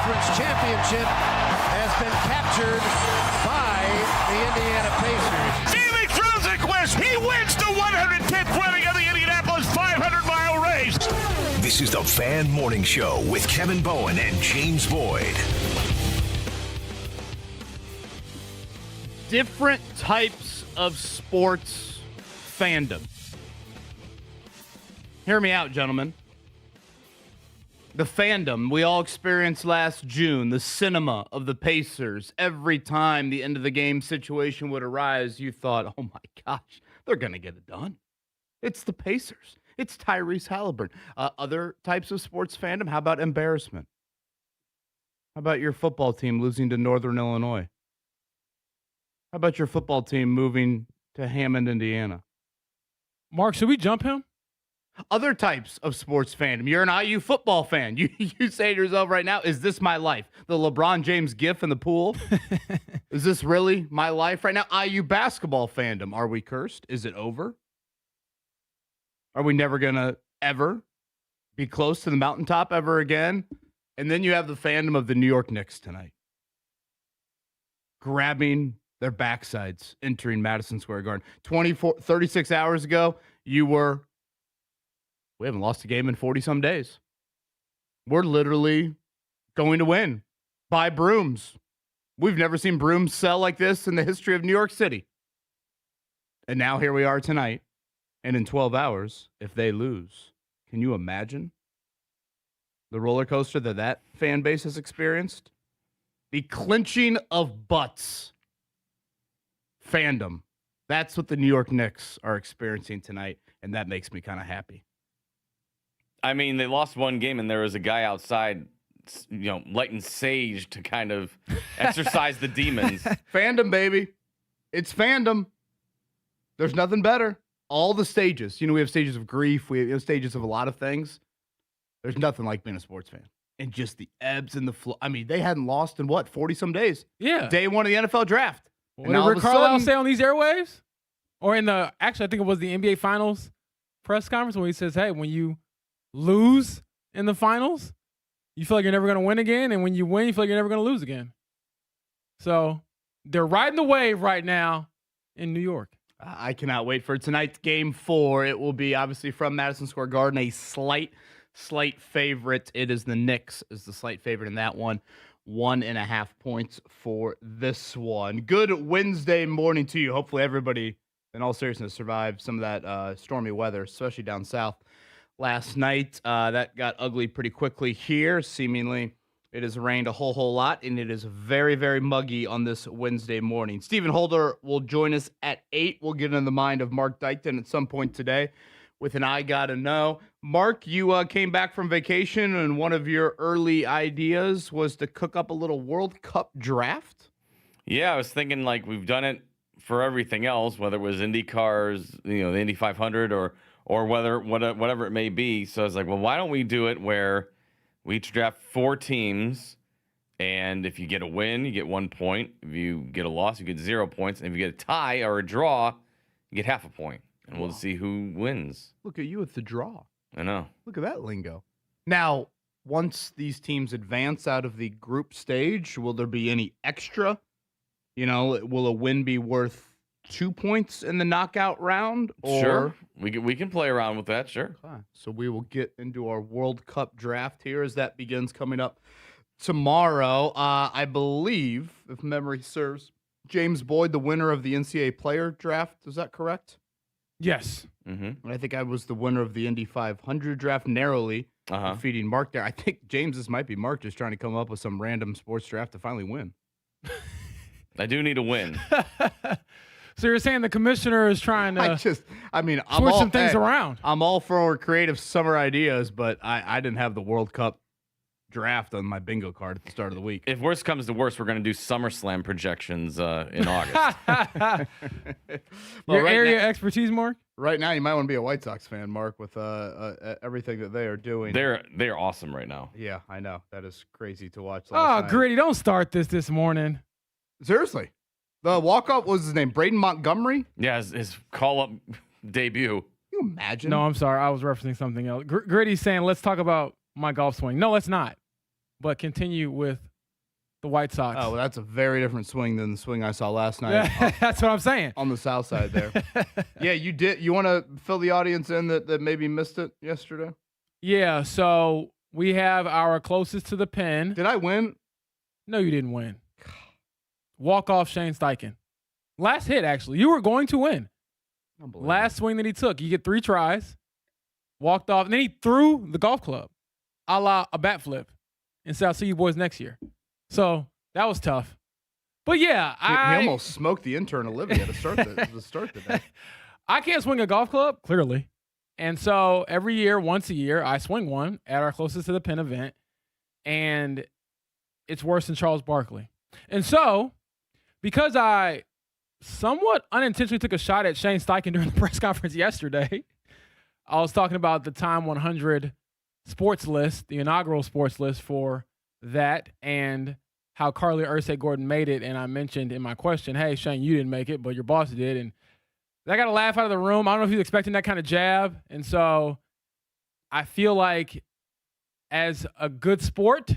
Conference championship has been captured by the Indiana Pacers. Daily throws a quest. He wins the 110th running of the Indianapolis 500-mile race. This is the Fan Morning Show with Kevin Bowen and James Boyd. Different types of sports fandom. Hear me out, gentlemen. The fandom we all experienced last June, the cinema of the Pacers. Every time the end of the game situation would arise, you thought, oh my gosh, they're going to get it done. It's the Pacers. It's Tyrese Halliburton. Other types of sports fandom, how about embarrassment? How about your football team losing to Northern Illinois? How about your football team moving to Hammond, Indiana? Mark, should we jump him? Other types of sports fandom. You're an IU football fan. You say to yourself right now, is this my life? The LeBron James gif in the pool? Is this really my life right now? IU basketball fandom. Are we cursed? Is it over? Are we never going to ever be close to the mountaintop ever again? And then you have the fandom of the New York Knicks tonight, grabbing their backsides, entering Madison Square Garden. 36 hours ago, we haven't lost a game in 40-some days. We're literally going to win by brooms. We've never seen brooms sell like this in the history of New York City. And now here we are tonight. And in 12 hours, if they lose, can you imagine the roller coaster that fan base has experienced? The clinching of butts fandom. That's what the New York Knicks are experiencing tonight, and that makes me kind of happy. I mean, they lost one game, and there was a guy outside, lighting sage to kind of exorcise the demons. Fandom, baby. It's fandom. There's nothing better. All the stages. We have stages of grief. We have stages of a lot of things. There's nothing like being a sports fan. And just the ebbs and the flow. I mean, they hadn't lost in 40-some days? Yeah. Day one of the NFL draft. What did Rick Carlisle say on these airwaves? Or actually, I think it was the NBA Finals press conference where he says, hey, when you lose in the finals, you feel like you're never going to win again. And when you win, you feel like you're never going to lose again. So they're riding the wave right now in New York. I cannot wait for tonight's game 4. It will be obviously from Madison Square Garden, a slight favorite. It is the Knicks is the slight favorite in that one. 1.5 points for this one. Good Wednesday morning to you. Hopefully everybody, in all seriousness, survived some of that stormy weather, especially down south last night. That got ugly pretty quickly here. Seemingly it has rained a whole lot, and it is very, very muggy on this Wednesday morning. Stephen Holder will join us at 8. We'll get in the mind of Mark Dykton at some point today with an I Gotta Know. Mark, you came back from vacation, and one of your early ideas was to cook up a little World Cup draft? Yeah, I was thinking we've done it for everything else, whether it was IndyCars, the Indy 500 or whatever it may be. So I was like, well, why don't we do it where we each draft 4 teams, and if you get a win, you get 1 point. If you get a loss, you get 0 points. And if you get a tie or a draw, you get half a point. And we'll see who wins. Look at you with the draw. I know. Look at that lingo. Now, once these teams advance out of the group stage, will there be any extra? Will a win be worth 2 points in the knockout round? Or... Sure. We can play around with that, sure. Okay. So we will get into our World Cup draft here as that begins coming up tomorrow. I believe, if memory serves, James Boyd, the winner of the NCAA player draft. Is that correct? Yes. Mm-hmm. I think I was the winner of the Indy 500 draft, narrowly defeating Mark there. I think James's might be Mark just trying to come up with some random sports draft to finally win. I do need a win. So you're saying the commissioner is trying to switch some things around. I'm all for creative summer ideas, but I didn't have the World Cup draft on my bingo card at the start of the week. If worse comes to worse, we're going to do SummerSlam projections in August. Your area expertise, Mark? Right now, you might want to be a White Sox fan, Mark, with everything that they are doing. They're awesome right now. Yeah, I know. That is crazy to watch last night. Gritty, don't start this morning. Seriously. The walk-up, what was his name? Braden Montgomery? Yeah, his call-up debut. Can you imagine? No, I'm sorry. I was referencing something else. Gritty's saying, let's talk about my golf swing. No, let's not. but continue with the White Sox. Oh, well, that's a very different swing than the swing I saw last night. That's what I'm saying. On the south side there. Yeah, you did. You want to fill the audience in that maybe missed it yesterday? Yeah, so we have our closest to the pin. Did I win? No, you didn't win. Walk-off Shane Steichen. Last hit, actually. You were going to win. Last swing that he took. You get 3 tries. Walked off. And then he threw the golf club a la a bat flip and said, I'll see you boys next year. So that was tough. But yeah, he almost smoked the intern Olivia to start the day. I can't swing a golf club, clearly. And so every year, once a year, I swing one at our closest to the pin event. And it's worse than Charles Barkley. And so, because I somewhat unintentionally took a shot at Shane Steichen during the press conference yesterday, I was talking about the Time 100 sports list, the inaugural sports list for that, and how Carly Ursay-Gordon made it. And I mentioned in my question, hey, Shane, you didn't make it, but your boss did. And I got a laugh out of the room. I don't know if he was expecting that kind of jab. And so I feel like as a good sport,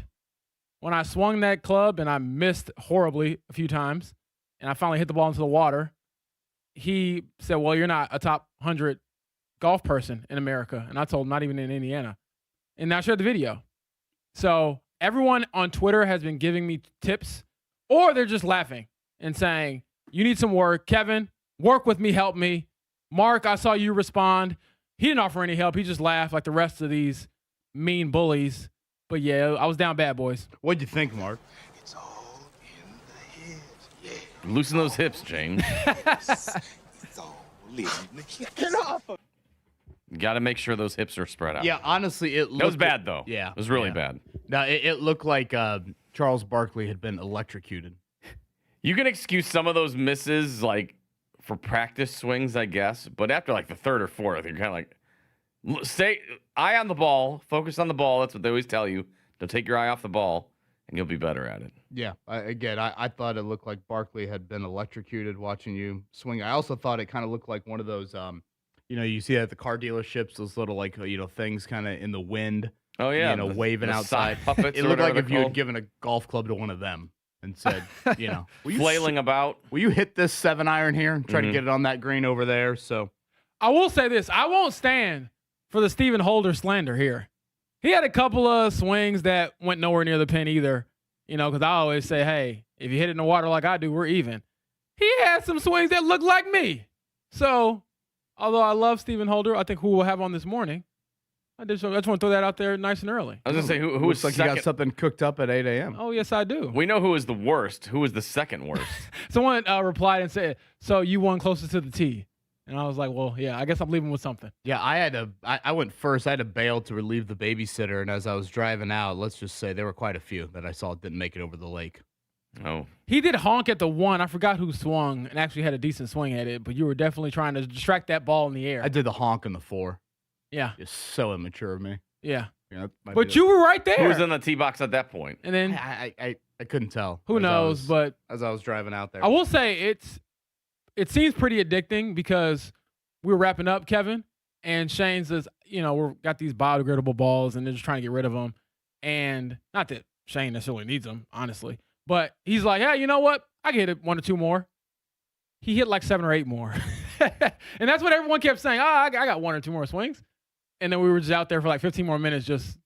when I swung that club and I missed horribly a few times, and I finally hit the ball into the water, he said, well, you're not a top 100 golf person in America. And I told him, not even in Indiana. And I shared the video. So everyone on Twitter has been giving me tips, or they're just laughing and saying, you need some work. Kevin, work with me, help me. Mark, I saw you respond. He didn't offer any help. He just laughed like the rest of these mean bullies. But yeah, I was down bad, boys. What'd you think, Mark? It's all in the head. Yeah. Loosen those hips, James. It's all in the Get off of. You got to make sure those hips are spread out. Yeah, honestly, it was bad, though. Yeah. It was really bad. No, it looked like Charles Barkley had been electrocuted. You can excuse some of those misses, like, for practice swings, I guess. But after, like, the third or fourth, you're kind of like, stay eye on the ball, focus on the ball. That's what they always tell you. Don't take your eye off the ball, and you'll be better at it. Yeah, I thought it looked like Barkley had been electrocuted watching you swing. I also thought it kind of looked like one of those, you see at the car dealerships, those little, like, things kind of in the wind. Oh, yeah. Waving outside. Puppets. It looked like if you had given a golf club to one of them and said, flailing about. Will you hit this 7-iron here and try to get it on that green over there? So I will say this. I won't stand for the Stephen Holder slander here. He had a couple of swings that went nowhere near the pin either, because I always say, hey, if you hit it in the water like I do, we're even. He had some swings that looked like me. So, although I love Stephen Holder, I think who we'll have on this morning, I just want to throw that out there nice and early. I was going to say, who was like second? You got something cooked up at 8 a.m. Oh, yes, I do. We know who was the worst. Who was the second worst? Someone replied and said, so you won closest to the tee. And I was like, well, yeah, I guess I'm leaving with something. Yeah, I went first. I had to bail to relieve the babysitter. And as I was driving out, let's just say there were quite a few that I saw didn't make it over the lake. Oh. He did honk at the one. I forgot who swung and actually had a decent swing at it, but you were definitely trying to distract that ball in the air. I did the honk in the 4. Yeah. It's so immature of me. Yeah. But But you were right there. Who was in the tee box at that point? And then I couldn't tell. Who knows? But as I was driving out there, I will say it seems pretty addicting because we were wrapping up, Kevin, and Shane says, we've got these biodegradable balls and they're just trying to get rid of them. And not that Shane necessarily needs them, honestly, but he's like, hey, you know what? I can hit it 1 or 2 more. He hit like 7 or 8 more. And that's what everyone kept saying. I got 1 or 2 more swings. And then we were just out there for like 15 more minutes just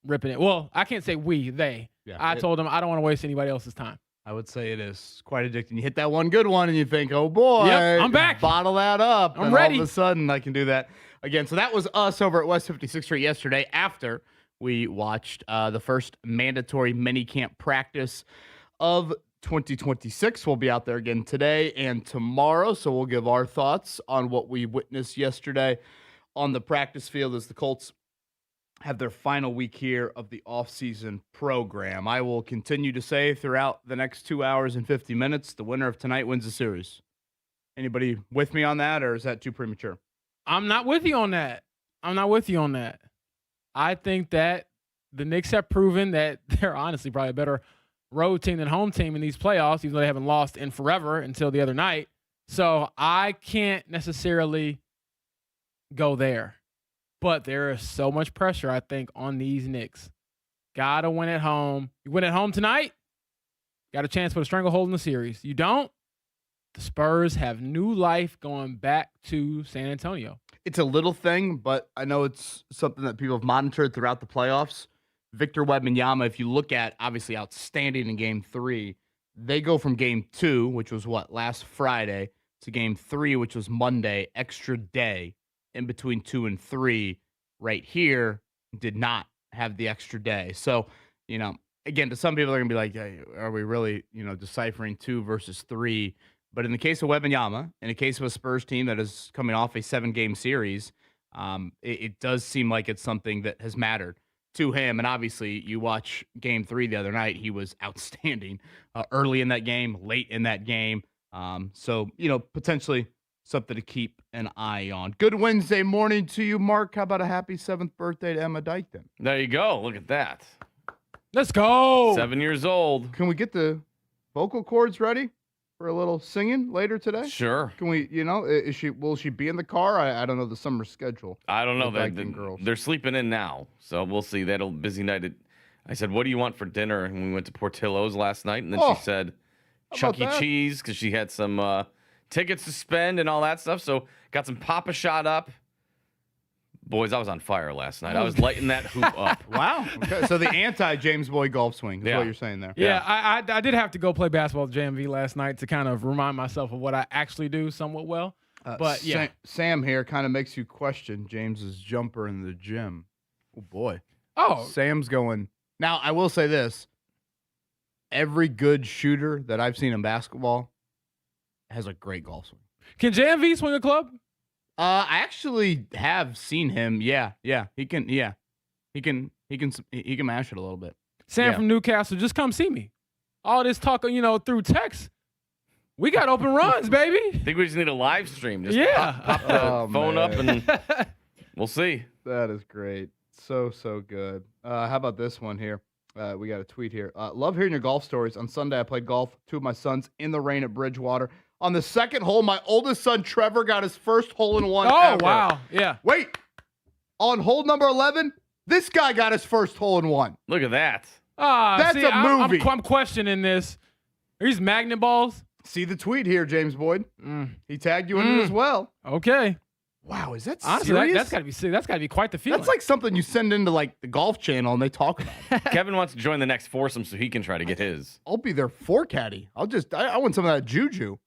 ripping it. Well, I can't say they. Yeah, I told him I don't want to waste anybody else's time. I would say it is quite addicting. You hit that one good one and you think, oh boy, I'm back. Bottle that up. I'm and ready. All of a sudden I can do that again. So that was us over at West 56th Street yesterday after we watched the first mandatory minicamp practice of 2026. We'll be out there again today and tomorrow. So we'll give our thoughts on what we witnessed yesterday on the practice field as the Colts have their final week here of the offseason program. I will continue to say throughout the next 2 hours and 50 minutes, the winner of tonight wins the series. Anybody with me on that, or is that too premature? I'm not with you on that. I think that the Knicks have proven that they're honestly probably a better road team than home team in these playoffs, even though they haven't lost in forever until the other night. So I can't necessarily go there. But there is so much pressure, I think, on these Knicks Gotta win at home. You win at home tonight, got a chance for the stranglehold in the series. You don't, the Spurs have new life going back to San Antonio. It's a little thing, but I know it's something that people have monitored throughout the playoffs. Victor Wembanyama, if you look at, obviously outstanding in game 3, they go from game 2, which was last Friday, to game 3, which was Monday, extra day in between 2 and 3. Right here, did not have the extra day. So, again, to some people, they're going to be like, hey, are we really, deciphering 2 versus 3? But in the case of Wembanyama, in the case of a Spurs team that is coming off a 7-game series, it does seem like it's something that has mattered to him. And obviously, you watch game 3 the other night, he was outstanding early in that game, late in that game. So, potentially something to keep an eye on. Good Wednesday morning to you, Mark. How about a happy 7th birthday to Emma Dykton? There you go. Look at that. Let's go. 7 years old. Can we get the vocal cords ready for a little singing later today? Sure. Can we, will she be in the car? I don't know the summer schedule. I don't know. Girls. They're sleeping in now, so we'll see. That'll busy night. I said, "What do you want for dinner?" And we went to Portillo's last night, and then she said, "Chuck E. Cheese," because she had some tickets to spend and all that stuff. So got some Papa Shot up. Boys, I was on fire last night. I was lighting that hoop up. Wow. Okay. So the anti-James Boy golf swing is what you're saying there. Yeah, I did have to go play basketball at JMV last night to kind of remind myself of what I actually do somewhat well. But yeah. Sam here kind of makes you question James's jumper in the gym. Oh, boy. Oh. Sam's going. Now, I will say this. Every good shooter that I've seen in basketball has a great golf swing. Can JMV swing a club? I actually have seen him. Yeah. He can mash it a little bit. Sam from Newcastle, just come see me. All this talk, through text. We got open runs, baby. I think we just need a live stream. Just pop the phone up and we'll see. That is great. So good. How about this one here? We got a tweet here. Love hearing your golf stories. On Sunday, I played golf with 2 of my sons in the rain at Bridgewater. On the second hole, my oldest son, Trevor, got his first hole-in-one ever. Wow. Yeah. Wait. On hole number 11, this guy got his first hole-in-one. Look at that. That's a movie. I'm questioning this. Are these magnet balls? See the tweet here, James Boyd. He tagged you in it as well. Okay. Wow, is that honestly, serious? That's gotta be serious. That's gotta be quite the feeling. That's like something you send into the Golf Channel and they talk about. Kevin wants to join the next foursome so he can try to get his. I'll be their four caddy. I want some of that juju.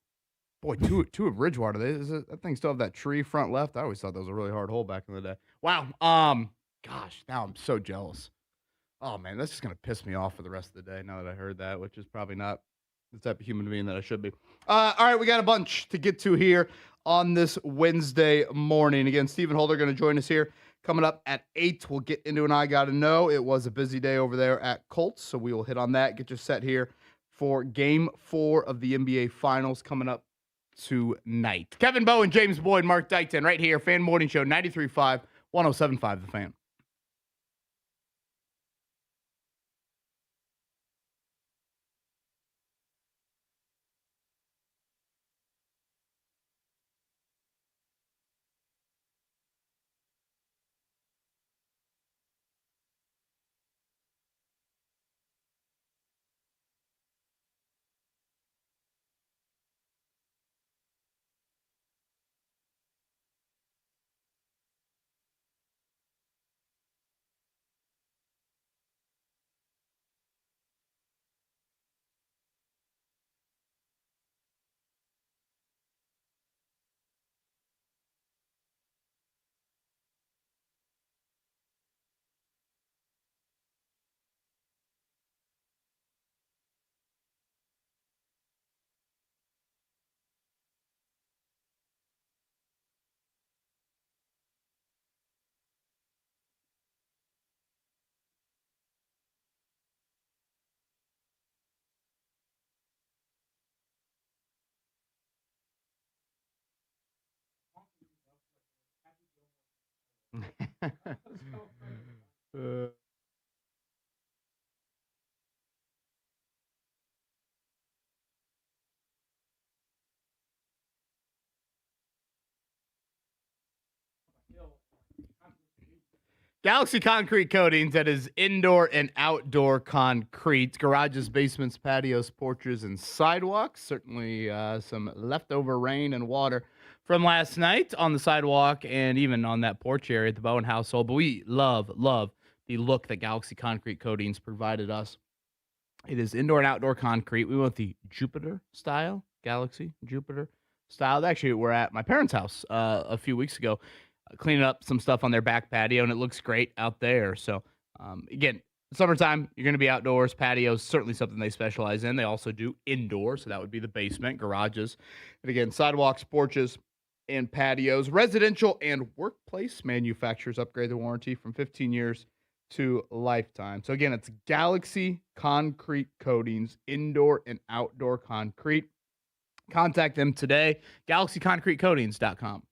Boy, two of Bridgewater. That thing still have that tree front left. I always thought that was a really hard hole back in the day. Wow. Gosh, now I'm so jealous. Oh man, that's just gonna piss me off for the rest of the day. Now that I heard that, which is probably not the type of human being that I should be. All right, we got a bunch to get to here on this Wednesday morning. Again, Stephen Holder going to join us here coming up at 8. We'll get into an I Gotta Know. It was a busy day over there at Colts, so we will hit on that. Get you set here for Game 4 of the NBA Finals coming up tonight. Kevin Bowen, James Boyd, Mark Dykton right here. Fan Morning Show, 93.5, 107.5 The Fan. Galaxy Concrete Coatings, that is indoor and outdoor concrete. Garages, basements, patios, porches, and sidewalks. Certainly some leftover rain and water from last night on the sidewalk and even on that porch area at the Bowen household. But we love the look that Galaxy Concrete Coatings provided us. It is indoor and outdoor concrete. We went the Jupiter style, Galaxy Jupiter style. Actually, we're at my parents' house a few weeks ago, cleaning up some stuff on their back patio, and it looks great out there. So, again, summertime, you're going to be outdoors. Patios, certainly something they specialize in. They also do indoor, so that would be the basement, garages, and again, sidewalks, porches, and patios. Residential and workplace manufacturers upgrade the warranty from 15 years to lifetime. So again, it's Galaxy Concrete Coatings, indoor and outdoor concrete. Contact them today, galaxyconcretecoatings.com.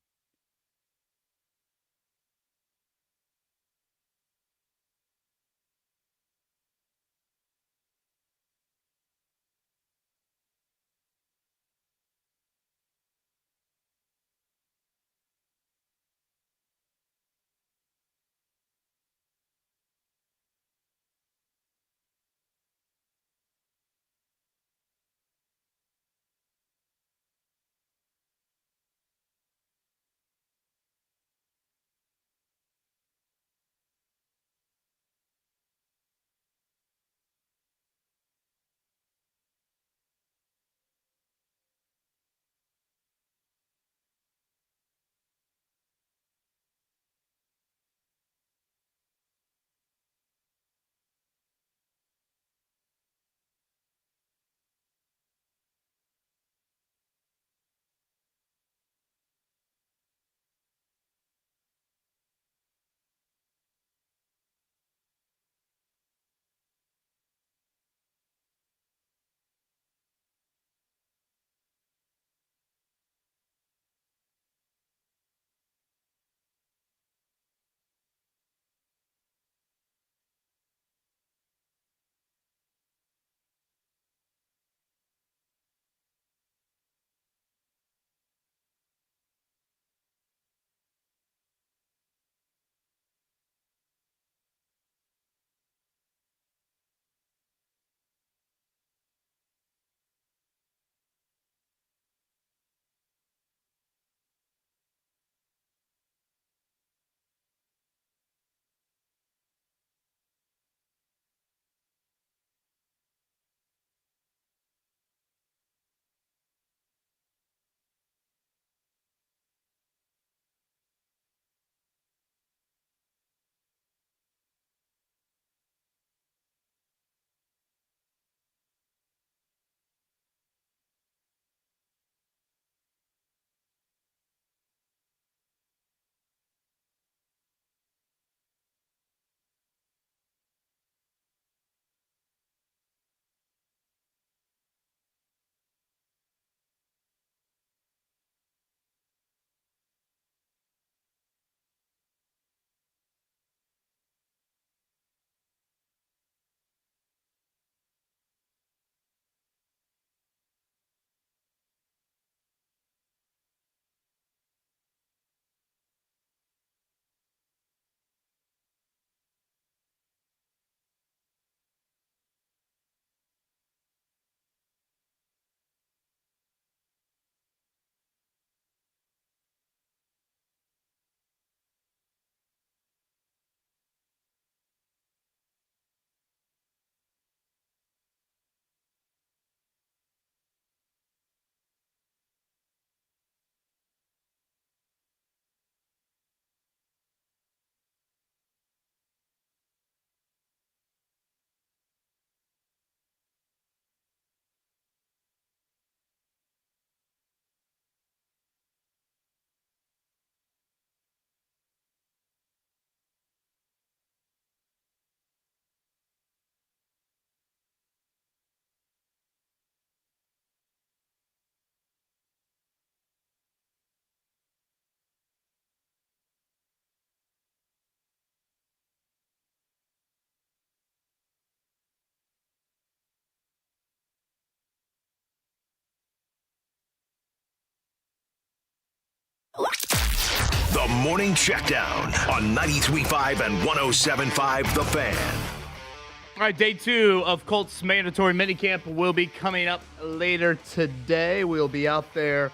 Morning Checkdown on 93.5 and 107.5 The Fan. All right, day 2 of Colts mandatory minicamp will be coming up later today. We'll be out there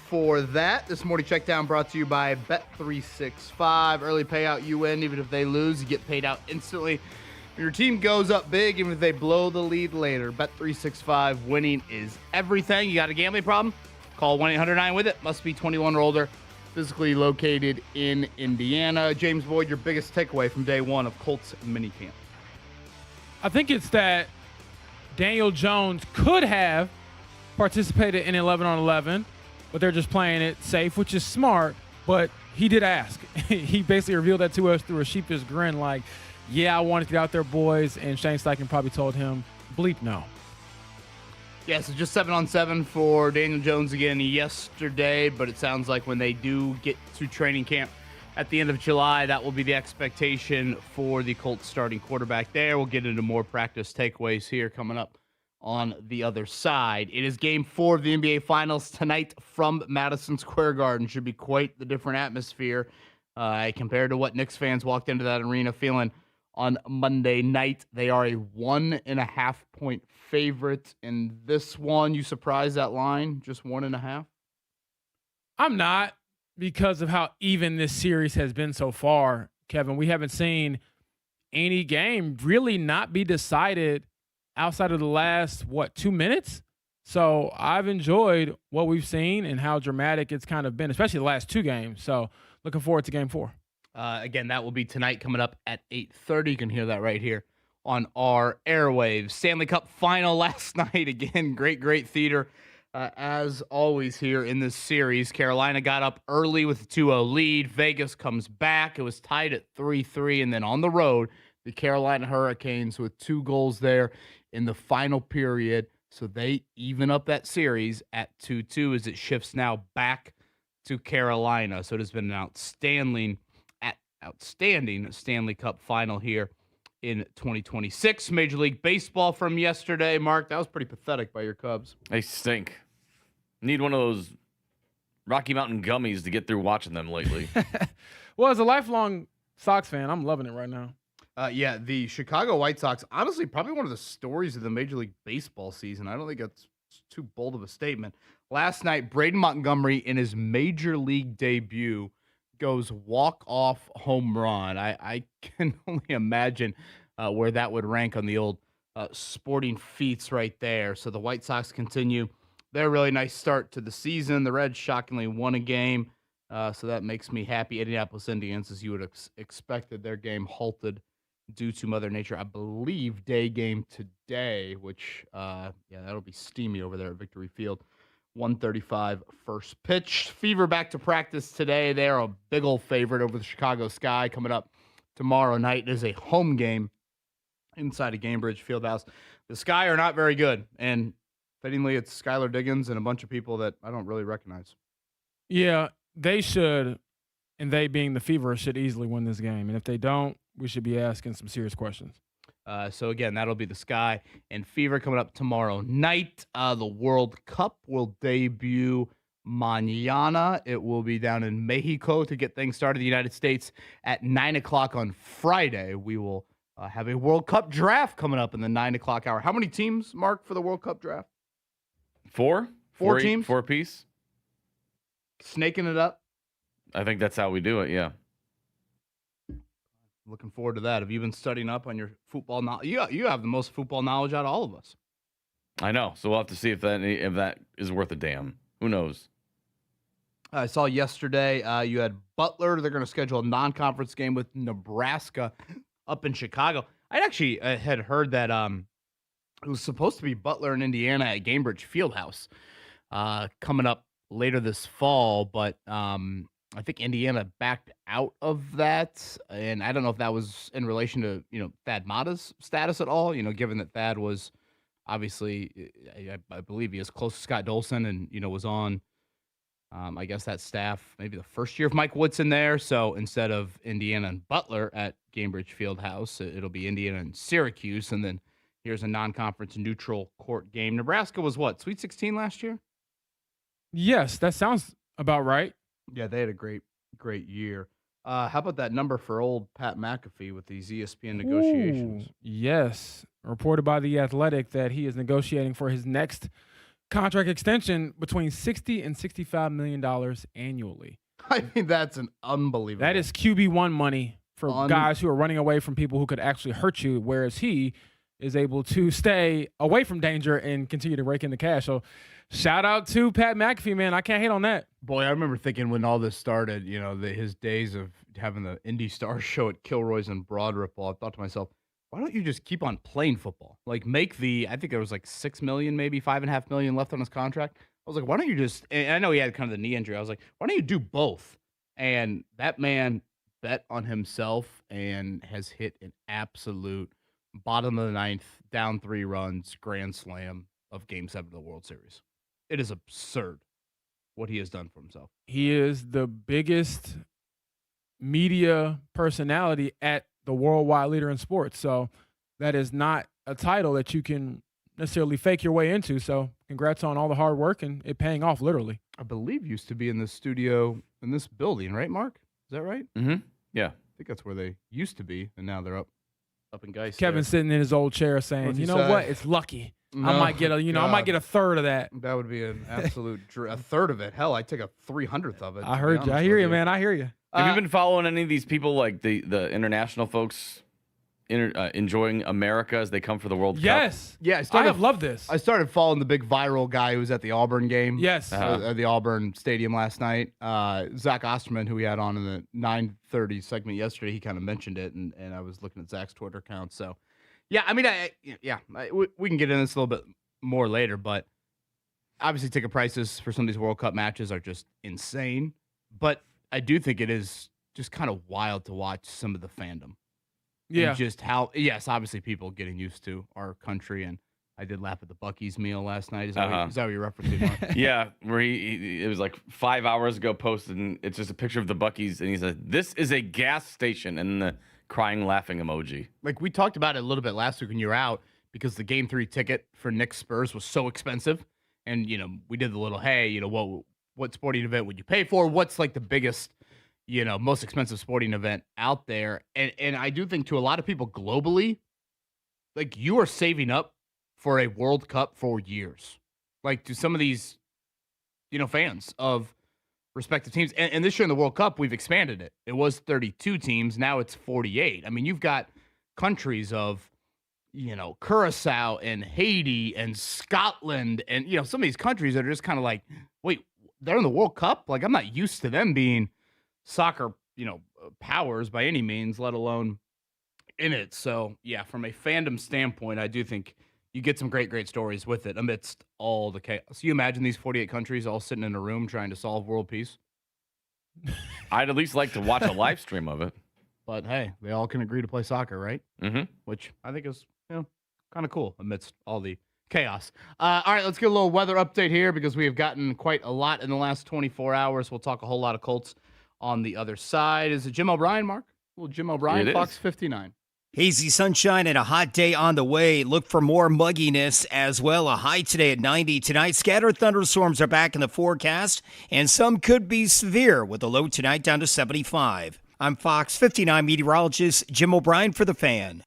for that. This morning checkdown brought to you by Bet365. Early payout, you win. Even if they lose, you get paid out instantly. If your team goes up big, even if they blow the lead later, Bet365, winning is everything. You got a gambling problem? Call 1-800-9-WITH-IT. Must be 21 or older. Physically located in Indiana. James Boyd, your biggest takeaway from day 1 of Colts minicamp? I think it's that Daniel Jones could have participated in 11 on 11, but they're just playing it safe, which is smart. But he did ask. He basically revealed that to us through a sheepish grin, like, yeah, I wanted to get out there, boys. And Shane Steichen probably told him, bleep no. Yeah, so just 7 on 7 for Daniel Jones again yesterday, but it sounds like when they do get to training camp at the end of July, that will be the expectation for the Colts starting quarterback there. We'll get into more practice takeaways here coming up on the other side. It is game 4 of the NBA Finals tonight from Madison Square Garden. Should be quite the different atmosphere compared to what Knicks fans walked into that arena feeling on Monday night. They are a 1.5-point favorite in this one. You surprised that line? Just 1.5? I'm not, because of how even this series has been so far, Kevin. We haven't seen any game really not be decided outside of the last, 2 minutes? So I've enjoyed what we've seen and how dramatic it's kind of been, especially the last 2 games. So looking forward to game 4. Again, that will be tonight coming up at 8:30. You can hear that right here on our airwaves. Stanley Cup final last night. Again, great theater. As always here in this series, Carolina got up early with a 2-0 lead. Vegas comes back. It was tied at 3-3. And then on the road, the Carolina Hurricanes with 2 goals there in the final period. So they even up that series at 2-2 as it shifts now back to Carolina. So it has been an outstanding Stanley Cup final here in 2026. Major League Baseball from yesterday. Mark, that was pretty pathetic by your Cubs. They stink. Need one of those Rocky Mountain gummies to get through watching them lately. Well, as a lifelong Sox fan, I'm loving it right now. Yeah, the Chicago White Sox, honestly, probably one of the stories of the Major League Baseball season. I don't think that's too bold of a statement. Last night, Braden Montgomery, in his Major League debut, goes walk-off home run. I can only imagine where that would rank on the old sporting feats right there. So the White Sox continue their really nice start to the season. The Reds shockingly won a game, so that makes me happy. Indianapolis Indians, as you would expected, their game halted due to Mother Nature. I believe day game today, which, that'll be steamy over there at Victory Field. 1:35 first pitch. Fever back to practice today. They're a big old favorite over the Chicago Sky coming up tomorrow night. It is a home game inside of Gainbridge Fieldhouse. The Sky are not very good, and fittingly, it's Skylar Diggins and a bunch of people that I don't really recognize. Yeah, they should, and they being the Fever, should easily win this game. And if they don't, we should be asking some serious questions. So, again, that'll be the Sky and Fever coming up tomorrow night. The World Cup will debut mañana. It will be down in Mexico to get things started. The United States at 9 o'clock on Friday. We will have a World Cup draft coming up in the 9 o'clock hour. How many teams, Mark, for the World Cup draft? 4? Four teams? 4 apiece? Snaking it up? I think that's how we do it, yeah. Looking forward to that. Have you been studying up on your football knowledge? You have the most football knowledge out of all of us. I know. So we'll have to see if that is worth a damn. Who knows? I saw yesterday you had Butler. They're going to schedule a non-conference game with Nebraska up in Chicago. I actually had heard that it was supposed to be Butler and Indiana at Gainbridge Fieldhouse coming up later this fall, but I think Indiana backed out of that, and I don't know if that was in relation to, Thad Matta's status at all, given that Thad was obviously, I believe he is close to Scott Dolson and, was on, I guess, that staff maybe the first year of Mike Woodson there. So instead of Indiana and Butler at Gainbridge Fieldhouse, it'll be Indiana and Syracuse, and then here's a non-conference neutral court game. Nebraska was what, Sweet 16 last year? Yes, that sounds about right. Yeah, they had a great Great year. How about that number for old Pat McAfee with these ESPN negotiations? Ooh, yes. Reported by The Athletic that he is negotiating for his next contract extension between $60 and $65 million annually. I mean, that's an unbelievable. That is QB1 money for guys who are running away from people who could actually hurt you, whereas he is able to stay away from danger and continue to rake in the cash. So shout out to Pat McAfee, man. I can't hate on that. Boy, I remember thinking when all this started, his days of having the Indy Star show at Kilroy's and Broad Ripple, I thought to myself, why don't you just keep on playing football? Like make I think there was like 6 million, maybe 5.5 million left on his contract. I was like, why don't you just, and I know he had kind of the knee injury. I was like, why don't you do both? And that man bet on himself and has hit an absolute bottom of the ninth, down 3 runs, grand slam of Game 7 of the World Series. It is absurd what he has done for himself. He is the biggest media personality at the worldwide leader in sports. So that is not a title that you can necessarily fake your way into. So congrats on all the hard work and it paying off literally. I believe used to be in the studio in this building, right, Mark? Is that right? Mm-hmm. Yeah. I think that's where they used to be, and now they're up in Geist. Kevin's sitting in his old chair saying, What'd he you know say? what? It's lucky. No, I might get I might get a third of that. That would be an absolute a third of it. Hell, I'd take a 300th of it. I heard you. I hear you, man. I hear you. Have you been following any of these people, like the international folks, enjoying America as they come for the World Cup? Yes. Yeah, I have loved this. I started following the big viral guy who was at the Auburn game. Yes. At the Auburn Stadium last night. Zach Osterman, who we had on in the 9:30 segment yesterday, he kind of mentioned it, and I was looking at Zach's Twitter account. So, yeah, I mean, we can get into this a little bit more later, but obviously ticket prices for some of these World Cup matches are just insane. But I do think it is just kind of wild to watch some of the fandom. Yeah. And just how, yes, obviously people getting used to our country. And I did laugh at the Buc-ee's meal last night. Is that what you're referencing, Mark? Yeah, where it was like 5 hours ago posted, and it's just a picture of the Buc-ee's, and he said, "This is a gas station," and the crying, laughing emoji. Like we talked about it a little bit last week when you were out because the Game 3 ticket for Knicks Spurs was so expensive. And, we did the little, hey, what sporting event would you pay for? What's like the biggest, most expensive sporting event out there? And I do think to a lot of people globally, like you are saving up for a World Cup for years. Like to some of these, fans of respective teams. And this year in the World Cup, we've expanded it. It was 32 teams. Now it's 48. I mean, you've got countries of, Curacao and Haiti and Scotland and, some of these countries that are just kind of like, wait, they're in the World Cup? Like, I'm not used to them being soccer, powers by any means, let alone in it. So, yeah, from a fandom standpoint, I do think you get some great, great stories with it amidst all the chaos. You imagine these 48 countries all sitting in a room trying to solve world peace? I'd at least like to watch a live stream of it. But, hey, they all can agree to play soccer, right? Mm-hmm. Which I think is, kind of cool amidst all the chaos. All right, let's get a little weather update here because we have gotten quite a lot in the last 24 hours. We'll talk a whole lot of Colts on the other side. Is it Jim O'Brien, Mark? Well, Jim O'Brien, Fox 59. Hazy sunshine and a hot day on the way. Look for more mugginess as well. A high today at 90. Tonight, scattered thunderstorms are back in the forecast, and some could be severe with a low tonight down to 75. I'm Fox 59 meteorologist Jim O'Brien for The Fan.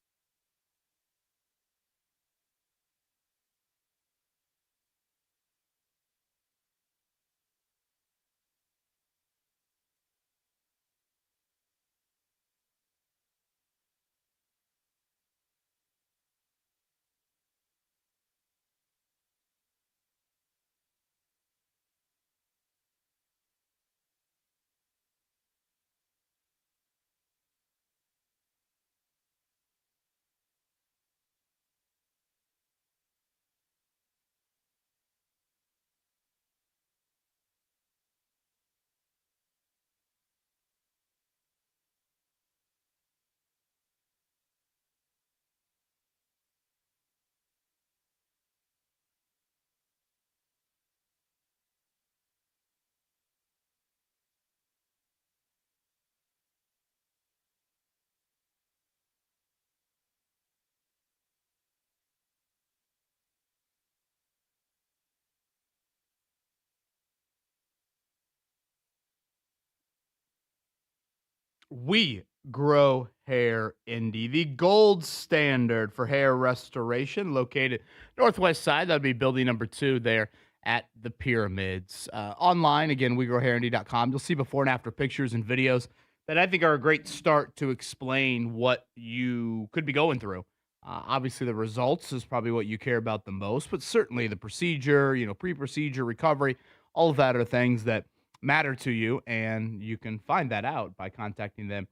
We grow hair Indy, the gold standard for hair restoration, located northwest side. That'd be building number 2 there at the Pyramids. Online, again, wegrowhairindy.com. You'll see before and after pictures and videos that I think are a great start to explain what you could be going through. Obviously, the results is probably what you care about the most, but certainly the procedure, pre-procedure recovery, all of that are things that matter to you, and you can find that out by contacting them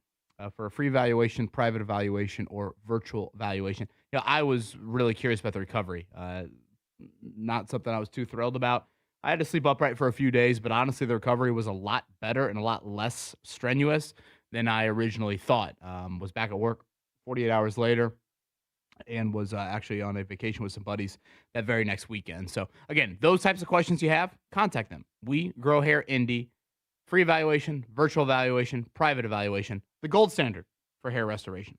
for a free evaluation, private evaluation, or virtual evaluation. I was really curious about the recovery. Not something I was too thrilled about. I had to sleep upright for a few days, but honestly, the recovery was a lot better and a lot less strenuous than I originally thought. Was back at work 48 hours later and was actually on a vacation with some buddies that very next weekend. So, again, those types of questions you have, contact them. We Grow Hair Indy, free evaluation, virtual evaluation, private evaluation, the gold standard for hair restoration.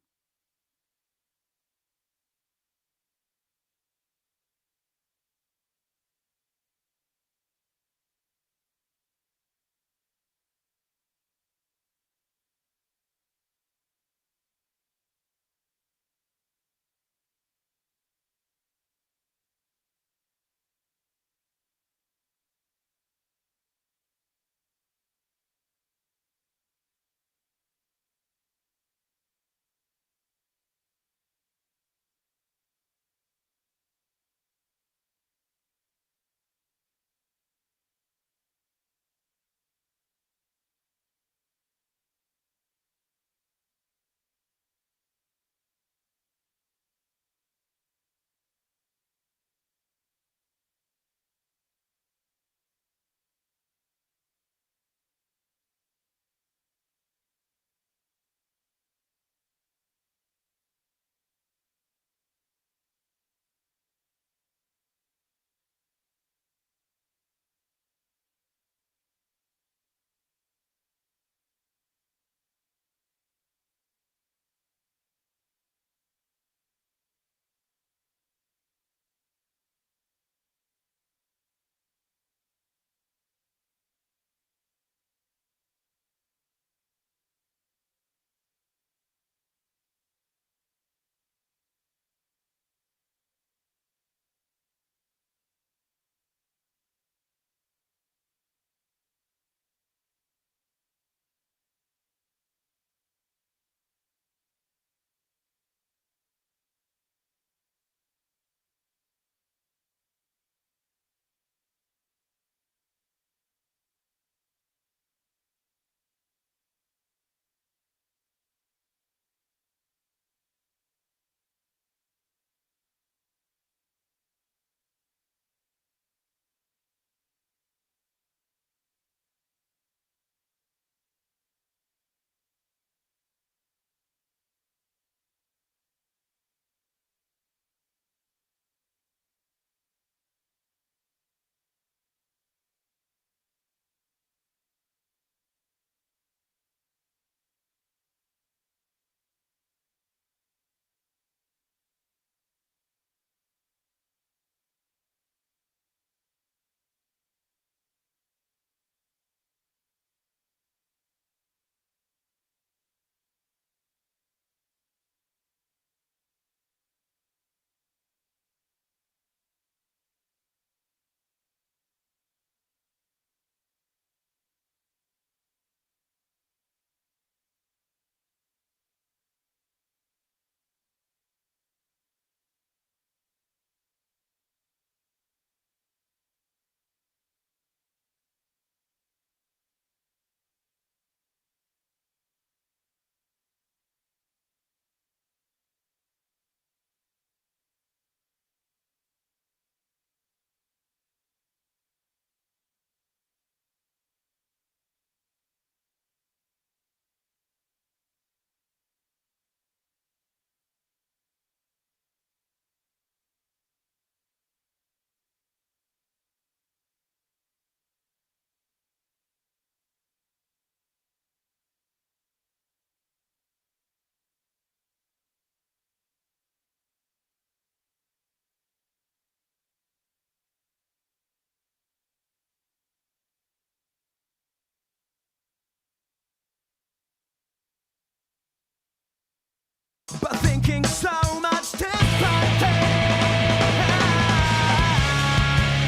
But thinking so much differently.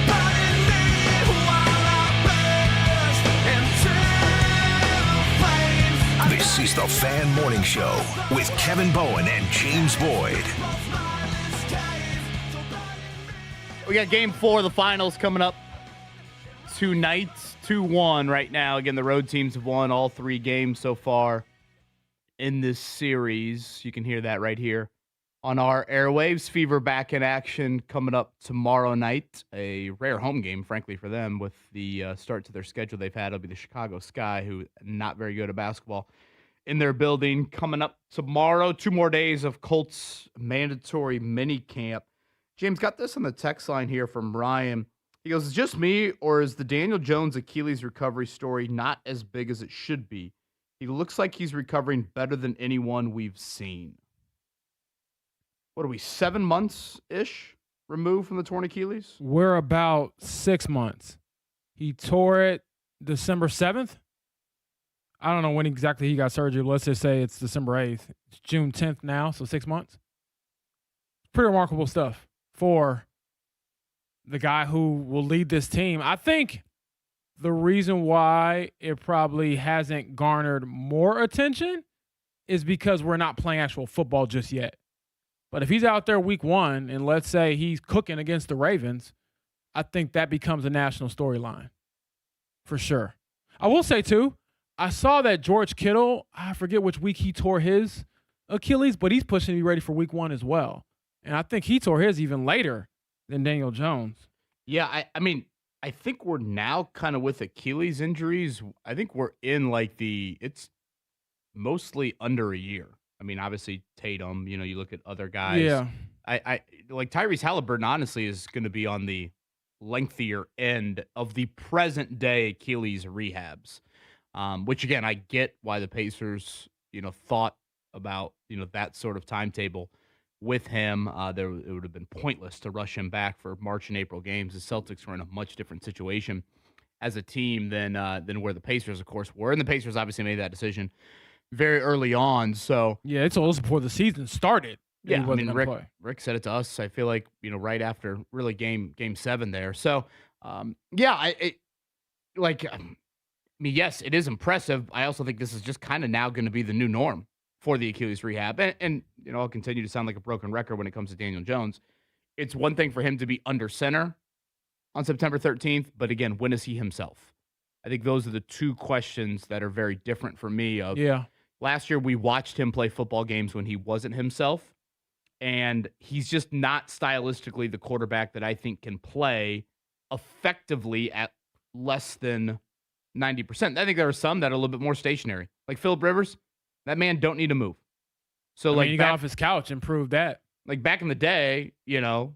But in me, while I burst into flames. This is the Fan Morning Show with Kevin Bowen and James Boyd. We got game 4 of the finals coming up tonight. 2-1 right now. Again, the road teams have won all 3 games so far in this series. You can hear that right here on our airwaves. Fever back in action coming up tomorrow night. A rare home game, frankly, for them with the start to their schedule they've had. It'll be the Chicago Sky, who not very good at basketball, in their building. Coming up tomorrow, 2 more days of Colts mandatory mini camp. James, got this on the text line here from Ryan. He goes, is it just me, or is the Daniel Jones Achilles recovery story not as big as it should be? He looks like he's recovering better than anyone we've seen. What are we, 7 months-ish removed from the torn Achilles? We're about 6 months. He tore it December 7th. I don't know when exactly he got surgery. Let's just say it's December 8th. It's June 10th now, so 6 months. Pretty remarkable stuff for the guy who will lead this team. I think the reason why it probably hasn't garnered more attention is because we're not playing actual football just yet. But if he's out there week 1 and let's say he's cooking against the Ravens, I think that becomes a national storyline for sure. I will say, too, I saw that George Kittle, I forget which week he tore his Achilles, but he's pushing to be ready for week 1 as well. And I think he tore his even later than Daniel Jones. Yeah, I mean, I think we're now kind of with Achilles injuries. I think we're in it's mostly under a year. I mean, obviously Tatum, you look at other guys. Yeah. I like Tyrese Halliburton, honestly, is going to be on the lengthier end of the present day Achilles rehabs. Which again, I get why the Pacers, thought about, that sort of timetable with him. It would have been pointless to rush him back for March and April games. The Celtics were in a much different situation as a team than where the Pacers, of course, were. And the Pacers obviously made that decision very early on. So yeah, it's almost before the season started. Yeah, I mean, Rick said it to us. I feel like right after really game 7 there. So yes, it is impressive. I also think this is just kind of now going to be the new norm for the Achilles rehab. And I'll continue to sound like a broken record when it comes to Daniel Jones. It's one thing for him to be under center on September 13th, but again, when is he himself? I think those are the 2 questions that are very different for me. Last year, we watched him play football games when he wasn't himself, and he's just not stylistically the quarterback that I think can play effectively at less than 90%. I think there are some that are a little bit more stationary, like Phillip Rivers. That man don't need to move. So he got off his couch and proved that. Like back in the day, the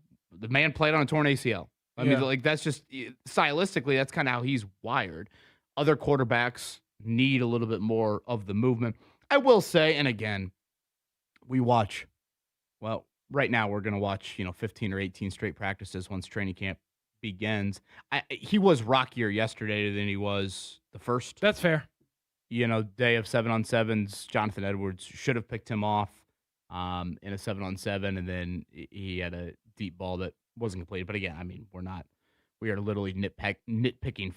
man played on a torn ACL. I mean, that's just stylistically, that's kind of how he's wired. Other quarterbacks need a little bit more of the movement. I will say, and again, right now we're going to watch, 15 or 18 straight practices once training camp begins. He was rockier yesterday than he was the first. That's fair. Day of 7-on-7s. Jonathan Edwards should have picked him off in a 7-on-7, and then he had a deep ball that wasn't completed. But again, I mean, we are literally nitpicking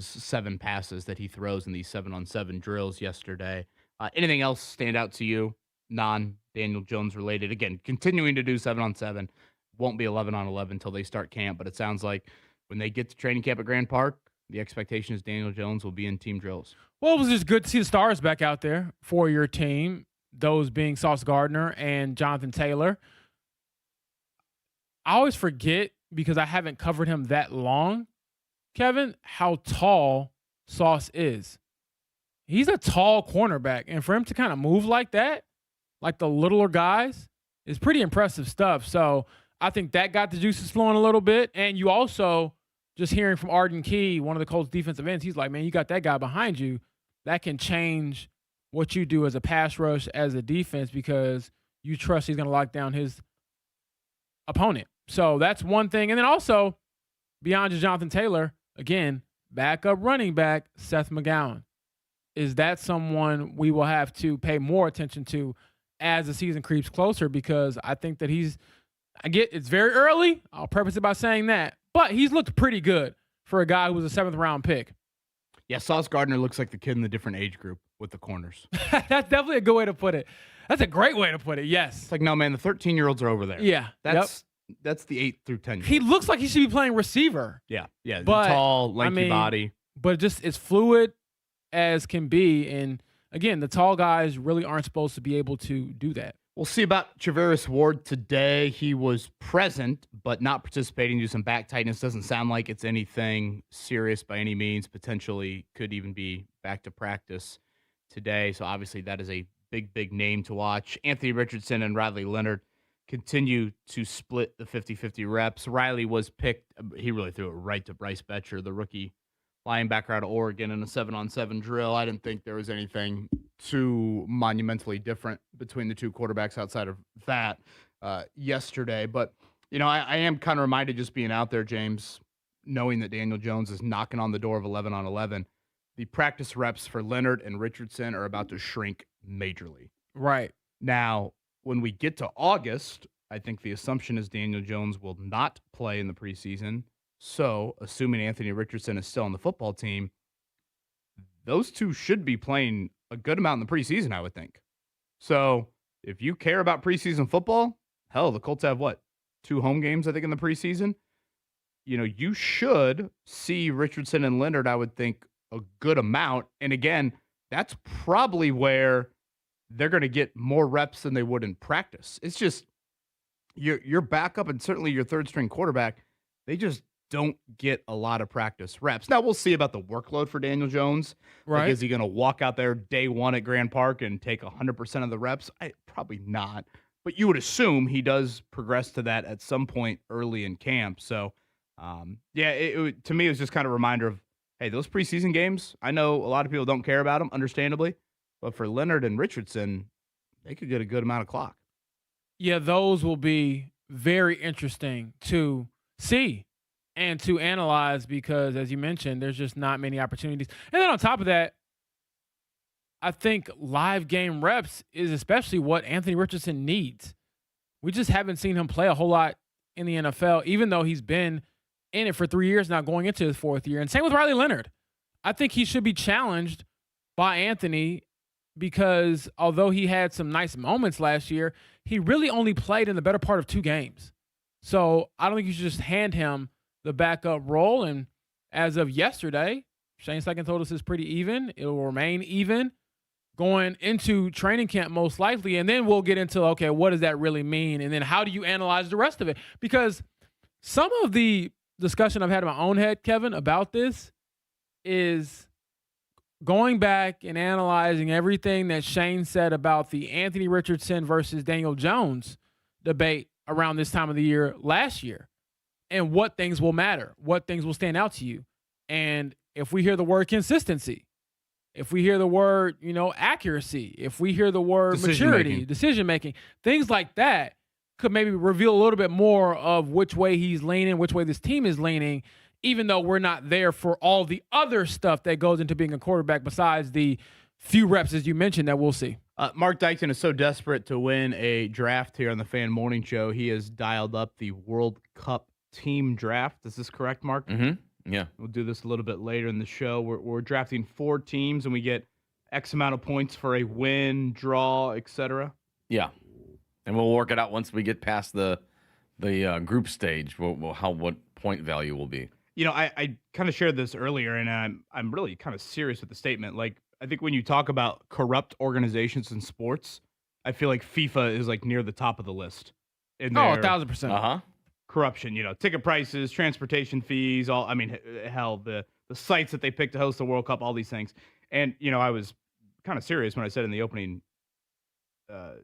7 passes that he throws in these 7-on-7 drills yesterday. Anything else stand out to you, non-Daniel Jones related? Again, continuing to do 7-on-7. Won't be 11-on-11 until they start camp, but it sounds like when they get to training camp at Grand Park, the expectation is Daniel Jones will be in team drills. Well, it was just good to see the stars back out there for your team, those being Sauce Gardner and Jonathan Taylor. I always forget, because I haven't covered him that long, Kevin, how tall Sauce is. He's a tall cornerback, and for him to kind of move like that, like the littler guys, is pretty impressive stuff. So I think that got the juices flowing a little bit. And you also, just hearing from Arden Key, one of the Colts defensive ends, he's like, man, you got that guy behind you. That can change what you do as a pass rush, as a defense, because you trust he's going to lock down his opponent. So that's one thing. And then also, beyond just Jonathan Taylor, again, backup running back, Seth McGowan. Is that someone we will have to pay more attention to as the season creeps closer, because I think that it's very early. I'll preface it by saying that, but he's looked pretty good for a guy who was a 7th round pick. Yeah, Sauce Gardner looks like the kid in the different age group with the corners. That's definitely a good way to put it. That's a great way to put it. Yes. It's like, no, man, the 13-year-olds are over there. Yeah. That's the 8 through 10. He looks like he should be playing receiver. Yeah. But, tall, lanky body. But just as fluid as can be. And again, the tall guys really aren't supposed to be able to do that. We'll see about Travaris Ward today. He was present, but not participating due to some back tightness. Doesn't sound like it's anything serious by any means. Potentially could even be back to practice today. So obviously that is a big name to watch. Anthony Richardson and Riley Leonard continue to split the 50-50 reps. Riley was picked. He really threw it right to Bryce Betcher, the rookie linebacker out of Oregon, in a 7-on-7 drill. I didn't think there was anything too monumentally different between the two quarterbacks outside of that yesterday. But, I am kind of reminded, just being out there, James, knowing that Daniel Jones is knocking on the door of 11-on-11, the practice reps for Leonard and Richardson are about to shrink majorly. Right. Now, when we get to August, I think the assumption is Daniel Jones will not play in the preseason. So, assuming Anthony Richardson is still on the football team, those two should be playing a good amount in the preseason, I would think. So, if you care about preseason football, hell, the Colts have 2 home games, I think, in the preseason. You should see Richardson and Leonard, I would think, a good amount. And again, that's probably where they're going to get more reps than they would in practice. It's just your backup and certainly your third string quarterback, they just don't get a lot of practice reps. Now, we'll see about the workload for Daniel Jones. Right. Like, is he going to walk out there day one at Grand Park and take 100% of the reps? Probably not. But you would assume he does progress to that at some point early in camp. So, to me, it was just kind of a reminder of, hey, those preseason games, I know a lot of people don't care about them, understandably. But for Leonard and Richardson, they could get a good amount of clock. Yeah, those will be very interesting to see and to analyze because, as you mentioned, there's just not many opportunities. And then on top of that, I think live game reps is especially what Anthony Richardson needs. We just haven't seen him play a whole lot in the NFL, even though he's been in it for 3 years now, going into his 4th year. And same with Riley Leonard. I think he should be challenged by Anthony because although he had some nice moments last year, he really only played in the better part of 2 games. So I don't think you should just hand him the backup role. And as of yesterday, Shane Steichen told us it's pretty even. It will remain even going into training camp most likely. And then we'll get into, okay, what does that really mean? And then how do you analyze the rest of it? Because some of the discussion I've had in my own head, Kevin, about this is going back and analyzing everything that Shane said about the Anthony Richardson versus Daniel Jones debate around this time of the year last year, and what things will matter, what things will stand out to you. And if we hear the word consistency, if we hear the word, accuracy, if we hear the word maturity, decision-making, things like that could maybe reveal a little bit more of which way he's leaning, which way this team is leaning, even though we're not there for all the other stuff that goes into being a quarterback besides the few reps, as you mentioned, that we'll see. Mark Dykton is so desperate to win a draft here on the Fan Morning Show. He has dialed up the World Cup team draft. Is this correct, Mark? Mm-hmm. Yeah. We'll do this a little bit later in the show. We're drafting 4 teams, and we get X amount of points for a win, draw, etc. Yeah. And we'll work it out once we get past the group stage, what point value will be. I kind of shared this earlier, and I'm really kind of serious with the statement. Like, I think when you talk about corrupt organizations in sports, I feel like FIFA is like near the top of the list. In their 1,000%. Corruption, ticket prices, transportation fees, hell, the sites that they pick to host the World Cup, all these things. And, I was kind of serious when I said in the opening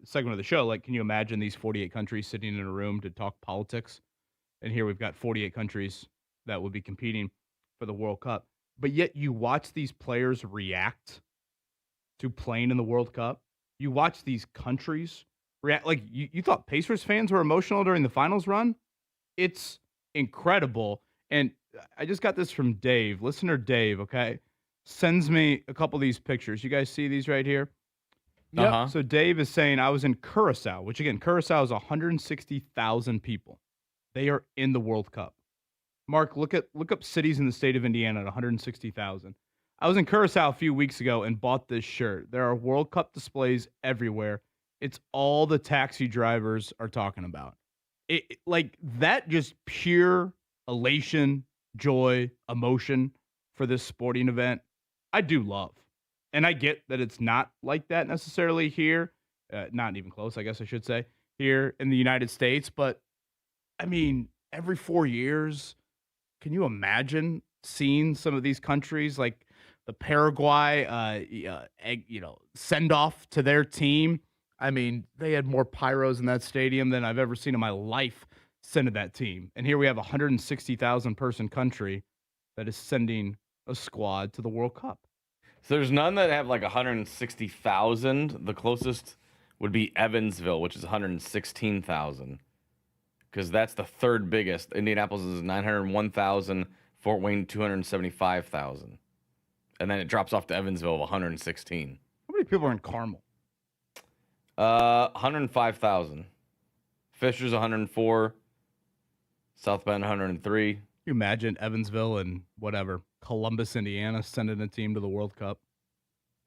segment of the show, like, can you imagine these 48 countries sitting in a room to talk politics? And here we've got 48 countries that would be competing for the World Cup. But yet you watch these players react to playing in the World Cup. You watch these countries react. Like, you thought Pacers fans were emotional during the finals run? It's incredible. And I just got this from Dave. Listener Dave, okay, sends me a couple of these pictures. You guys see these right here? Yep. Uh-huh. So Dave is saying I was in Curacao, which again, Curacao is 160,000 people. They are in the World Cup. Mark, look up cities in the state of Indiana at 160,000. I was in Curacao a few weeks ago and bought this shirt. There are World Cup displays everywhere. It's all the taxi drivers are talking about. Like that, just pure elation, joy, emotion for this sporting event. I do love. And I get that it's not like that necessarily here. Not even close, I guess I should say, here in the United States. But, I mean, every 4 years, can you imagine seeing some of these countries like the Paraguay, send off to their team? I mean, they had more pyros in that stadium than I've ever seen in my life send to that team. And here we have a 160,000 person country that is sending a squad to the World Cup. So there's none that have like 160,000. The closest would be Evansville, which is 116,000. Because that's the third biggest. Indianapolis is 901,000. Fort Wayne, 275,000. And then it drops off to Evansville of 116. How many people are in Carmel? 105,000. Fisher's 104. South Bend 103. Can you imagine Evansville and whatever, Columbus, Indiana, sending a team to the World Cup?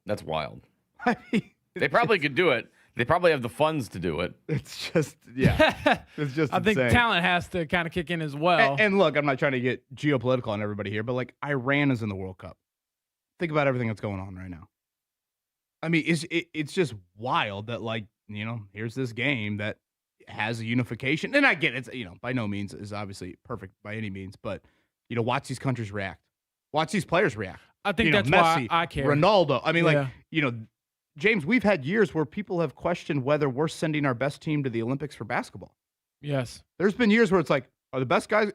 That's wild. I mean, They probably could do it. They probably have the funds to do it. it's just, yeah. It's just I think insane. talent has to kind of kick in as well. And look, I'm not trying to get geopolitical on everybody here, but like Iran is in the World Cup. Think about everything that's going on right now. I mean, it's just wild that, like, here's this game that has a unification. And I get it, it's, by no means is obviously perfect by any means, but, watch these countries react. Watch these players react. I think that's Messi, why I care. Ronaldo. I mean, Yeah. James, we've had years where people have questioned whether we're sending our best team to the Olympics for basketball. Yes. There's been years where it's like, are the best guys?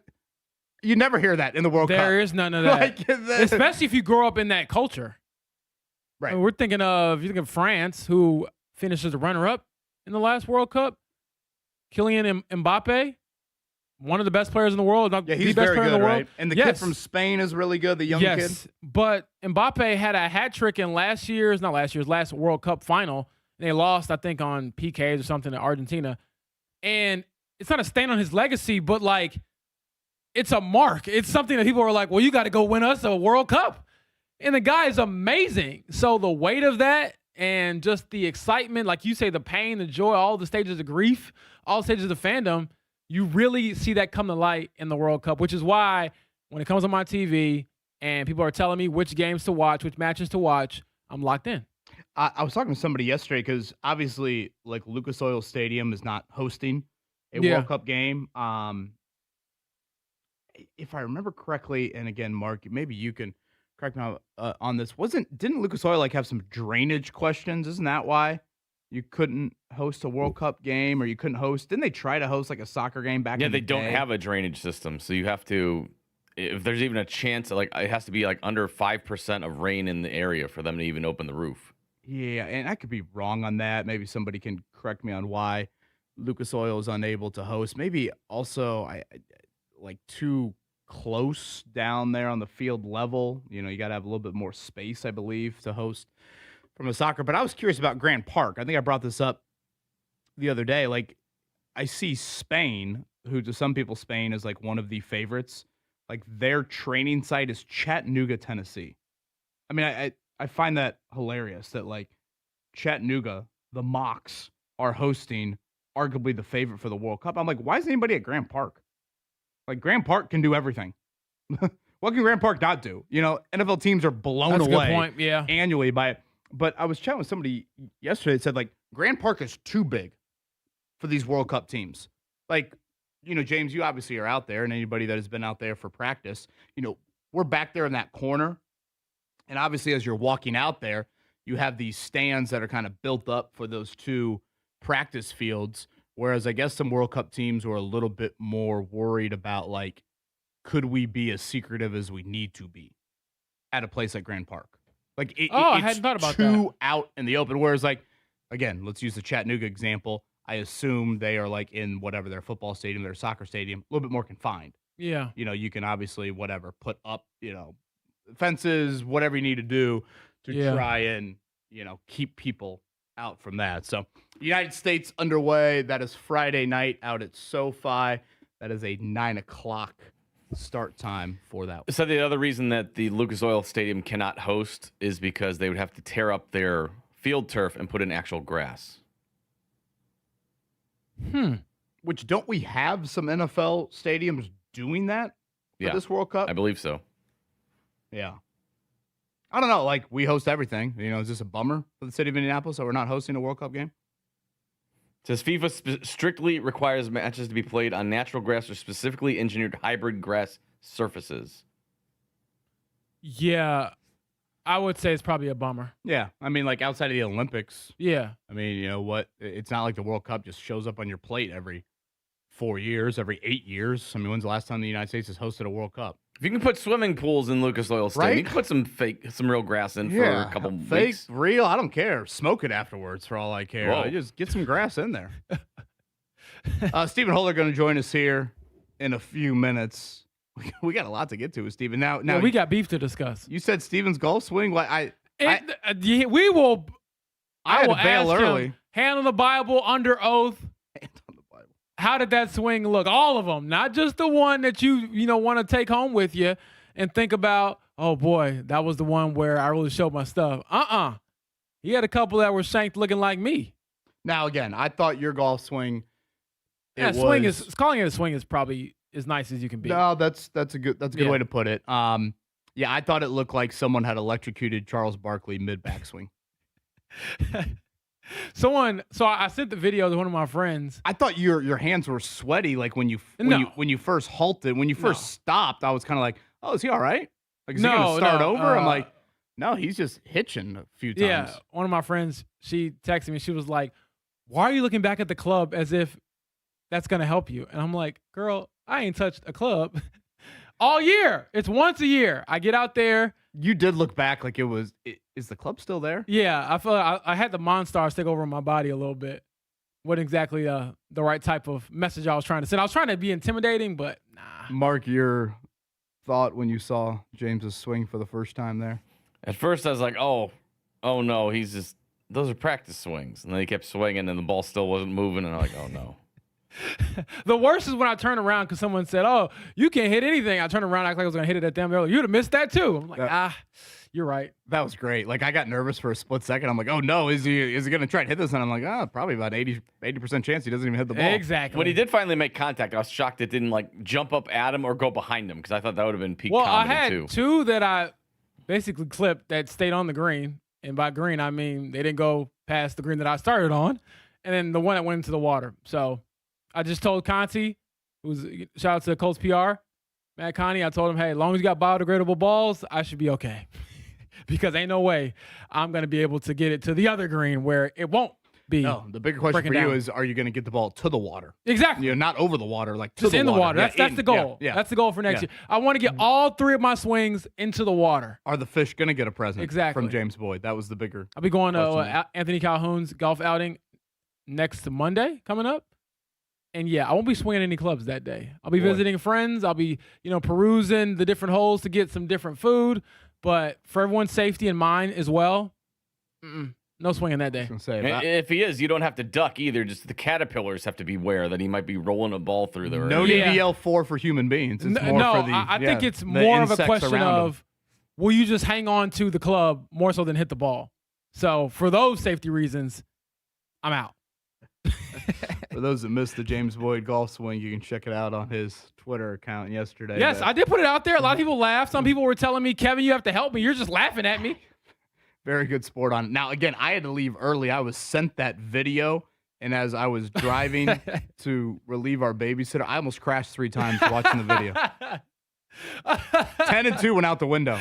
You never hear that in the World Cup. There is none of that. Like, Especially if you grow up in that culture. Right. I mean, you think of France, who finished as a runner-up in the last World Cup. Kylian Mbappe, one of the best players in the world. Yeah, the he's best very player good, in the world. right? And the Yes. kid from Spain is really good, the young kid. But Mbappe had a hat trick in last World Cup final. And they lost, I think, on PKs or something to Argentina. And it's not a stain on his legacy, but like, it's a mark. It's something that people are like, well, you got to go win us a World Cup. And the guy is amazing. So the weight of that and just the excitement, like you say, the pain, the joy, all the stages of grief, all stages of fandom, you really see that come to light in the World Cup, which is why when it comes on my TV and people are telling me which games to watch, which matches to watch, I'm locked in. I was talking to somebody yesterday because obviously, like, Lucas Oil Stadium is not hosting a Yeah. World Cup game. If I remember correctly, and again, Mark, maybe you can correct me on this. Didn't Lucas Oil like have some drainage questions? Isn't that why you couldn't host a World Cup game, or you couldn't host? Didn't they try to host like a soccer game back? Yeah, in they the don't day? have a drainage system, so you have to. If there's even a chance, like it has to be like under 5% of rain in the area for them to even open the roof. Yeah, and I could be wrong on that. Maybe somebody can correct me on why Lucas Oil is unable to host. Maybe also I like too close down there on the field level. You got to have a little bit more space, I believe, to host from a soccer. But I was curious about Grant Park. I think I brought this up the other day. Like, I see Spain, who to some people Spain is like one of the favorites. Like, their training site is Chattanooga, Tennessee. I mean, I find that hilarious that, like, Chattanooga, the Mocs, are hosting arguably the favorite for the World Cup. I'm like, why is anybody at Grant Park? Like, Grant Park can do everything. What can Grant Park not do? NFL teams are blown That's a away good point. Yeah. annually by it. But I was chatting with somebody yesterday that said, like, Grant Park is too big for these World Cup teams. Like, James, you obviously are out there, and anybody that has been out there for practice, we're back there in that corner. And obviously, as you're walking out there, you have these stands that are kind of built up for those two practice fields. Whereas I guess some World Cup teams were a little bit more worried about, like, could we be as secretive as we need to be at a place like Grand Park? Like, I it's hadn't thought about too that. out in the open. Whereas, like, again, let's use the Chattanooga example. I assume they are, like, in whatever their football stadium, their soccer stadium, a little bit more confined. Yeah. You can obviously, put up, fences, whatever you need to do to Yeah. try and, keep people out from that. So United States underway. That is Friday night out at SoFi. That is a 9 o'clock start time for that. So the other reason that the Lucas Oil Stadium cannot host is because they would have to tear up their field turf and put in actual grass. Which, don't we have some NFL stadiums doing that for this World Cup? I believe so. Yeah. I don't know. Like, we host everything. Is this a bummer for the city of Indianapolis that we're not hosting a World Cup game? It says FIFA strictly requires matches to be played on natural grass or specifically engineered hybrid grass surfaces. Yeah, I would say it's probably a bummer. Yeah. I mean, like, outside of the Olympics, Yeah. I mean, you know what? It's not like the World Cup just shows up on your plate every 4 years, every 8 years. I mean, when's the last time the United States has hosted a World Cup? If you can put swimming pools in Lucas Oil Stadium, Right? you can put some real grass in for a couple fake, weeks. real, I don't care. Smoke it afterwards for all I care. Whoa. Just get some grass in there. Stephen Holder going to join us here in a few minutes. We got a lot to get to with Stephen. Now we got beef to discuss. you said Stephen's golf swing. I We will. had will to bail ask early. him, hand on the Bible, under oath. Hand on the Bible. How did that swing look? All of them, not just the one that you want to take home with you and think about. Oh boy, that was the one where I really showed my stuff. He had a couple that were shanked looking like me. Now again, I thought your golf swing. Calling it a swing is probably as nice as you can be. No, that's a good Yeah. way to put it. Yeah, I thought it looked like someone had electrocuted Charles Barkley mid backswing. So I sent the video to one of my friends. I thought your hands were sweaty, like when you first halted, when you first stopped. I was kind of like, oh, is he all right? Like, is he gonna start over? I'm like, no, he's just hitching a few times. Yeah, one of my friends, she texted me. She was like, "Why are you looking back at the club as if that's gonna help you?" And I'm like, "Girl, I ain't touched a club all year. It's once a year. I get out there." You did look back like it was. Is the club still there? Yeah, I feel like I had the Monstars take over my body a little bit. Wasn't exactly the right type of message I was trying to send. I was trying to be intimidating, but nah. Mark, your thought when you saw James's swing for the first time there? At first, I was like, oh no, those are practice swings. And then he kept swinging and the ball still wasn't moving. And I'm like, oh no. The worst is when I turn around because someone said, "Oh, you can't hit anything." I turned around, act like I was going to hit it at them. They're like, "You'd have missed that too." I'm like, you're right. That was great. Like, I got nervous for a split second. I'm like, oh no, is he going to try and hit this? And I'm like, probably about 80% chance he doesn't even hit the ball. Exactly. When he did finally make contact, I was shocked it didn't like jump up at him or go behind him because I thought that would have been peak Well, comedy I had too. two that I basically clipped that stayed on the green. And by green, I mean they didn't go past the green that I started on. And then the one that went into the water. So I just told Conti, who's shout out to Colts PR, Matt Conti, I told him, hey, as long as you got biodegradable balls, I should be okay. Because ain't no way I'm going to be able to get it to the other green where it won't be. No, the bigger question for breaking you down. is, are you going to get the ball to the water? Exactly. Not over the water, like to Just the in water. the water. Yeah, That's the goal. Yeah. That's the goal for next Yeah. year. I want to get all three of my swings into the water. Are the fish going to get a present Exactly. from James Boyd? That was the bigger. I'll be going to question. Anthony Calhoun's golf outing next Monday coming up. And yeah, I won't be swinging any clubs that day. I'll be visiting friends. I'll be, perusing the different holes to get some different food. But for everyone's safety and mine as well, no swinging that day. I was gonna say, And if he is, you don't have to duck either. Just the caterpillars have to be aware that he might be rolling a ball through there. no Yeah. DDL4 for human beings. It's more No, for the. I think it's the more of a insects question around 'em. of will you just hang on to the club more so than hit the ball? So for those safety reasons, I'm out. For those that missed the James Boyd golf swing, you can check it out on his Twitter account yesterday. Yes, But I did put it out there. A lot of people laughed. Some people were telling me, Kevin, you have to help me. You're just laughing at me. very good sport on it. Now, again, I had to leave early. I was sent that video, and as I was driving to relieve our babysitter, I almost crashed 3 times watching the video. 10 and 2 went out the window.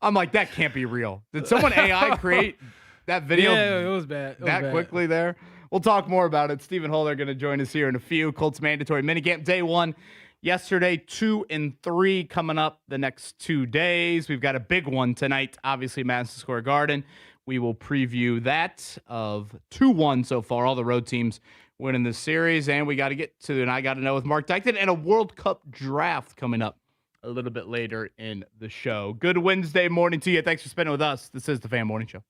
I'm like, that can't be real. Did someone AI create that video Yeah, it was bad. It was that bad. quickly there? We'll talk more about it. Stephen Holder going to join us here in a few. Colts mandatory minicamp day 1 yesterday, 2 and 3 coming up the next 2 days. We've got a big one tonight, obviously Madison Square Garden. We will preview that of 2-1 so far, all the road teams winning this series. And we got to get to, and I got to know with Mark Dykton, and a World Cup draft coming up a little bit later in the show. Good Wednesday morning to you. Thanks for spending with us. This is the Fan Morning Show.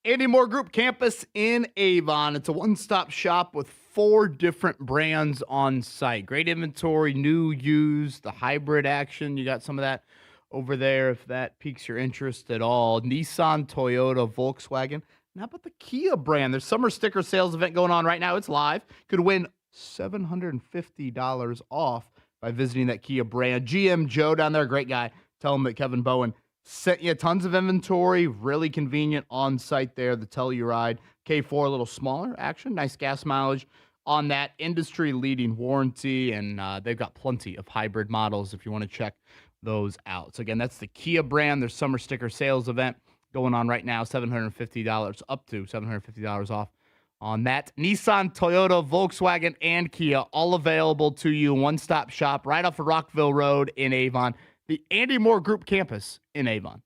Andy Moore Group campus in Avon. It's a one-stop shop with 4 different brands on site. Great inventory, new, used, the hybrid action. You got some of that over there if that piques your interest at all. Nissan, Toyota, Volkswagen. And how about the Kia brand? There's summer sticker sales event going on right now. It's live. Could win $750 off by visiting that Kia brand. GM Joe down there, great guy. Tell him that Kevin Bowen sent you tons of inventory, really convenient on site there. The Telluride K4, a little smaller action, nice gas mileage on that, industry leading warranty, and they've got plenty of hybrid models if you want to check those out. So again, that's the Kia brand. Their summer sticker sales event going on right now, $750 up to $750 off on that. Nissan, Toyota, Volkswagen, and Kia, all available to you. One-stop shop right off of Rockville Road in Avon. The Andy Moore Group campus in Avon.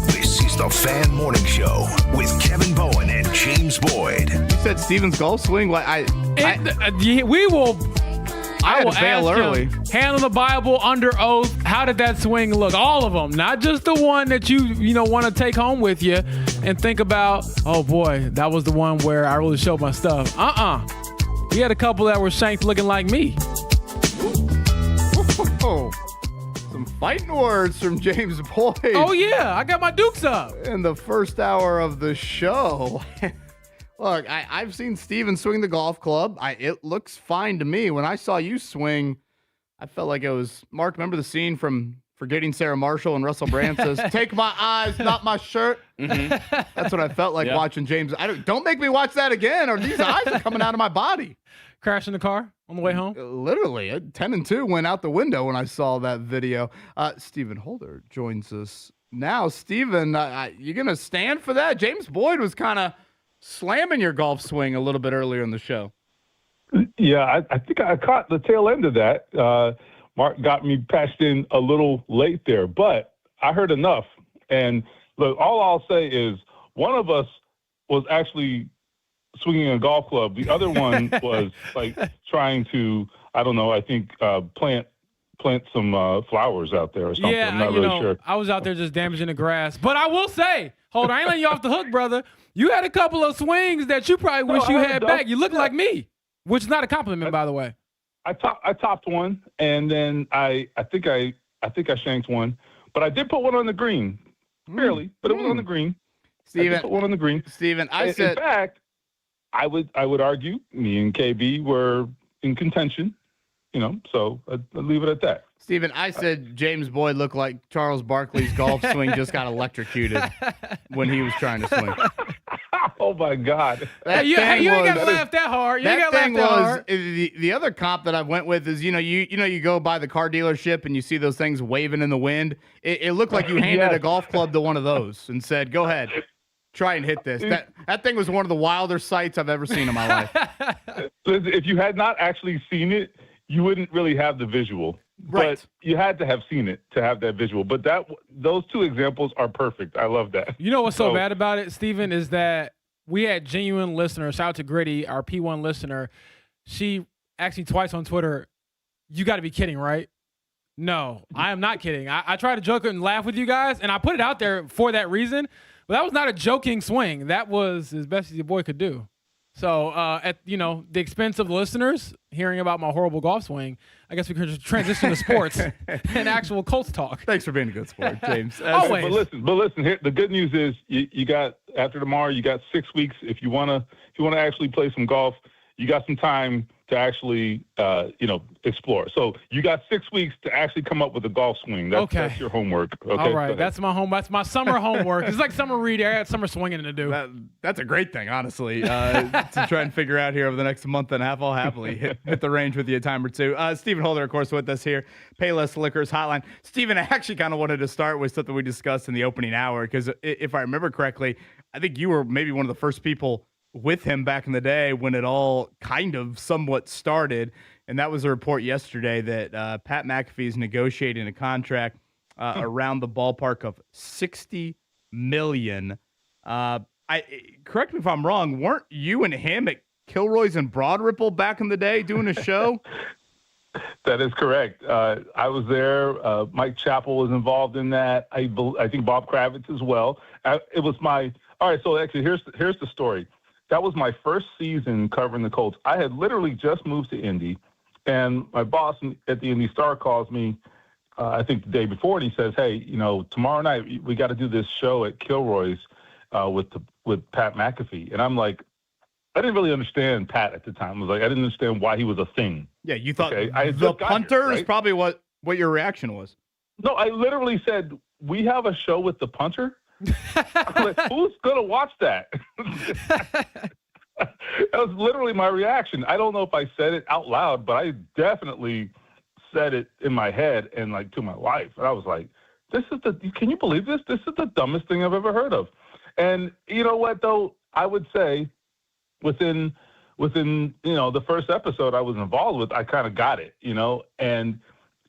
This is the Fan Morning Show with Kevin Bowen and James Boyd. You said Steven's golf swing. What? We will. I had will to bail ask early. him, hand on the Bible, under oath. How did that swing look? All of them, not just the one that you want to take home with you and think about. Oh boy, that was the one where I really showed my stuff. We had a couple that were shanked looking like me. Oh, some fighting words from James Boyd. Oh yeah, I got my dukes up in the first hour of the show. Look, I've seen Steven swing the golf club. It looks fine to me. When I saw you swing, I felt like it was Mark. Remember the scene from Forgetting Sarah Marshall and Russell Brand says, "Take my eyes, not my shirt." Mm-hmm. That's what I felt like watching James. Don't make me watch that again, or these eyes are coming out of my body. Crashing the car on the way home. Literally, 10-2 went out the window when I saw that video. Stephen Holder joins us now. Stephen, you gonna stand for that? James Boyd was kind of slamming your golf swing a little bit earlier in the show. Yeah, I think I caught the tail end of that. Mark got me patched in a little late there, but I heard enough. And look, all I'll say is one of us was actually swinging a golf club. The other one was like trying to, I don't know, I think plant some flowers out there or something. Yeah, I'm not really sure. I was out there just damaging the grass. But I will say, hold on, I ain't letting you off the hook, brother. You had a couple of swings that you probably wish you had back. You look like me, which is not a compliment, by the way. I topped one, and then I think I I think I shanked one, but I did put one on the green, barely, but it was on the green. I did put one on the green. Steven, In fact, I would argue me and KB were in contention, so I'd leave it at that. Steven, I said James Boyd looked like Charles Barkley's golf swing just got electrocuted when he was trying to swing. Oh my God! You ain't got to laugh that hard. You ain't got to laugh that hard. The other comp that I went with is you go by the car dealership and you see those things waving in the wind. It looked like you handed a golf club to one of those and said, "Go ahead, try and hit this." That thing was one of the wilder sights I've ever seen in my life. If you had not actually seen it, you wouldn't really have the visual. Right. But you had to have seen it to have that visual. But those two examples are perfect. I love that. You know what's so bad about it, Steven, is that we had genuine listeners. Shout out to Gritty, our P1 listener. She asked me twice on Twitter, "You got to be kidding, right?" No, I am not kidding. I tried to joke and laugh with you guys, and I put it out there for that reason. But that was not a joking swing. That was as best as your boy could do. So at the expense of the listeners hearing about my horrible golf swing, I guess we could just transition to sports and actual Colts talk. Thanks for being a good sport, James. Always. But listen. Here, the good news is you got after tomorrow. You got 6 weeks. If you wanna actually play some golf, you got some time to actually explore. So you got 6 weeks to actually come up with a golf swing. That's your homework. Okay. All right, that's my summer homework. It's like summer reading. I got summer swinging to do. That's a great thing, honestly, to try and figure out here over the next month and a half. I'll happily hit the range with you a time or two. Stephen Holder, of course, with us here. Payless Liquors Hotline. Stephen, I actually kind of wanted to start with something we discussed in the opening hour because if I remember correctly, I think you were maybe one of the first people with him back in the day when it all kind of somewhat started. And that was a report yesterday that Pat McAfee is negotiating a contract around the ballpark of $60 million. Correct me if I'm wrong. Weren't you and him at Kilroy's and Broad Ripple back in the day doing a show? That is correct. I was there. Mike Chappell was involved in that. I think Bob Kravitz as well. It was all right. So actually, here's the story. That was my first season covering the Colts. I had literally just moved to Indy, and my boss at the Indy Star calls me, I think the day before, and he says, "Hey, tomorrow night we got to do this show at Kilroy's with Pat McAfee." And I'm like, I didn't really understand Pat at the time. I didn't understand why he was a thing. Yeah, you thought the punter is probably what your reaction was. No, I literally said, "We have a show with the punter?" I'm like, who's gonna watch that? That was literally my reaction. I don't know if I said it out loud, but I definitely said it in my head and to my wife. And I was like, can you believe this? This is the dumbest thing I've ever heard of. And you know what though? I would say within the first episode I was involved with, I kind of got it, and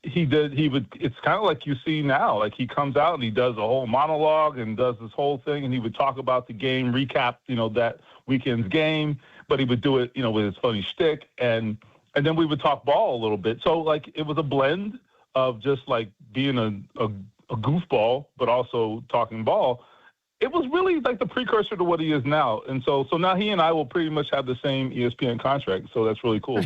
it's kind of like you see now, he comes out and he does a whole monologue and does this whole thing, and he would talk about the game, recap, that weekend's game, but he would do it, with his funny shtick, and then we would talk ball a little bit. So it was a blend of just being a goofball, but also talking ball. It was really the precursor to what he is now. And so now he and I will pretty much have the same ESPN contract. So that's really cool.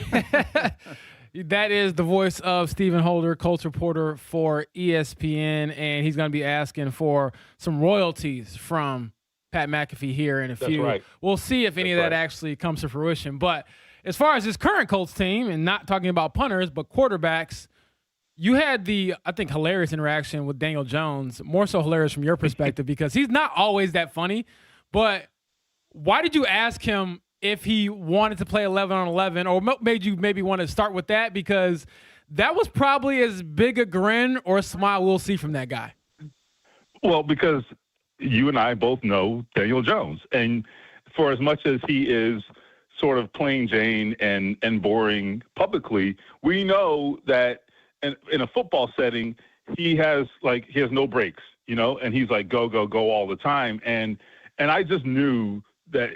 That is the voice of Stephen Holder, Colts reporter for ESPN, and he's going to be asking for some royalties from Pat McAfee here in a few. Right. We'll see if any of that actually comes to fruition. But as far as his current Colts team, and not talking about punters, but quarterbacks, you had the, I think, hilarious interaction with Daniel Jones, more so hilarious from your perspective because he's not always that funny. But why did you ask him if he wanted to play 11 on 11, or made you maybe want to start with that? Because that was probably as big a grin or a smile we'll see from that guy. Well, because you and I both know Daniel Jones. And for as much as he is sort of plain Jane and boring publicly, we know that in a football setting, he has no breaks, and he's go, go, go all the time. And I just knew that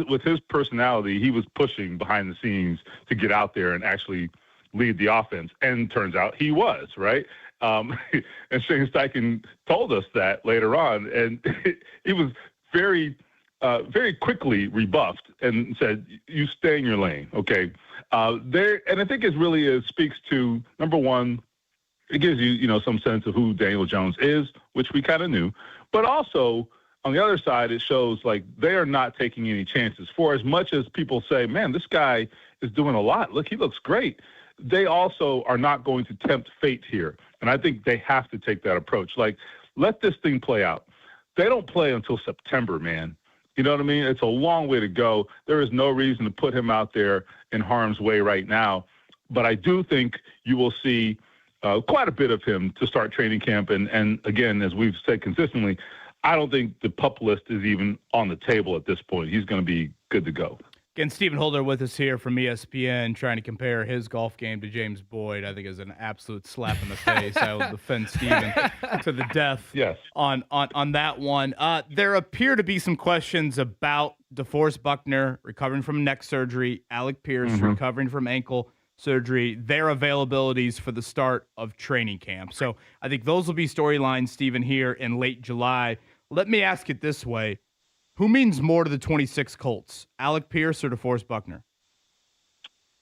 with his personality, he was pushing behind the scenes to get out there and actually lead the offense. And turns out he was, right? And Shane Steichen told us that later on. And he was very, very quickly rebuffed and said, "You stay in your lane, okay?" And I think it really speaks to, number one, it gives you, some sense of who Daniel Jones is, which we kind of knew. But also, on the other side, it shows like they are not taking any chances. For as much as people say, man, this guy is doing a lot. Look, he looks great. They also are not going to tempt fate here. And I think they have to take that approach. Like, let this thing play out. They don't play until September, man. You know what I mean? It's a long way to go. There is no reason to put him out there in harm's way right now. But I do think you will see quite a bit of him to start training camp. And again, as we've said consistently, I don't think the PUP list is even on the table at this point. He's going to be good to go. Again, Stephen Holder with us here from ESPN, trying to compare his golf game to James Boyd. I think is an absolute slap in the face. I will defend Stephen to the death on that one. There appear to be some questions about DeForest Buckner recovering from neck surgery, Alec Pierce recovering from ankle surgery, their availabilities for the start of training camp. So I think those will be storylines, Stephen, here in late July. Let me ask it this way. Who means more to the 26 Colts, Alec Pierce or DeForest Buckner?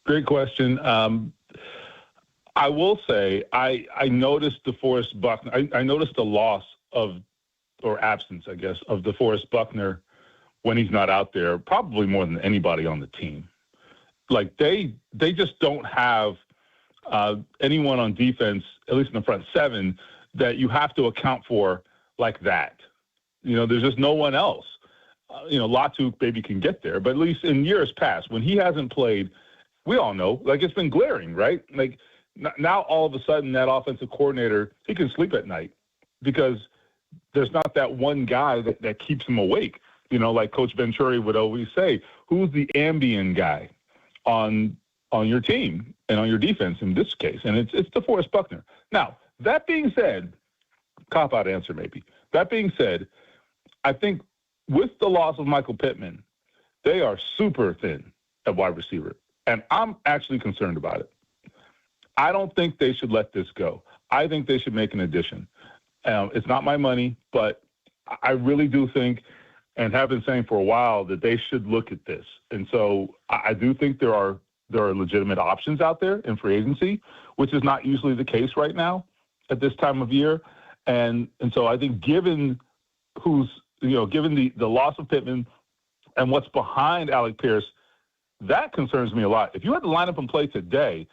Great question. I will say I noticed DeForest Buckner. I noticed the loss or absence, I guess, of DeForest Buckner when he's not out there, probably more than anybody on the team. Like they just don't have anyone on defense, at least in the front seven, that you have to account for like that. There's just no one else. Latu maybe can get there, but at least in years past, when he hasn't played, we all know, like it's been glaring, right? Like now all of a sudden that offensive coordinator, he can sleep at night because there's not that one guy that keeps him awake. Like Coach Venturi would always say, who's the ambient guy on your team and on your defense in this case? And it's DeForest Buckner. Now, that being said, cop-out answer maybe. That being said, I think with the loss of Michael Pittman, they are super thin at wide receiver. And I'm actually concerned about it. I don't think they should let this go. I think they should make an addition. It's not my money, but I really do think, and have been saying for a while, that they should look at this. And so I do think there are legitimate options out there in free agency, which is not usually the case right now at this time of year. And so I think given the loss of Pittman and what's behind Alec Pierce, that concerns me a lot. If you had to line up and play today,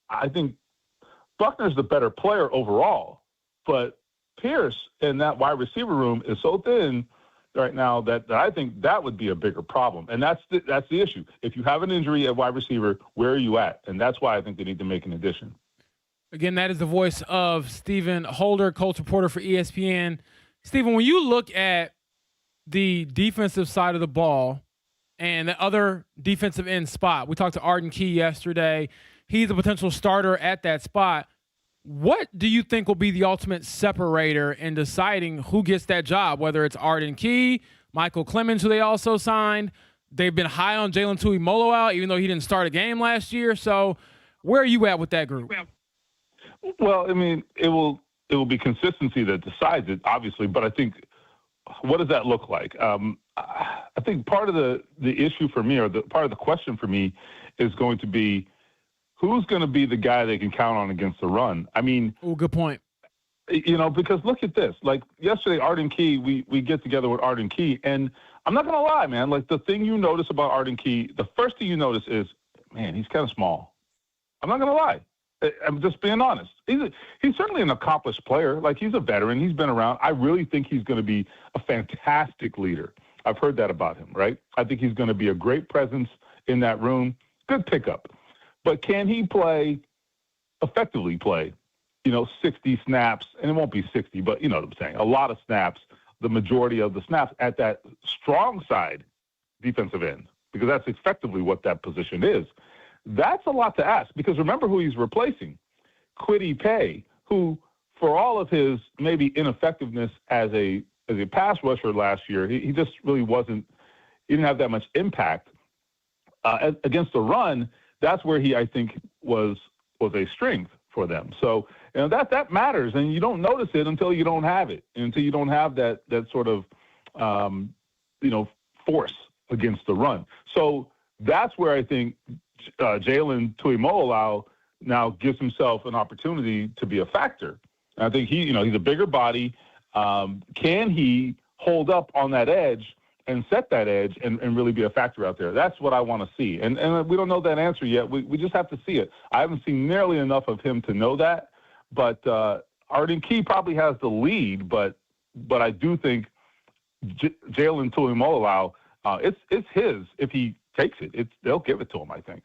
I think Buckner's the better player overall, but Pierce in that wide receiver room is so thin right now that I think that would be a bigger problem. And that's the issue. If you have an injury at wide receiver, where are you at? And that's why I think they need to make an addition. Again, that is the voice of Stephen Holder, Colts reporter for ESPN. Stephen, when you look at the defensive side of the ball and the other defensive end spot, we talked to Arden Key yesterday. He's a potential starter at that spot. What do you think will be the ultimate separator in deciding who gets that job, whether it's Arden Key, Michael Clemens, who they also signed? They've been high on Jalen Tuimoloau, even though he didn't start a game last year. So where are you at with that group? Well, I mean, it will be consistency that decides it, obviously. But I think, what does that look like? I think part of the issue for me, or part of the question for me, is going to be who's going to be the guy they can count on against the run. I mean, good point. Because look at this. Like yesterday, Arden Key, we get together with Arden Key, and I'm not going to lie, man. Like the thing you notice about Arden Key, the first thing you notice is, man, he's kind of small. I'm not going to lie. I'm just being honest. He's certainly an accomplished player. Like he's a veteran. He's been around. I really think he's going to be a fantastic leader. I've heard that about him, right? I think he's going to be a great presence in that room. Good pickup. But can he effectively play, 60 snaps? And it won't be 60, but you know what I'm saying. A lot of snaps, the majority of the snaps at that strong side defensive end, because that's effectively what that position is. That's a lot to ask, because remember who he's replacing. Kwity Paye, who, for all of his maybe ineffectiveness as a pass rusher last year, he just really he didn't have that much impact. Against the run, that's where I think, was a strength for them. So, that matters, and you don't notice it until you don't have it, until you don't have that sort of, force against the run. So that's where I think Jalen Tuimoloau now gives himself an opportunity to be a factor. And I think he's a bigger body. Can he hold up on that edge and set that edge and really be a factor out there? That's what I want to see. And we don't know that answer yet. We just have to see it. I haven't seen nearly enough of him to know that. But Arden Key probably has the lead, but I do think Jalen Tuimoloau, it's his. If he takes it, they'll give it to him, I think.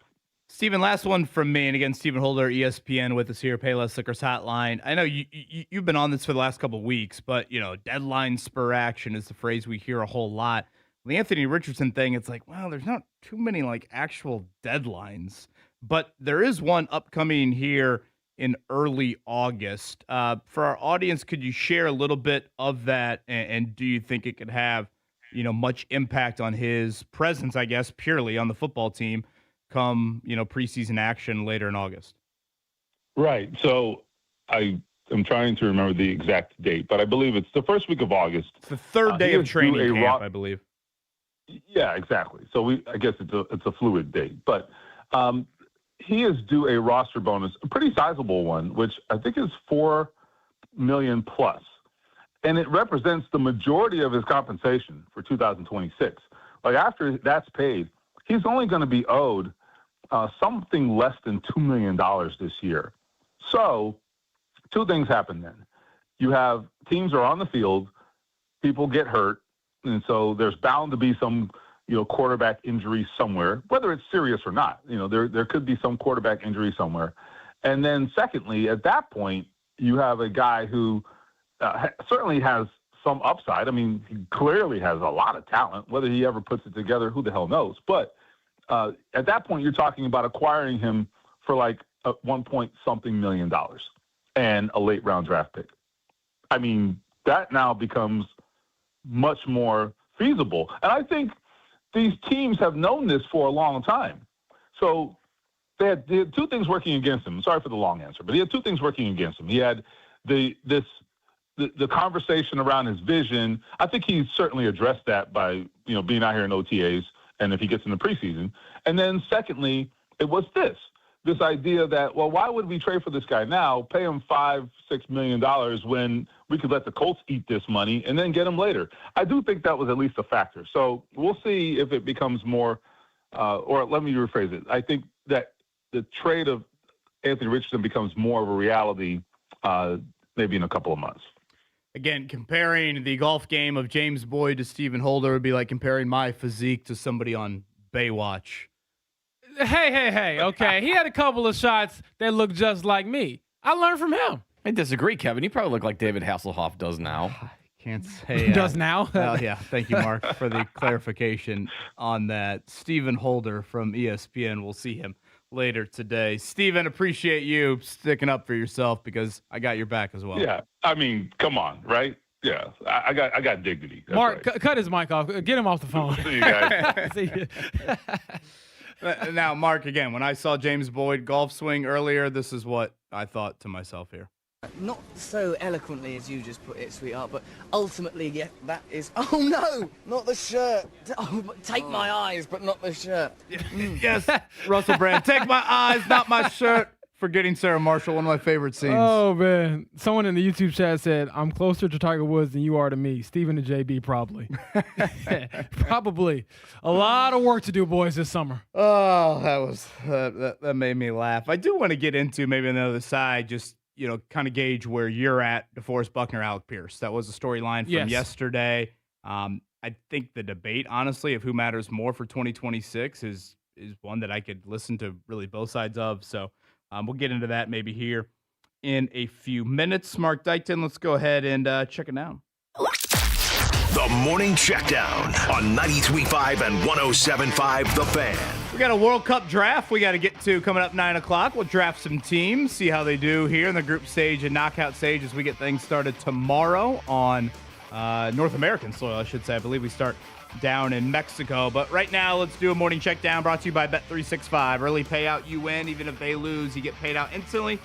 Steven, last one from me. And again, Stephen Holder, ESPN with us here, Payless Liquors Hotline. I know you've been on this for the last couple of weeks, but, deadline spur action is the phrase we hear a whole lot. The Anthony Richardson thing, it's like, well, there's not too many, actual deadlines. But there is one upcoming here in early August. For our audience, could you share a little bit of that? And do you think it could have, much impact on his presence, I guess, purely on the football team come, preseason action later in August? Right. So I am trying to remember the exact date, but I believe it's the first week of August. It's the third day of training camp, I believe. Yeah, exactly. So I guess it's a fluid date, but he is due a roster bonus, a pretty sizable one, which I think is $4 million plus, and it represents the majority of his compensation for 2026. After that's paid, he's only going to be owed something less than $2 million this year. So two things happen then. You have teams are on the field, people get hurt, and so there's bound to be some quarterback injury somewhere, whether it's serious or not. There could be some quarterback injury somewhere. And then secondly, at that point, you have a guy who certainly has some upside. I mean, he clearly has a lot of talent. Whether he ever puts it together, who the hell knows? But at that point, you're talking about acquiring him for $1 million and a late round draft pick. I mean, that now becomes much more feasible. And I think these teams have known this for a long time. So they had two things working against him. Sorry for the long answer, but he had two things working against him. He had the conversation around his vision. I think he's certainly addressed that by being out here in OTAs and if he gets in the preseason. And then secondly, it was this idea that, well, why would we trade for this guy now, pay him $5-6 million when we could let the Colts eat this money and then get him later? I do think that was at least a factor. So we'll see if it becomes more, or let me rephrase it. I think that the trade of Anthony Richardson becomes more of a reality maybe in a couple of months. Again, comparing the golf game of James Boyd to Stephen Holder would be like comparing my physique to somebody on Baywatch. Hey. Okay, he had a couple of shots that looked just like me. I learned from him. I disagree, Kevin. You probably look like David Hasselhoff does now. Can't say. Does now? Well, yeah. Thank you, Mark, for the clarification on that. Stephen Holder from ESPN. We'll see him later today. Stephen, appreciate you sticking up for yourself because I got your back as well. Yeah. I mean, come on, right? Yeah. I got dignity. That's Mark, right. cut his mic off. Get him off the phone. See you guys. See you. Now, Mark, again, when I saw James Boyd golf swing earlier, this is what I thought to myself here. Not so eloquently as you just put it, sweetheart, but ultimately, yeah, that is... Oh, no! Not the shirt! Oh, take my eyes, but not the shirt. Yes, Russell Brand. Take my eyes, not my shirt. Forgetting Sarah Marshall, one of my favorite scenes. Oh, man. Someone in the YouTube chat said, I'm closer to Tiger Woods than you are to me. Stephen and JB, probably. Probably. A lot of work to do, boys, this summer. Oh, that made me laugh. I do want to get into maybe on the other side, just, kind of gauge where you're at, DeForest Buckner, Alec Pierce. That was a storyline from yesterday. I think the debate, honestly, of who matters more for 2026 is one that I could listen to really both sides of. So we'll get into that maybe here in a few minutes. Mark Dykton, let's go ahead and check it down. The Morning Checkdown on 93.5 and 107.5 The Fan. We got a World Cup draft we got to get to coming up 9 o'clock. We'll draft some teams, see how they do here in the group stage and knockout stage as we get things started tomorrow on North American soil, I should say. I believe we start down in Mexico. But right now, let's do a morning check down brought to you by Bet365. Early payout, you win. Even if they lose, you get paid out instantly.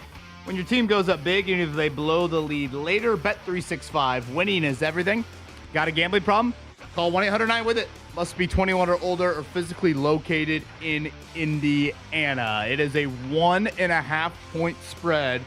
When your team goes up big, even if they blow the lead later, Bet365. Winning is everything. Got a gambling problem? Call 1-800-9-WITH-IT. must be 21 or older or physically located in Indiana. It is a 1.5 point spread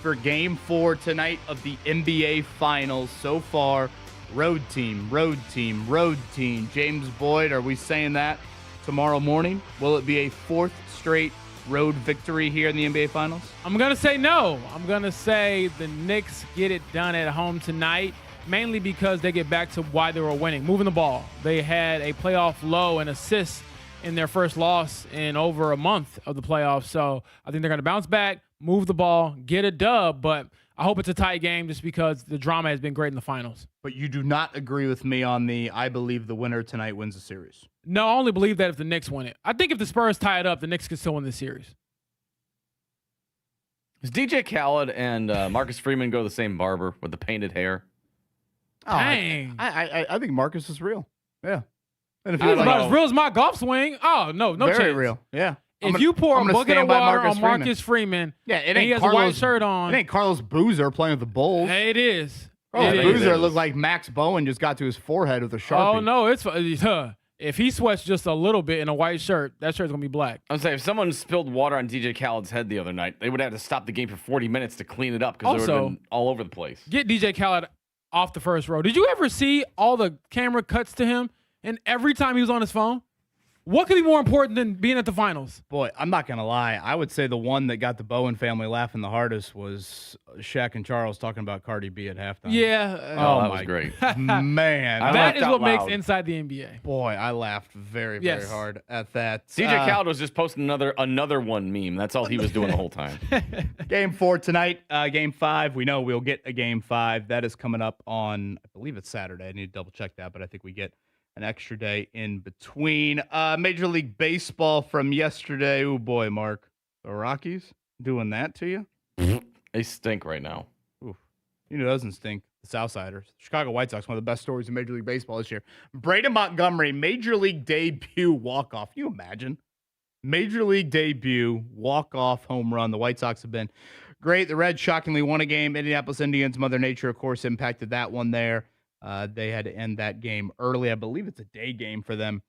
for game 4 tonight of the NBA Finals. So far, road team, road team, road team. James Boyd, are we saying that tomorrow morning? Will it be a 4th straight road victory here in the NBA Finals? I'm going to say no. I'm going to say the Knicks get it done at home tonight, mainly because they get back to why they were winning, moving the ball. They had a playoff low in assists in their first loss in over a month of the playoffs. So I think they're going to bounce back, move the ball, get a dub, but I hope it's a tight game just because the drama has been great in the finals. But you do not agree with me on I believe the winner tonight wins the series. No, I only believe that if the Knicks win it. I think if the Spurs tie it up, the Knicks can still win the series. Does DJ Khaled and Marcus Freeman go to the same barber with the painted hair? Oh, Dang. I think Marcus is real. Yeah. And if It's about as real as my golf swing. Oh, no very chance. real. Yeah. If you pour a bucket of water on Freeman. Marcus Freeman, Yeah, it and ain't he has Carlos, a white shirt on. It ain't Carlos Boozer playing with the Bulls. Hey, it is. Carlos It is. Boozer looked like Max Bowen just got to his forehead with a Sharpie. Oh, no. If he sweats just a little bit in a white shirt, that shirt's going to be black. I'm saying if someone spilled water on DJ Khaled's head the other night, they would have to stop the game for 40 minutes to clean it up because it would have been all over the place. Get DJ Khaled off the first row. Did you ever see all the camera cuts to him and every time he was on his phone? What could be more important than being at the finals? Boy, I'm not going to lie. I would say the one that got the Bowen family laughing the hardest was Shaq and Charles talking about Cardi B at halftime. Yeah. Oh, that was great. Man. That is what makes Inside the NBA. Boy, I laughed very, very hard at that. DJ Khaled was just posting another one meme. That's all he was doing the whole time. Game 4 tonight. Game 5. We know we'll get a game 5. That is coming up on, I believe it's Saturday. I need to double check that, but I think we get an extra day in between. Major League Baseball from yesterday. Oh, boy, Mark. The Rockies doing that to you? They stink right now. Oof. You know, it doesn't stink. The Southsiders. Chicago White Sox, one of the best stories in Major League Baseball this year. Braden Montgomery, Major League debut walk-off. Can you imagine? Major League debut walk-off home run. The White Sox have been great. The Reds shockingly won a game. Indianapolis Indians, Mother Nature, of course, impacted that one there. They had to end that game early. I believe it's a day game for them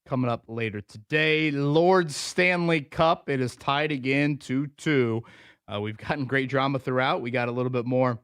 coming up later today. Lord's Stanley Cup. It is tied again 2-2. We've gotten great drama throughout. We got a little bit more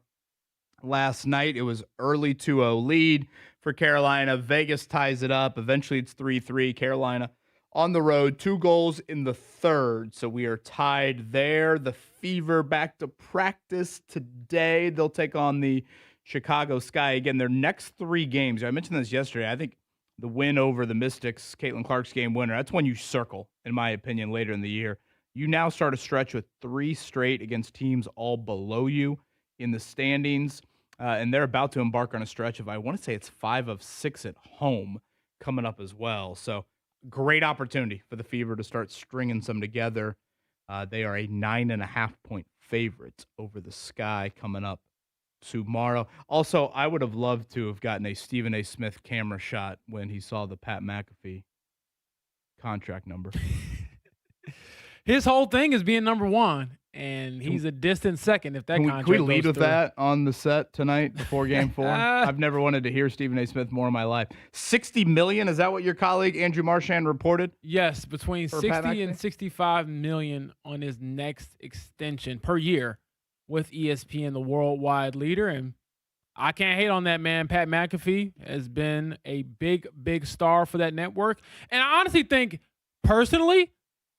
last night. It was early 2-0 lead for Carolina. Vegas ties it up. Eventually it's 3-3. Carolina on the road. 2 goals in the third. So we are tied there. The Fever back to practice today. They'll take on the Chicago Sky. Again, their next 3 games. I mentioned this yesterday. I think the win over the Mystics, Caitlin Clark's game winner, that's one you circle, in my opinion, later in the year. You now start a stretch with 3 straight against teams all below you in the standings. And they're about to embark on a stretch of, I want to say it's 5 of 6 at home coming up as well. So great opportunity for the Fever to start stringing some together. They are a 9.5 point favorite over the Sky coming up tomorrow. Also, I would have loved to have gotten a Stephen A. Smith camera shot when he saw the Pat McAfee contract number. His whole thing is being number 1, and he's a distant second if that contract Can we lead goes with through. that on the set tonight before Game 4? I've never wanted to hear Stephen A. Smith more in my life. $60 million, is that what your colleague Andrew Marchand reported? Yes, between For Pat 60 and McAfee? 65 million on his next extension per year with ESPN, the worldwide leader. And I can't hate on that, man. Pat McAfee has been a big, big star for that network. And I honestly think, personally,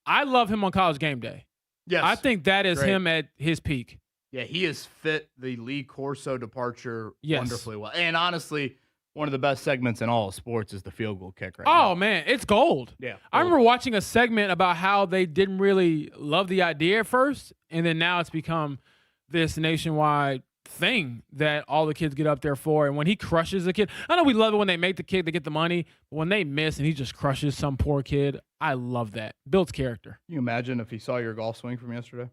I love him on College Game Day. Yes. I think that is Great. him at his peak. Yeah, he has fit the Lee Corso departure Yes. wonderfully well. And honestly, one of the best segments in all of sports is the field goal kick right Oh, now. man, it's gold. Yeah. I remember watching a segment about how they didn't really love the idea at first, and then now it's become this nationwide thing that all the kids get up there for. And when he crushes a kid, I know we love it when they make the kid, they get the money, but when they miss and he just crushes some poor kid, I love that. Builds character. Can you imagine if he saw your golf swing from yesterday?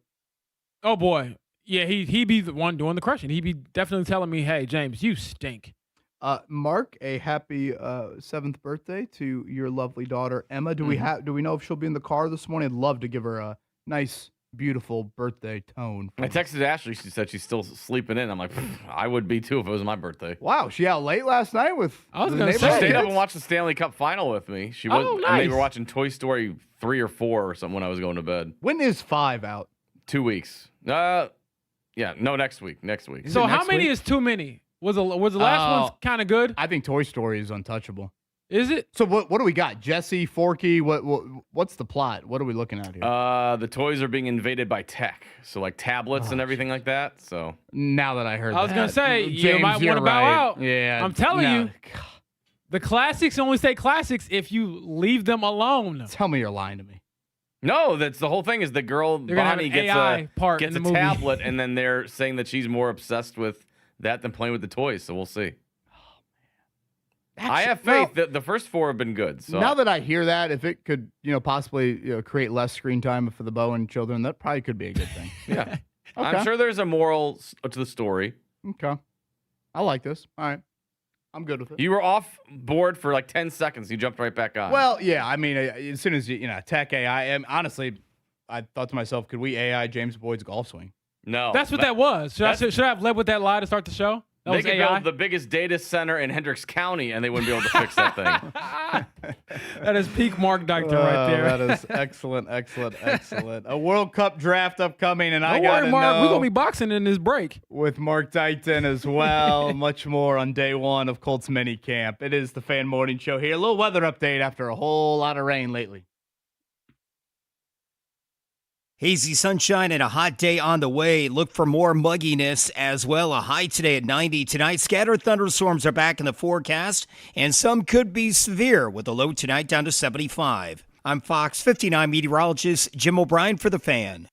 Oh, boy. Yeah, he'd be the one doing the crushing. He'd be definitely telling me, hey, James, you stink. Mark, a happy 7th birthday to your lovely daughter, Emma. Do we know if she'll be in the car this morning? I'd love to give her a nice beautiful birthday tone. I texted Ashley. She said she's still sleeping in. I'm like, I would be too if it was my birthday. Wow, she out late last night with. I was the gonna neighborhood say. She stayed up kids? and watched the Stanley Cup final with me. She was, Oh, and they were nice. watching Toy Story 3 or 4 or something when I was going to bed. When is 5 out? 2 weeks. Yeah, no, next week. Next week. So it how next many week? is too many? Was the last one kind of good? I think Toy Story is untouchable. Is it? So what do we got? Jesse, Forky, what's the plot? What are we looking at here? The toys are being invaded by tech, so like tablets and everything like that. So Now that I heard I was that. gonna say you James, might want you're to bow right. out. Yeah. I'm telling no. you, the classics only stay classics if you leave them alone. Tell me you're lying to me. no, that's the whole thing. Is the girl They're gonna have Bonnie an gets AI part gets in a the movie. tablet, and then they're saying that she's more obsessed with that than playing with the toys. So we'll see. I have faith that the first 4 have been good. So Now that I hear that, if it could, possibly create less screen time for the Bowen children, that probably could be a good thing. yeah, Okay. I'm sure there's a moral to the story. Okay. I like this. All right. I'm good with it. You were off board for like 10 seconds. You jumped right back on. Well, yeah. I mean, as soon as tech AI. And honestly, I thought to myself, could we AI James Boyd's golf swing? no, That's what that was. Should I have led with that lie to start the show? That They was could AI. build the biggest data center in Hendricks County, and they wouldn't be able to fix that thing. That is peak Mark Dykton right there. That is excellent, excellent, excellent. A World Cup draft upcoming, and I Don't got worry, to Mark. know We're gonna be boxing in this break. with Mark Dykton as well. Much more on day 1 of Colts mini camp. It is the Fan Morning Show here. A little weather update after a whole lot of rain lately. Hazy sunshine and a hot day on the way. Look for more mugginess as well. A high today at 90. Tonight, scattered thunderstorms are back in the forecast, and some could be severe with a low tonight down to 75. I'm Fox 59 meteorologist Jim O'Brien for The Fan.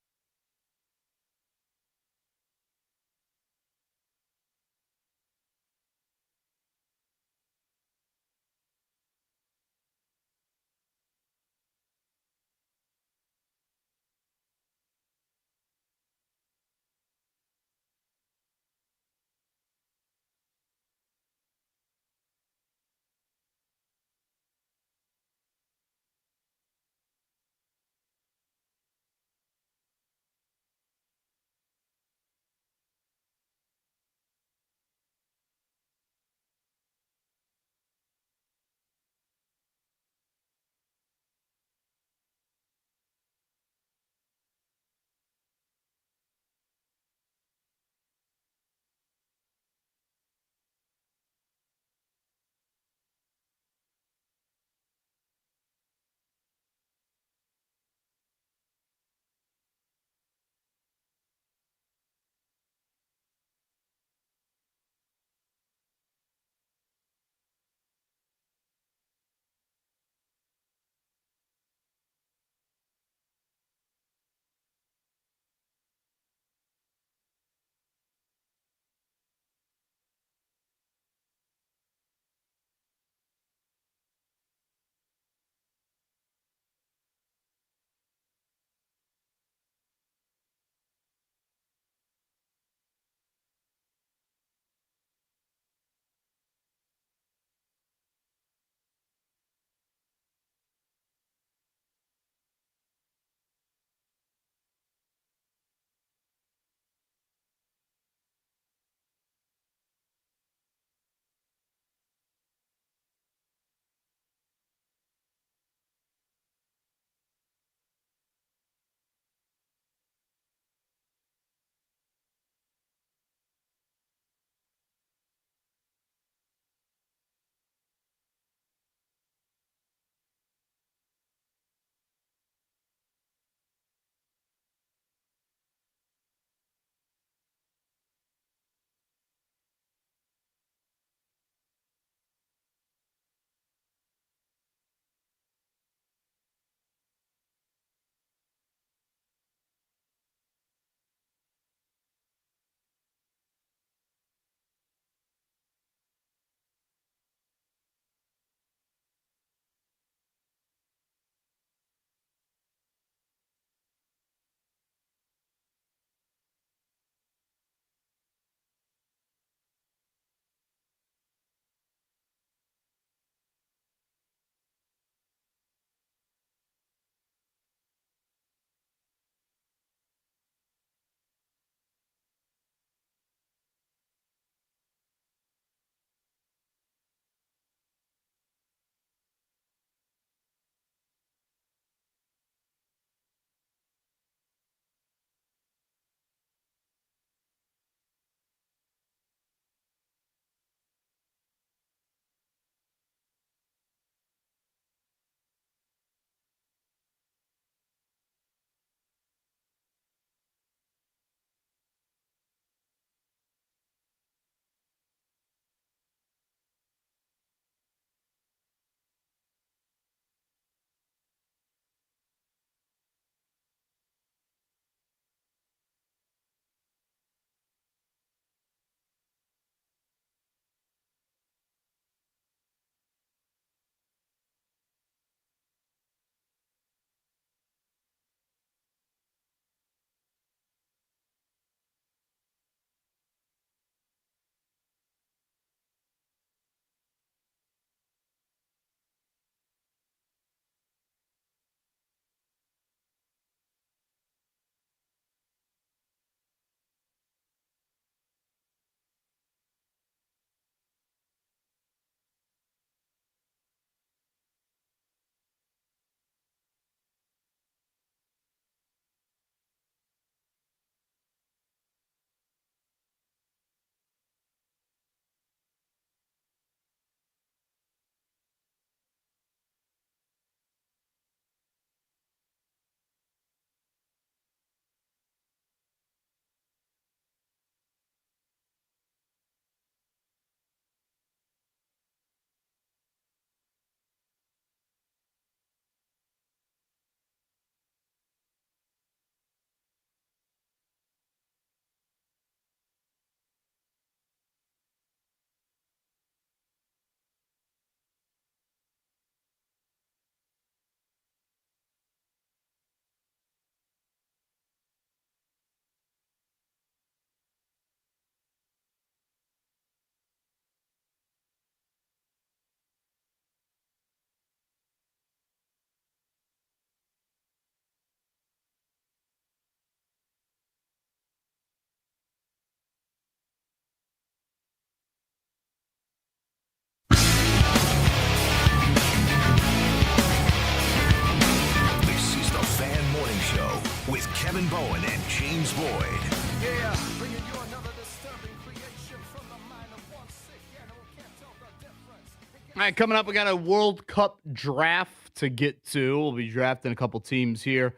right, coming up, we got a World Cup draft to get to. We'll be drafting a couple teams here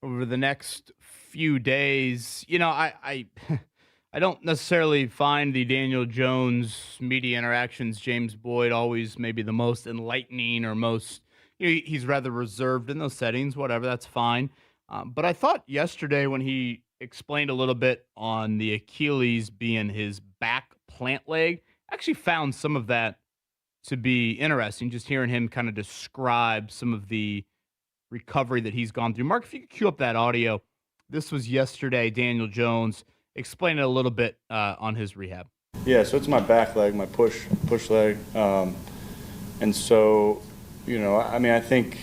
over the next few days. You know, I I don't necessarily find the Daniel Jones media interactions, James Boyd, always maybe the most enlightening or most, he's rather reserved in those settings, whatever, that's fine. But I thought yesterday when he explained a little bit on the Achilles being his back plant leg, I actually found some of that to be interesting, just hearing him kind of describe some of the recovery that he's gone through. Mark, if you could cue up that audio. This was yesterday, Daniel Jones explaining a little bit on his rehab. Yeah, so it's my back leg, my push leg. And so, I mean, I think,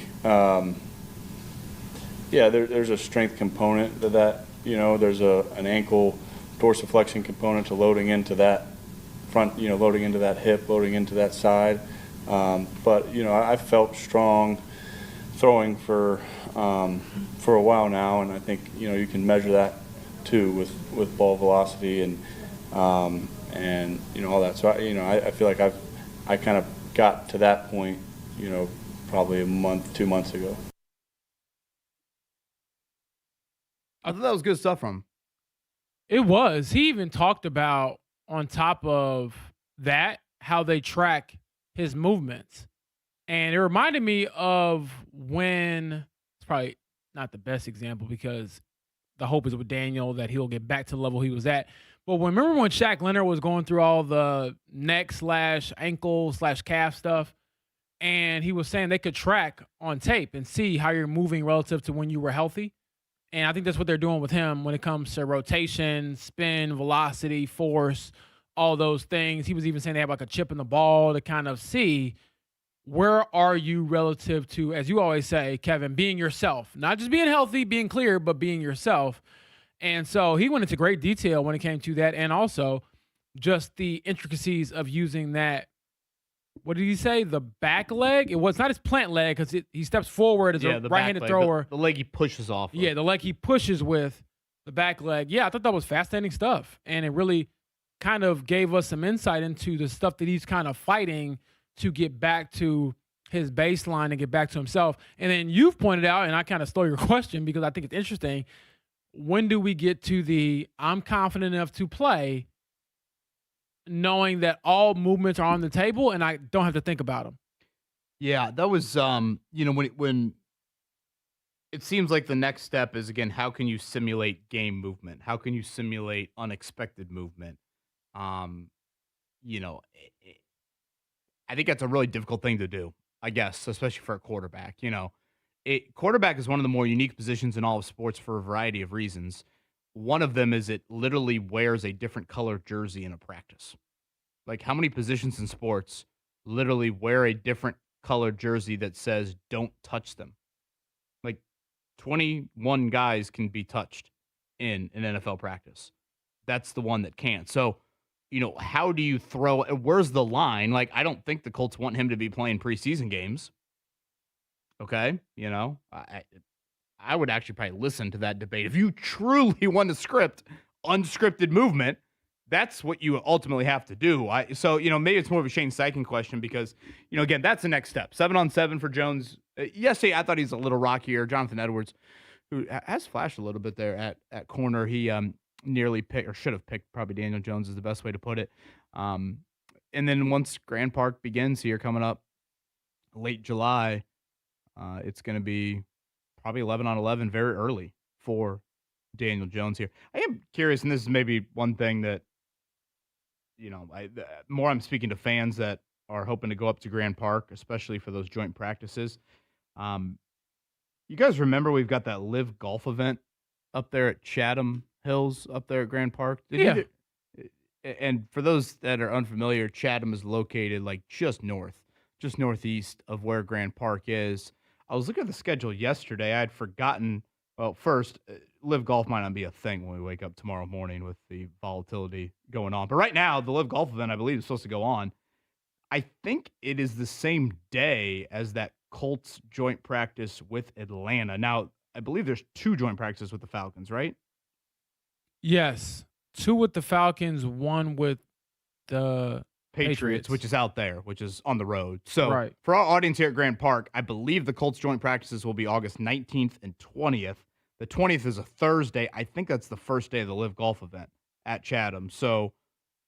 there's a strength component to that. There's an ankle dorsiflexion component to loading into that front, loading into that hip, loading into that side. But I felt strong throwing for a while now, and I think you can measure that too with ball velocity and all that. So I feel like I kind of got to that point, probably a month, 2 months ago. I thought that was good stuff from him. It was. He even talked about, on top of that, how they track his movements. And it reminded me of when, it's probably not the best example because the hope is with Daniel that he'll get back to the level he was at. But remember when Shaq Leonard was going through all the neck/ankle/calf stuff, and he was saying they could track on tape and see how you're moving relative to when you were healthy. And I think that's what they're doing with him when it comes to rotation, spin, velocity, force, all those things. He was even saying they have like a chip in the ball to kind of see where are you relative to, as you always say, Kevin, being yourself. Not just being healthy, being clear, but being yourself. And so he went into great detail when it came to that, and also just the intricacies of using that. What did he say? The back leg? It was not his plant leg because he steps forward as a right-handed thrower. The leg he pushes off. Yeah, the leg he pushes with, the back leg. Yeah, I thought that was fascinating stuff. And it really kind of gave us some insight into the stuff that he's kind of fighting to get back to his baseline and get back to himself. And then you've pointed out, and I kind of stole your question because I think it's interesting, when do we get to the I'm confident enough to play knowing that all movements are on the table and I don't have to think about them? Yeah, that was when it seems like the next step is, again, how can you simulate game movement? How can you simulate unexpected movement? I think that's a really difficult thing to do, I guess, especially for a quarterback. Quarterback is one of the more unique positions in all of sports for a variety of reasons. One of them is it literally wears a different color jersey in a practice. Like, how many positions in sports literally wear a different color jersey that says don't touch them? Like, 21 guys can be touched in an NFL practice. That's the one that can't. So, how do you throw? Where's the line? Like, I don't think the Colts want him to be playing preseason games. Okay, I would actually probably listen to that debate. If you truly want to script unscripted movement, that's what you ultimately have to do. So maybe it's more of a Shane Steichen question because, again, that's the next step. 7-on-7 for Jones. Yesterday, I thought he's a little rockier. Jonathan Edwards, who has flashed a little bit there at corner, he nearly picked, or should have picked, probably Daniel Jones is the best way to put it. And then once Grand Park begins here coming up late July, it's going to be probably 11-on-11 very early for Daniel Jones here. I am curious, and this is maybe one thing that, more I'm speaking to fans that are hoping to go up to Grand Park, especially for those joint practices. You guys remember we've got that live golf event up there at Chatham Hills up there at Grand Park? And for those that are unfamiliar, Chatham is located like just northeast of where Grand Park is. I was looking at the schedule yesterday. I had forgotten. Well, first, live golf might not be a thing when we wake up tomorrow morning with the volatility going on. But right now, the live golf event, I believe, is supposed to go on. I think it is the same day as that Colts joint practice with Atlanta. Now, I believe there's 2 joint practices with the Falcons, right? Yes. 2 with the Falcons, 1 with the Patriots, which is out there, which is on the road. So Right. for our audience here at Grand Park, I believe the Colts joint practices will be August 19th and 20th. The 20th is a Thursday. I think that's the first day of the Live Golf event at Chatham. So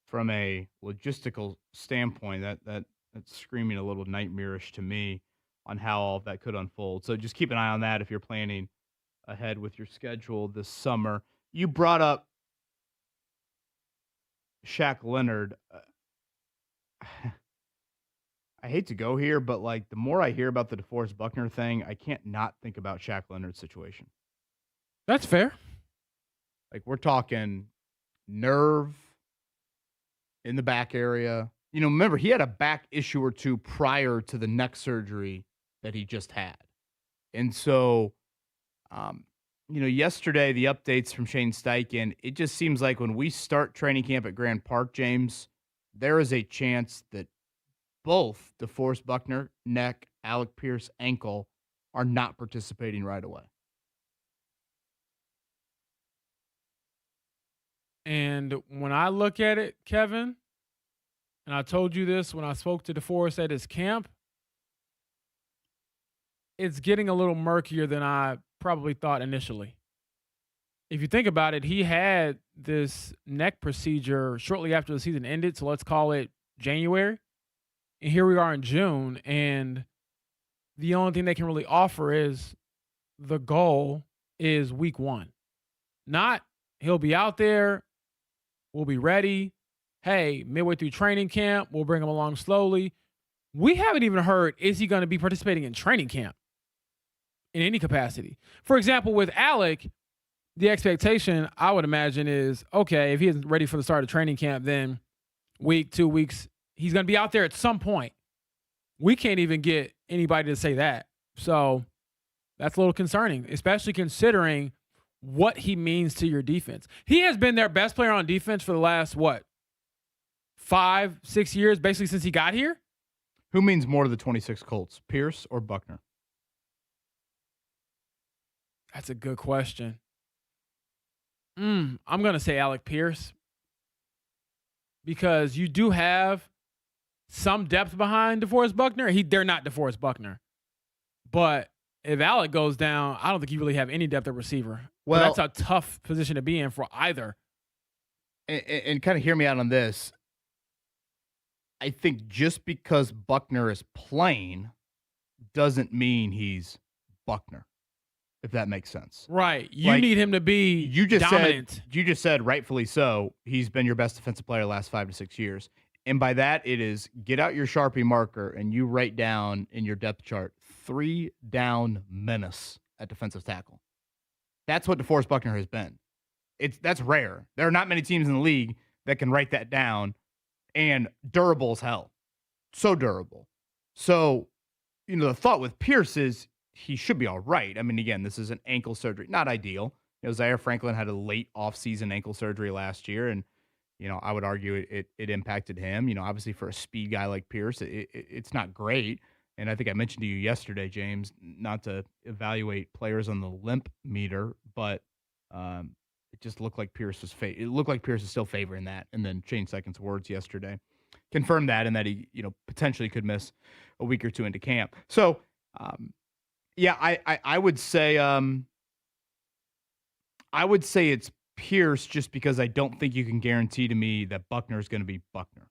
from a logistical standpoint, that's screaming a little nightmarish to me on how all of that could unfold. So just keep an eye on that if you're planning ahead with your schedule this summer. You brought up Shaq Leonard. I hate to go here, but like the more I hear about the DeForest Buckner thing, I can't not think about Shaq Leonard's situation. That's fair. Like we're talking nerve in the back area. You know, remember he had a back issue or two prior to the neck surgery that he just had. And so, yesterday, the updates from Shane Steichen, it just seems like when we start training camp at Grand Park, James, there is a chance that both DeForest Buckner, neck, Alec Pierce, ankle, are not participating right away. And when I look at it, Kevin, and I told you this when I spoke to DeForest at his camp, it's getting a little murkier than I probably thought initially. If you think about it, he had this neck procedure shortly after the season ended, so let's call it January. And here we are in June, and the only thing they can really offer is the goal is week 1. Not he'll be out there, we'll be ready. Hey, midway through training camp, we'll bring him along slowly. We haven't even heard, is he going to be participating in training camp in any capacity? For example, with Alec, the expectation, I would imagine, is, okay, if he isn't ready for the start of training camp, then week, 2 weeks, he's going to be out there at some point. We can't even get anybody to say that. So that's a little concerning, especially considering what he means to your defense. He has been their best player on defense for the last, 5-6 years, basically since he got here. Who means more to the 26 Colts, Pierce or Buckner? That's a good question. I'm going to say Alec Pierce, because you do have some depth behind DeForest Buckner. They're not DeForest Buckner. But if Alec goes down, I don't think you really have any depth at receiver. Well, that's a tough position to be in for either. And kind of hear me out on this. I think just because Buckner is playing doesn't mean he's Buckner, if that makes sense. Right. You need him to be dominant. You just said, rightfully so, he's been your best defensive player the last 5 to 6 years. And by that, it is get out your Sharpie marker and you write down in your depth chart 3 down menace at defensive tackle. That's what DeForest Buckner has been. That's rare. There are not many teams in the league that can write that down, and durable as hell. So durable. So, the thought with Pierce is he should be all right. I mean, again, this is an ankle surgery. Not ideal. Zaire Franklin had a late offseason ankle surgery last year, and, I would argue it impacted him. Obviously for a speed guy like Pierce, it's not great. And I think I mentioned to you yesterday, James, not to evaluate players on the limp meter, but it just looked like Pierce was it looked like Pierce is still favoring that. And then Shane Steichen's words yesterday confirmed that, and that he, potentially could miss a week or two into camp. So, I would say it's Pierce, just because I don't think you can guarantee to me that Buckner is going to be Buckner.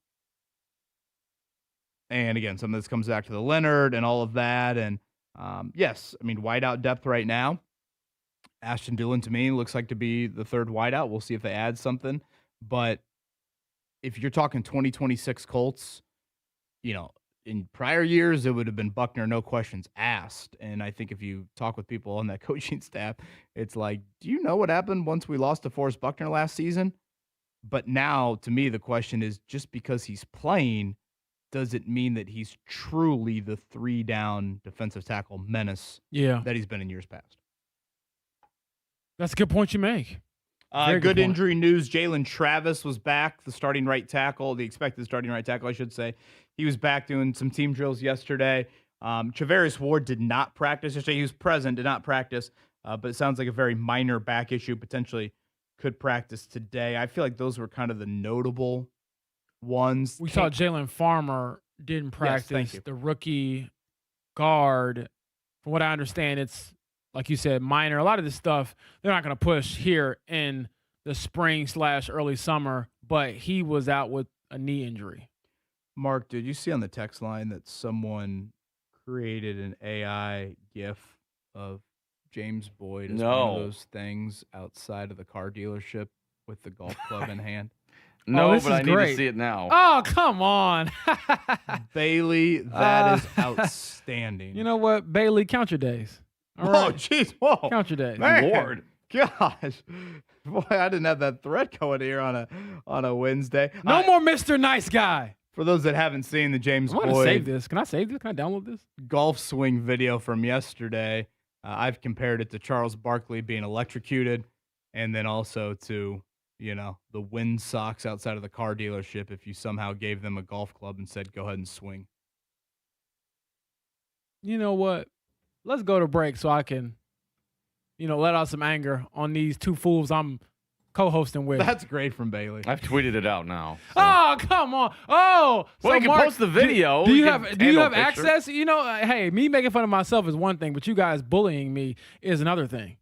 And again, some of this comes back to the Leonard and all of that. And yes, I mean, wideout depth right now, Ashton Dulin to me looks like to be the third wideout. We'll see if they add something. But if you're talking 2026 Colts, in prior years, it would have been Buckner, no questions asked. And I think if you talk with people on that coaching staff, it's like, do you know what happened once we lost to DeForest Buckner last season? But now, to me, the question is, just because he's playing, does it mean that he's truly the 3 down defensive tackle menace that he's been in years past? That's a good point you make. Good injury news. Jalen Travis was back, the starting right tackle, the expected starting right tackle, I should say. He was back doing some team drills yesterday. Travarius Ward did not practice yesterday. He was present, did not practice, but it sounds like a very minor back issue, potentially could practice today. I feel like those were kind of the notable ones. We saw Jalen Farmer didn't practice. thank you. The rookie guard, from what I understand, it's like you said, minor. A lot of this stuff they're not going to push here in the spring/early summer. But he was out with a knee injury. Mark, did you see on the text line that someone created an AI GIF of James Boyd as one of No. those things outside of the car dealership with the golf club in hand? No, this but is I need great. to see it now. Oh, come on. Bailey, that is outstanding. You know what, Bailey, count your days. All Oh, right? jeez. Whoa. Count your days. Man. Lord. Gosh. Boy, I didn't have that thread going here on a Wednesday. No more Mr. Nice Guy. For those that haven't seen the James I want to Boyd save this. Can I save this? Can I download this? golf swing video from yesterday, I've compared it to Charles Barkley being electrocuted, and then also to, the wind socks outside of the car dealership if you somehow gave them a golf club and said, go ahead and swing. You know what? Let's go to break so I can, let out some anger on these two fools I'm co-hosting with. That's great from Bailey. I've tweeted it out now. So. Oh, come on. Oh, Well, so you can Mark, post the video. Do you We have can do you have handle picture. access? Hey, me making fun of myself is one thing, but you guys bullying me is another thing.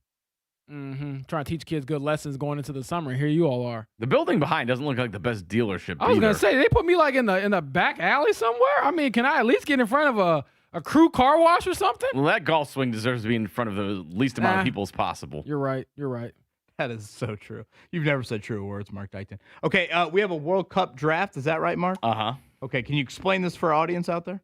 Trying to teach kids good lessons going into the summer. Here you all are. The building behind doesn't look like the best dealership I was either. gonna say they put me like in the back alley somewhere. I mean, can I at least get in front of a crew car wash or something? Well, that golf swing deserves to be in front of the least amount of people as possible. You're right. You're right. That is so true. You've never said true words, Mark Dykton. Okay, we have a World Cup draft. Is that right, Mark? Uh-huh. Okay, can you explain this for our audience out there?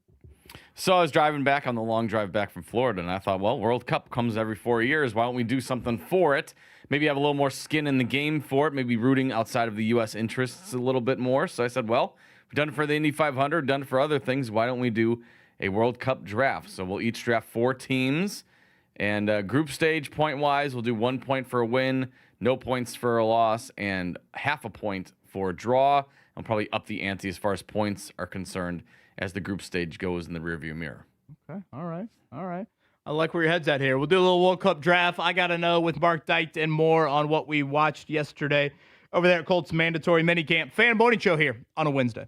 So I was driving back on the long drive back from Florida, and I thought, well, World Cup comes every 4 years. Why don't we do something for it? Maybe have a little more skin in the game for it. Maybe rooting outside of the U.S. interests a little bit more. So I said, well, we've done it for the Indy 500, done it for other things. Why don't we do a World Cup draft? So we'll each draft 4 teams. And group stage, point-wise, we'll do 1 point for a win, no points for a loss, and half a point for a draw. I'll probably up the ante as far as points are concerned as the group stage goes in the rearview mirror. Okay, all right. I like where your head's at here. We'll do a little World Cup draft. I got to know with Mark Dykton and more on what we watched yesterday over there at Colts Mandatory Minicamp. Fan Morning Show here on a Wednesday.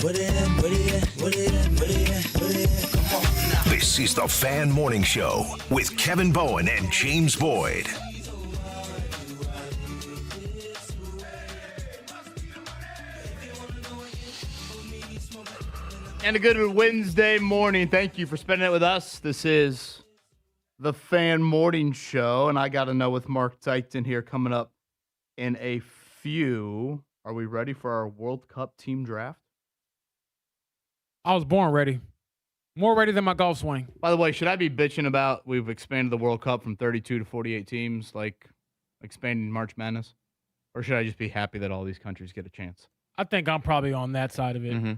This is the Fan Morning Show with Kevin Bowen and James Boyd. And a good Wednesday morning. Thank you for spending it with us. This is the Fan Morning Show, and I got to know with Mark Dykton here coming up in a few. Are we ready for our World Cup team draft? I was born ready. More ready than my golf swing. By the way, should I be bitching about we've expanded the World Cup from 32 to 48 teams, like expanding March Madness? Or should I just be happy that all these countries get a chance? I think I'm probably on that side of it. Mm-hmm.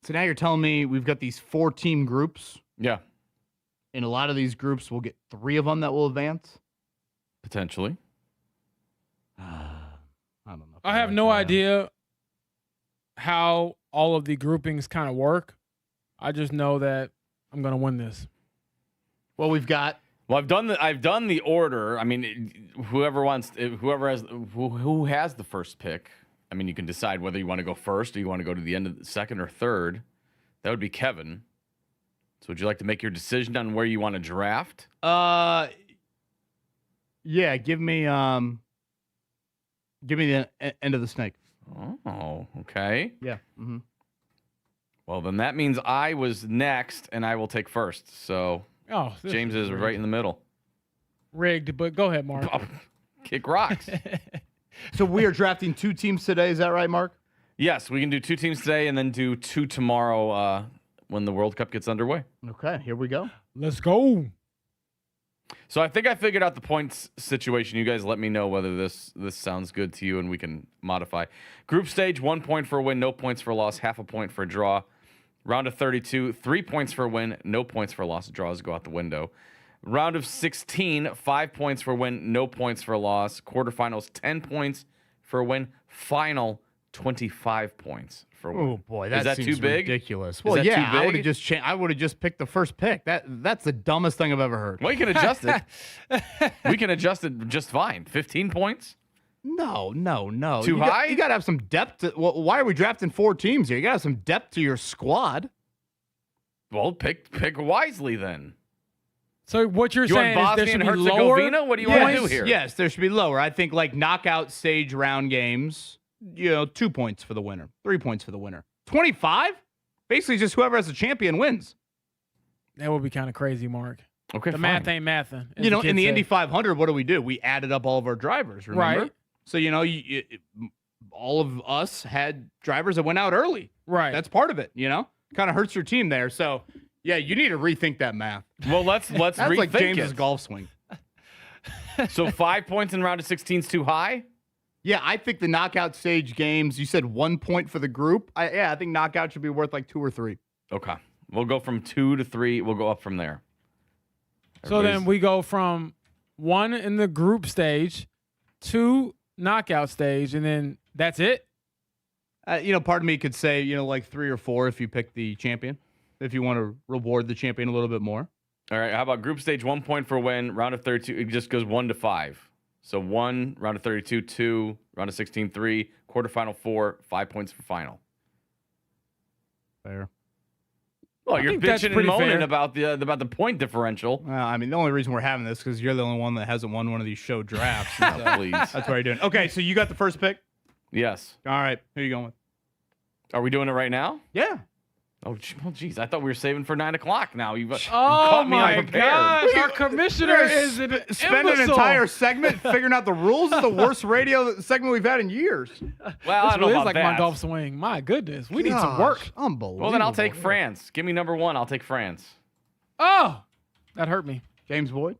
So now you're telling me we've got these 4-team groups. Yeah. In a lot of these groups, we'll get 3 of them that will advance? Potentially. I don't know. I have no idea how all of the groupings kind of work. I just know that I'm going to win this. Well, we've got. Well, I've done the order. I mean, who has the first pick. I mean, you can decide whether you want to go first or you want to go to the end of the second or third. That would be Kevin. So, would you like to make your decision on where you want to draft? Yeah, give me the end of the snake. Oh, okay. Yeah. Mm-hmm. Well, then that means I was next, and I will take first. So, James is right in the middle. Rigged, but go ahead, Mark. Kick rocks. So we are drafting 2 teams today. Is that right, Mark? Yes, we can do 2 teams today and then do 2 tomorrow when the World Cup gets underway. Okay, here we go. Let's go. So I think I figured out the points situation. You guys let me know whether this sounds good to you and we can modify. Group stage, 1 point for a win, no points for a loss, half a point for a draw. Round of 32, 3 points for a win, no points for a loss. Draws go out the window. Round of 16, 5 points for a win, no points for a loss. Quarterfinals, 10 points for a win. Final, 25 points for a win. Oh boy, that is that seems too big? Ridiculous. Is Well, that yeah, too big? I would have just picked the first pick. That's the dumbest thing I've ever heard. Well, you can adjust it. We can adjust it just fine. 15 points? No. Too high? You got to have some depth. Why are we drafting 4 teams here? You got to have some depth to your squad. Well, pick wisely then. So what you're You saying want is there Bosnia should and be lower Herzegovina? What do you want to do here? Yes, there should be lower. I think like knockout stage round games, 2 points for the winner, 3 points for the winner. 25? Basically just whoever has the champion wins. That would be kind of crazy, Mark. Okay, the fine. math ain't mathing. as In the kids the say. Indy 500, what do? We added up all of our drivers, remember? Right. So, all of us had drivers that went out early. Right. That's part of it, Kind of hurts your team there. So, yeah, you need to rethink that math. Well, let's That's rethink like James's it. golf swing. So 5 points in round of 16 is too high? Yeah, I think the knockout stage games, you said 1 point for the group. I think knockout should be worth like 2 or 3. Okay. We'll go from 2 to 3. We'll go up from there. So then we go from 1 in the group stage, 2 knockout stage, and then that's it? Part of me could say, like 3 or 4 if you pick the champion, if you want to reward the champion a little bit more. All right. How about group stage, 1 point for a win, round of 32, it just goes 1 to 5. So 1, round of 32, 2, round of 16, 3, quarterfinal 4, 5 points for final. Fair. Well, I you're think that's bitching and pretty moaning fair. about the point differential. Well, the only reason we're having this is because you're the only one that hasn't won one of these show drafts. And so Please. that's why you're doing. Okay, so you got the first pick. Yes. All right, who are you going with? Are we doing it right now? Yeah. Oh, well, geez. I thought we were saving for 9 o'clock now. You've Oh, caught me my unprepared. gosh. Our commissioner is an Spend an imbecile. entire segment figuring out the rules. This is the worst radio segment we've had in years. Well, I This don't know really is about like that. my golf swing. My goodness. We need some Gosh, work. Unbelievable. Well, then I'll take France. Give me number 1. I'll take France. Oh, that hurt me. James Boyd.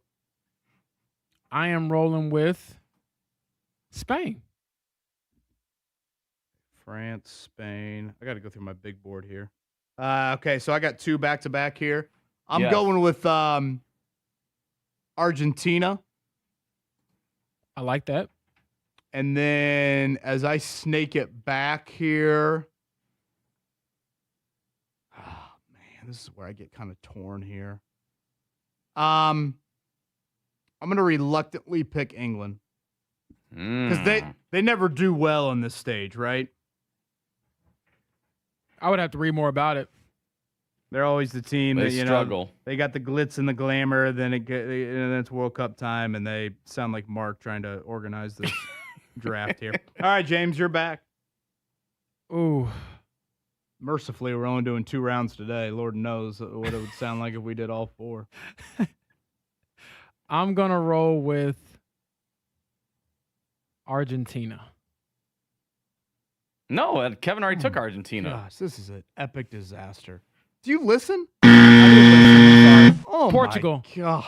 I am rolling with Spain. France, Spain. I got to go through my big board here. Okay, so I got 2 back-to-back here. I'm Yes. going with Argentina. I like that. And then as I snake it back here. Oh, man, this is where I get kind of torn here. I'm going to reluctantly pick England. Because they never do well on this stage, right? I would have to read more about it. They're always the team They that, you struggle. know, they got the glitz and the glamour, then and then it's World Cup time, and they sound like Mark trying to organize this draft here. All right, James, you're back. Ooh. Mercifully, we're only doing 2 rounds today. Lord knows what it would sound like if we did all 4. I'm going to roll with Argentina. No, Kevin already took Argentina. Gosh, this is an epic disaster. Do you listen? Oh, Portugal. My God.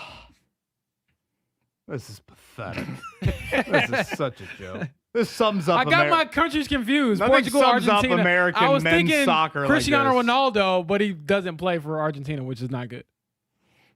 This is pathetic. This is such a joke. This sums up. I got my countries confused. Nothing Portugal, sums up Argentina. American I was men's thinking soccer Cristiano like this. Ronaldo, but he doesn't play for Argentina, which is not good.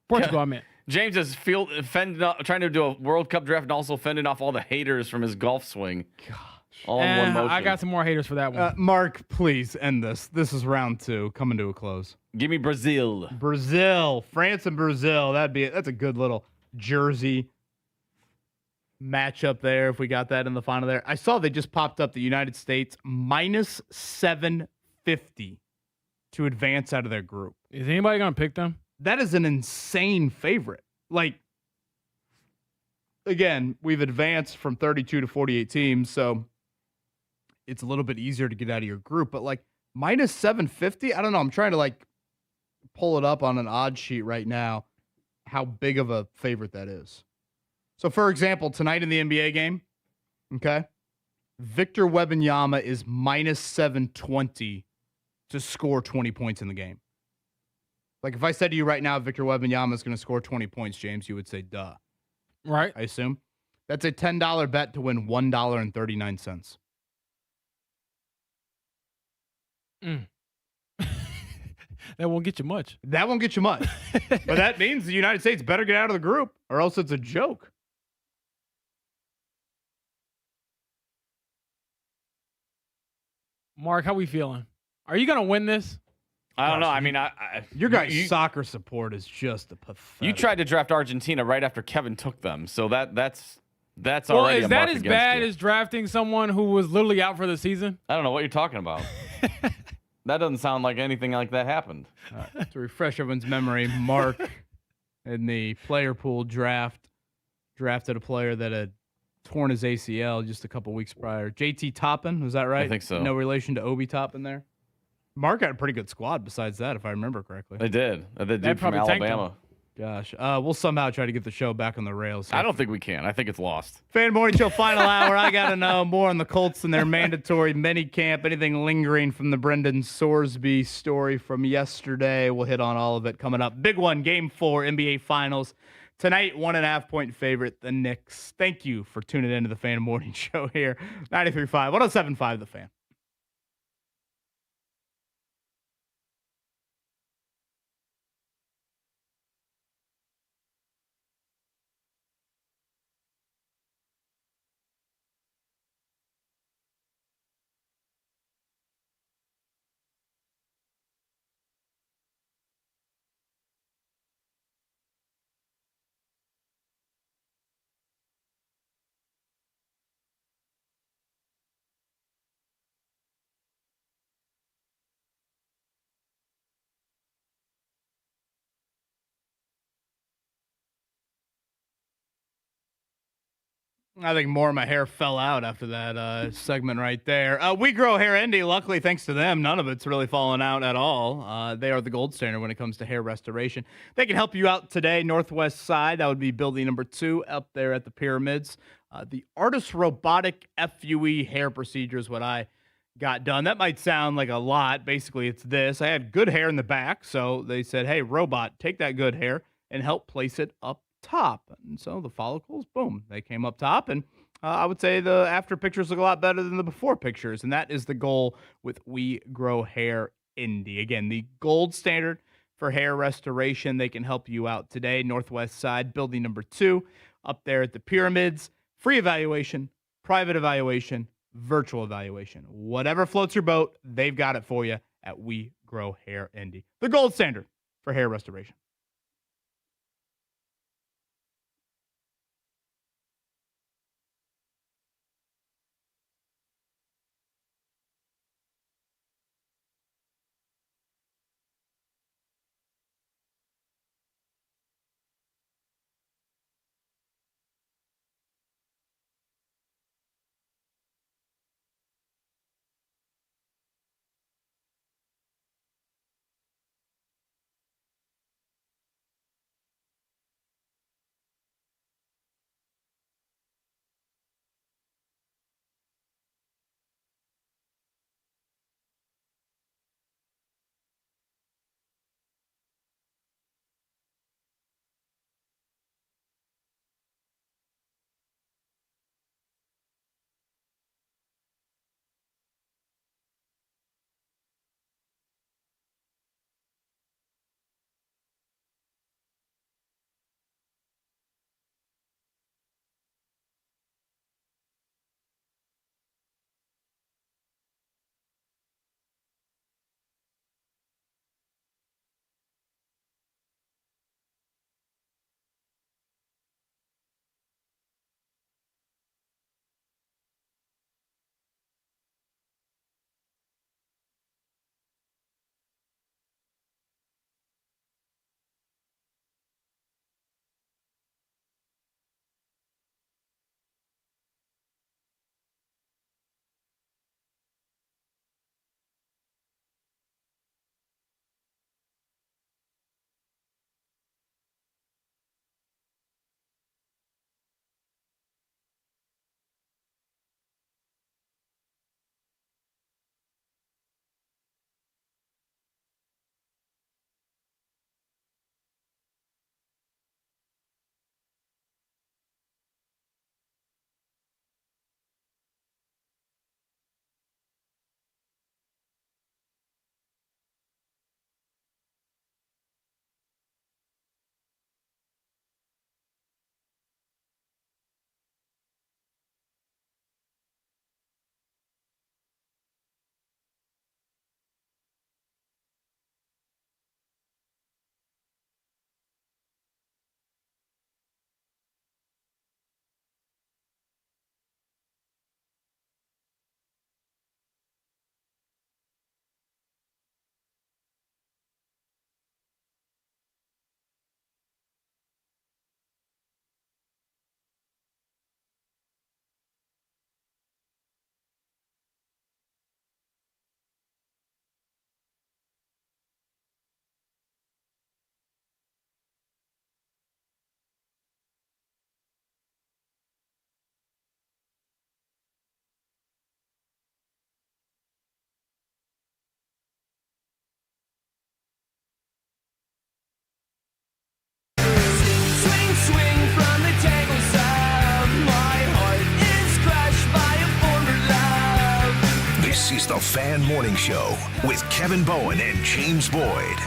Portugal, I meant. James is trying to do a World Cup draft and also fending off all the haters from his golf swing. Gosh. All in one motion. I got some more haters for that one. Mark, please end this. This is round 2, coming to a close. Give me Brazil. Brazil, France and Brazil. That's a good little jersey matchup there. If we got that in the final there, I saw they just popped up the United States minus 750 to advance out of their group. Is anybody gonna pick them? That is an insane favorite. Like, again, we've advanced from 32 to 48 teams, so it's a little bit easier to get out of your group. But like minus 750, I don't know. I'm trying to like pull it up on an odd sheet right now, how big of a favorite that is. So, for example, tonight in the NBA game, okay, Victor Wembanyama is minus 720 to score 20 points in the game. Like, if I said to you right now, Victor Wembanyama is going to score 20 points, James, you would say, duh. Right. I assume. That's a $10 bet to win $1.39. That won't get you much. That won't get you much. But that means the United States better get out of the group, or else it's a joke. Mark, how we feeling? Are you gonna win this? I don't know. I mean, Your guys' soccer support is just a pathetic. You tried to draft Argentina right after Kevin took them, so that's well, already is a that mark as against bad you. as drafting someone who was literally out for the season? I don't know what you're talking about. That doesn't sound like anything like that happened. To refresh everyone's memory, Mark in the player pool drafted a player that had torn his ACL just a couple weeks prior. JT Toppin, was that right? I think so. No relation to Obi Toppin there? Mark had a pretty good squad besides that, if I remember correctly. They did. The dude from probably tanked Alabama. Gosh. We'll somehow try to get the show back on the rails. I don't think we can. I think it's lost. Fan Morning Show final hour. I got to know more on the Colts and their mandatory minicamp. Anything lingering from the Brendan Sorsby story from yesterday. We'll hit on all of it coming up. Big one, Game 4, NBA Finals. Tonight, 1.5-point favorite, the Knicks. Thank you for tuning into the Fan Morning Show here. 93.5, 107.5 The Fan. I think more of my hair fell out after that segment right there. We Grow Hair Indy. Luckily, thanks to them, none of it's really fallen out at all. They are the gold standard when it comes to hair restoration. They can help you out today, Northwest Side. That would be building number 2 up there at the Pyramids. The Artist Robotic FUE hair procedure is what I got done. That might sound like a lot. Basically, it's this. I had good hair in the back, so they said, hey, robot, take that good hair and help place it up top. And so the follicles, boom, they came up top. And I would say the after pictures look a lot better than the before pictures. And that is the goal with We Grow Hair Indy. Again, the gold standard for hair restoration. They can help you out today. Northwest Side, building number 2, up there at the Pyramids. Free evaluation, private evaluation, virtual evaluation. Whatever floats your boat, they've got it for you at We Grow Hair Indy. The gold standard for hair restoration. The Fan Morning Show with Kevin Bowen and James Boyd.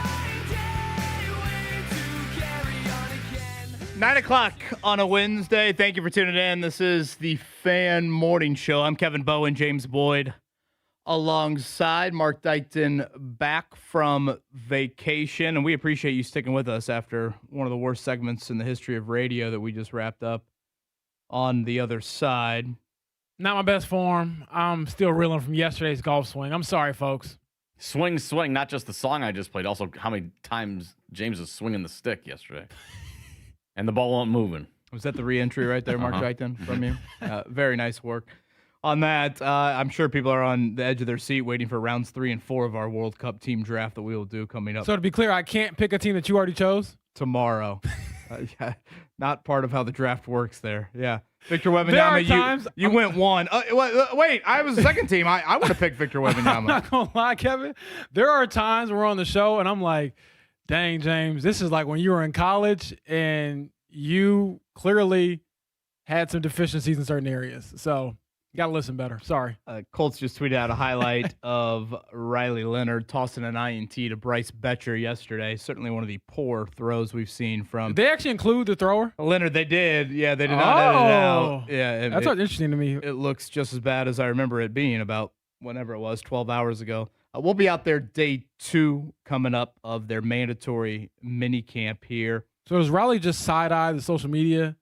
9 o'clock on a Wednesday. Thank you for tuning in. This is the Fan Morning Show. I'm Kevin Bowen, James Boyd, alongside Mark Dykton, back from vacation. And we appreciate you sticking with us after one of the worst segments in the history of radio that we just wrapped up on the other side. Not my best form. I'm still reeling from yesterday's golf swing. I'm sorry, folks. Swing, swing, not just the song I just played, also how many times James was swinging the stick yesterday. And the ball wasn't moving. Was that the re-entry right there, Mark Dykton, from you? Very nice work on that. I'm sure people are on the edge of their seat waiting for rounds 3 and 4 of our World Cup team draft that we will do coming up So to be clear, I can't pick a team that you already chose? tomorrow. Yeah, not part of how the draft works there. Yeah. Victor Wembanyama, you went one. Wait, I was the second team. I would have picked Victor Wembanyama. I'm not going to lie, Kevin. There are times we're on the show and I'm like, dang, James, this is like when you were in college and you clearly had some deficiencies in certain areas. So you got to listen better. Sorry. Colts just tweeted out a highlight of Riley Leonard tossing an INT to Bryce Betcher yesterday. Certainly one of the poor throws we've seen from. Did they actually include the thrower? Leonard, they did. Yeah, they did not edit it out. Yeah, that's what's interesting to me. It looks just as bad as I remember it being about whenever it was, 12 hours ago. We'll be out there day 2 coming up of their mandatory mini camp here. So does Riley just side-eye the social media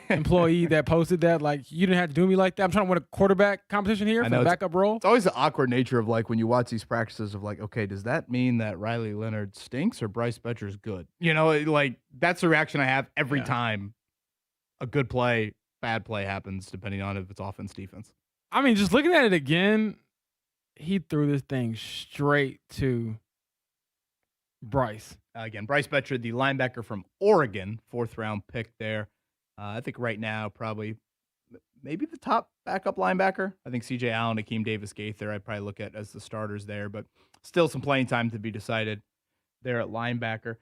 employee that posted that? Like, you didn't have to do me like that. I'm trying to win a quarterback competition here for the backup role. It's always the awkward nature of like when you watch these practices of like, okay, does that mean that Riley Leonard stinks or Bryce Betcher's good? You know, like that's the reaction I have every time a good play, bad play happens, depending on if it's offense, defense. I mean, just looking at it again, he threw this thing straight to Bryce. Again, Bryce Betcher, the linebacker from Oregon, 4th-round pick there. I think right now probably maybe the top backup linebacker. I think C.J. Allen, Akeem Davis-Gaither, I'd probably look at as the starters there, but still some playing time to be decided there at linebacker.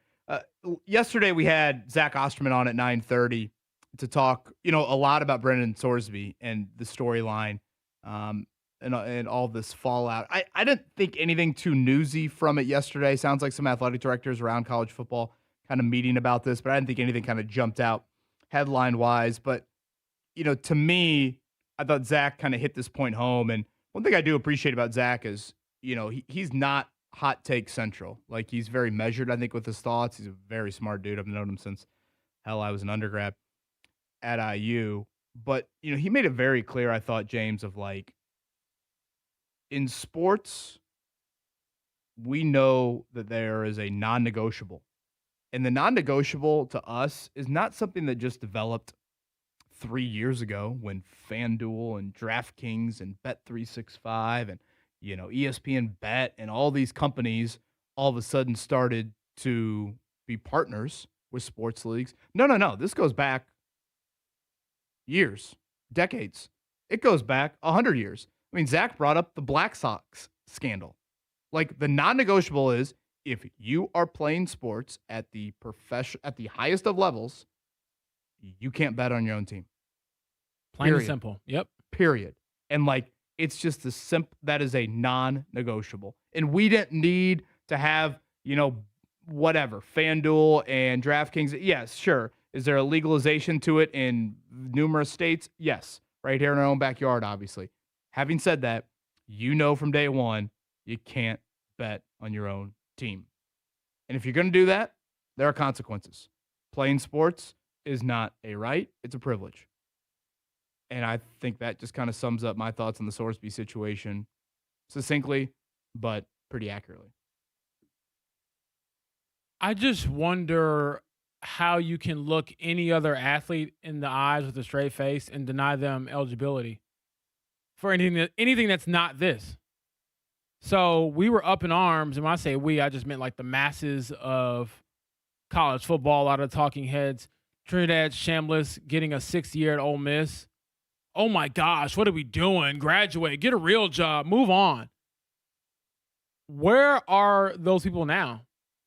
Yesterday we had Zach Osterman on at 9:30 to talk, a lot about Brendan Sorsby and the storyline and all this fallout. I didn't think anything too newsy from it yesterday. Sounds like some athletic directors around college football kind of meeting about this, but I didn't think anything kind of jumped out headline-wise. But, to me, I thought Zach kind of hit this point home. And one thing I do appreciate about Zach is, he's not hot take central. Like, he's very measured, I think, with his thoughts. He's a very smart dude. I've known him since, I was an undergrad at IU. But, he made it very clear, I thought, James, of like, in sports, we know that there is a non-negotiable. And the non-negotiable to us is not something that just developed 3 years ago when FanDuel and DraftKings and Bet365 and, ESPN Bet and all these companies all of a sudden started to be partners with sports leagues. No. This goes back years, decades. It goes back 100 years. I mean, Zach brought up the Black Sox scandal. Like, the non-negotiable is if you are playing sports at the highest of levels, you can't bet on your own team. Plain and simple. Yep. Period. And like, it's just that is a non-negotiable. And we didn't need to have, whatever, FanDuel and DraftKings. Yes, sure. Is there a legalization to it in numerous states? Yes. Right here in our own backyard, obviously. Having said that, from day one, you can't bet on your own team. And if you're going to do that, there are consequences. Playing sports is not a right, it's a privilege. And I think that just kind of sums up my thoughts on the Sorsby situation succinctly, but pretty accurately. I just wonder how you can look any other athlete in the eyes with a straight face and deny them eligibility for anything that's not this. So we were up in arms, and when I say we, I just meant like the masses of college football, a lot of talking heads. Trinidad Chambliss getting a 6th year at Ole Miss. Oh my gosh, what are we doing? Graduate, get a real job, move on. Where are those people now?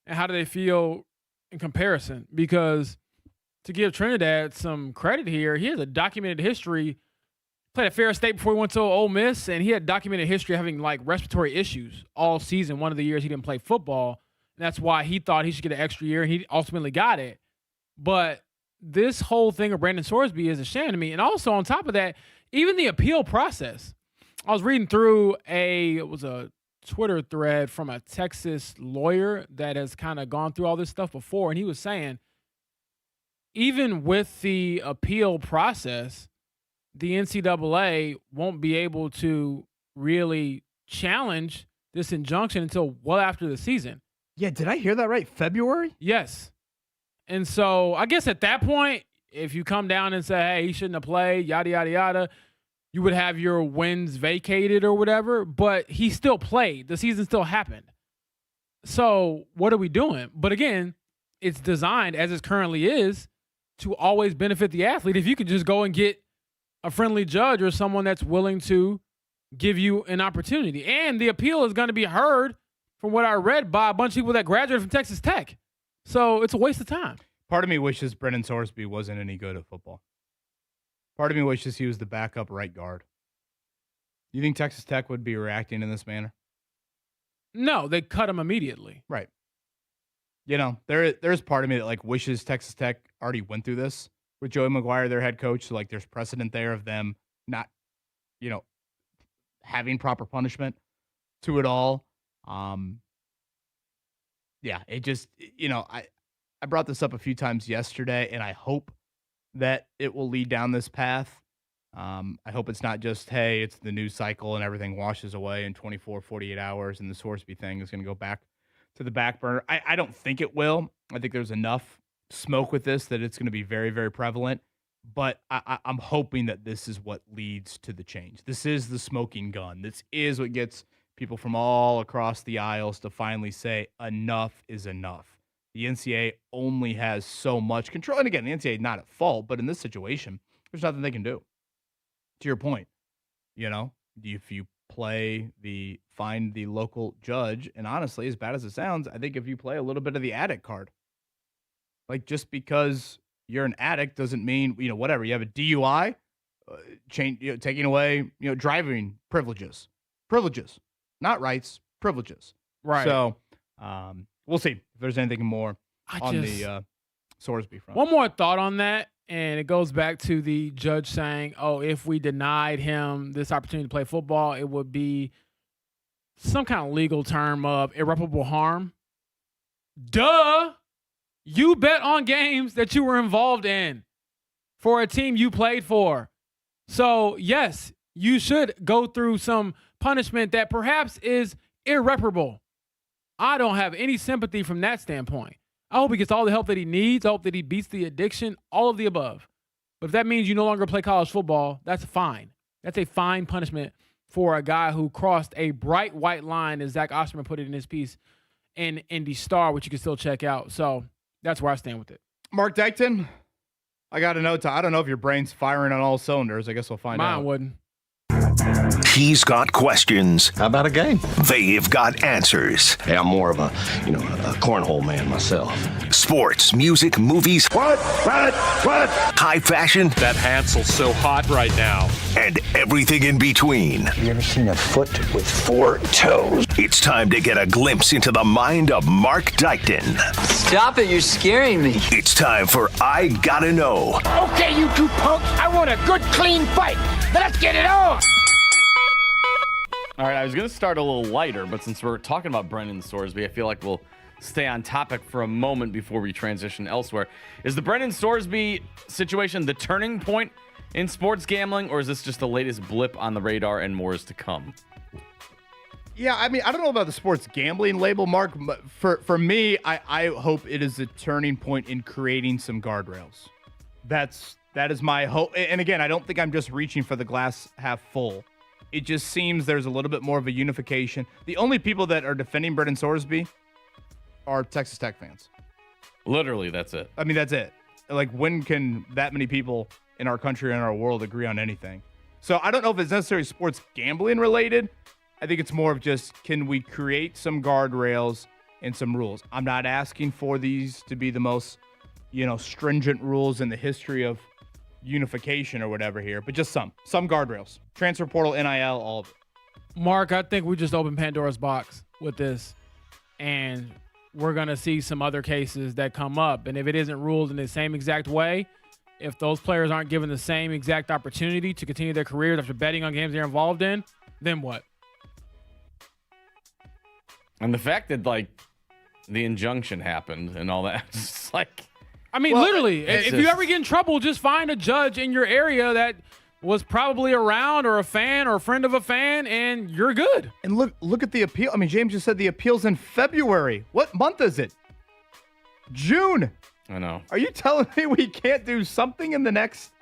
And how do they feel in comparison? Because to give Trinidad some credit here, he has a documented history played at Ferris State before he went to Ole Miss, and he had documented history of having like respiratory issues all season. One of the years he didn't play football. And that's why he thought he should get an extra year, and he ultimately got it. But this whole thing of Brandon Sorsby is a shame to me. And also on top of that, even the appeal process. I was reading through it was a Twitter thread from a Texas lawyer that has kind of gone through all this stuff before, and he was saying, even with the appeal process, the NCAA won't be able to really challenge this injunction until well after the season. Yeah, did I hear that right? February? Yes. And so I guess at that point, if you come down and say, hey, he shouldn't have played, yada, yada, yada, you would have your wins vacated or whatever, but he still played. The season still happened. So what are we doing? But again, it's designed, as it currently is, to always benefit the athlete. If you could just go and get a friendly judge or someone that's willing to give you an opportunity. And the appeal is going to be heard, from what I read, by a bunch of people that graduated from Texas Tech. So it's a waste of time. Part of me wishes Brendan Sorsby wasn't any good at football. Part of me wishes he was the backup right guard. You think Texas Tech would be reacting in this manner? No, they cut him immediately. Right. You know, there's part of me that like wishes Texas Tech already went through this with Joey McGuire, their head coach. So like there's precedent there of them not, having proper punishment to it all. Yeah, it just, I brought this up a few times yesterday, and I hope that it will lead down this path. I hope it's not just, hey, it's the news cycle and everything washes away in 24, 48 hours, and the Sorsby thing is going to go back to the back burner. I don't think it will. I think there's enough smoke with this that it's going to be very, very prevalent. But I'm hoping that this is what leads to the change. This is the smoking gun. This is what gets people from all across the aisles to finally say enough is enough. The NCAA only has so much control. And again, the NCAA not at fault, but in this situation, there's nothing they can do. To your point, if you find the local judge, and honestly, as bad as it sounds, I think if you play a little bit of the addict card, like just because you're an addict doesn't mean, whatever. You have a DUI, taking away, driving privileges, not rights, privileges. Right. So we'll see if there's anything more on the Sorsby front. One more thought on that, and it goes back to the judge saying, oh, if we denied him this opportunity to play football, it would be some kind of legal term of irreparable harm. Duh! You bet on games that you were involved in for a team you played for. So, yes, you should go through some punishment that perhaps is irreparable. I don't have any sympathy from that standpoint. I hope he gets all the help that he needs. I hope that he beats the addiction, all of the above. But if that means you no longer play college football, that's fine. That's a fine punishment for a guy who crossed a bright white line, as Zach Osterman put it in his piece in Indy Star, which you can still check out. So that's where I stand with it. Mark Dykton, I got a note. I don't know if your brain's firing on all cylinders. I guess we'll find out. Mine wouldn't. He's got questions. How about a game? They've got answers. Hey, I'm more of a cornhole man myself. Sports, music, movies. What? High fashion. That Hansel's so hot right now. And everything in between. You ever seen a foot with 4 toes? It's time to get a glimpse into the mind of Mark Dykton. Stop it, you're scaring me. It's time for I Gotta Know. Okay, you two punks, I want a good, clean fight. Let's get it on. All right, I was going to start a little lighter, but since we're talking about Brendan Sorsby, I feel like we'll stay on topic for a moment before we transition elsewhere. Is the Brendan Sorsby situation the turning point in sports gambling, or is this just the latest blip on the radar and more is to come? Yeah, I mean, I don't know about the sports gambling label, Mark, but for me, I hope it is a turning point in creating some guardrails. That is my hope. And again, I don't think I'm just reaching for the glass half full. It just seems there's a little bit more of a unification. The only people that are defending Brendan Sorsby are Texas Tech fans. Literally, that's it. I mean, that's it. Like, when can that many people in our country and our world agree on anything? So I don't know if it's necessarily sports gambling related. I think it's more of just, can we create some guardrails and some rules? I'm not asking for these to be the most, stringent rules in the history of unification or whatever here, but just some guardrails. Transfer portal, NIL, all of it. Mark, I think we just opened Pandora's box with this, and we're going to see some other cases that come up. And if it isn't ruled in the same exact way, if those players aren't given the same exact opportunity to continue their careers after betting on games they're involved in, then what? And the fact that, like, the injunction happened and all that, it's just like... I mean, literally, if you ever get in trouble, just find a judge in your area that was probably around or a fan or a friend of a fan, and you're good. And look at the appeal. I mean, James just said the appeal's in February. What month is it? June. I know. Are you telling me we can't do something in the next...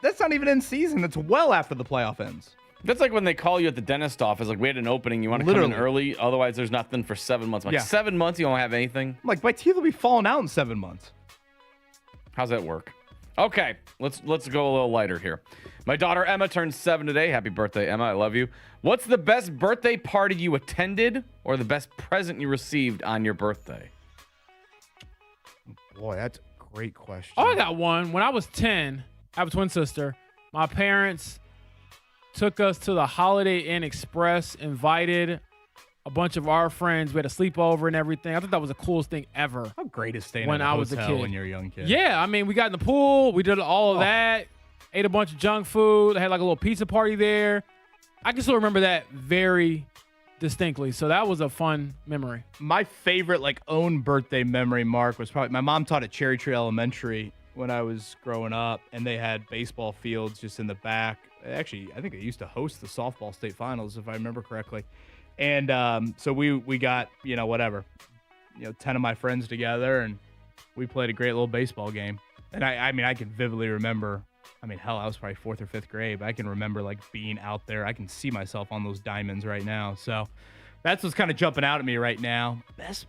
That's not even in season. That's well after the playoff ends. That's like when they call you at the dentist office, like, we had an opening, you want to come in early, otherwise there's nothing for 7 months. I'm like, 7 months, you don't have anything? I'm like, my teeth will be falling out in 7 months. How's that work? Okay, let's go a little lighter here. My daughter Emma turned 7 today. Happy birthday, Emma. I love you. What's the best birthday party you attended or the best present you received on your birthday? Boy, that's a great question. Oh, I got one. When I was 10, I have a twin sister. My parents took us to the Holiday Inn Express, invited a bunch of our friends. We had a sleepover and everything. I thought that was the coolest thing ever. How great is staying when at a I was a hotel kid. when you're a young kid? Yeah, I mean, we got in the pool. We did all of that. Ate a bunch of junk food. They had like a little pizza party there. I can still remember that very distinctly. So that was a fun memory. My favorite own birthday memory, Mark, was probably my mom taught at Cherry Tree Elementary when I was growing up, and they had baseball fields just in the back. Actually, I think they used to host the softball state finals, if I remember correctly. And so we got, 10 of my friends together, and we played a great little baseball game. And I can vividly remember, hell, I was probably 4th or 5th grade, but I can remember being out there. I can see myself on those diamonds right now. So that's what's kind of jumping out at me right now. Best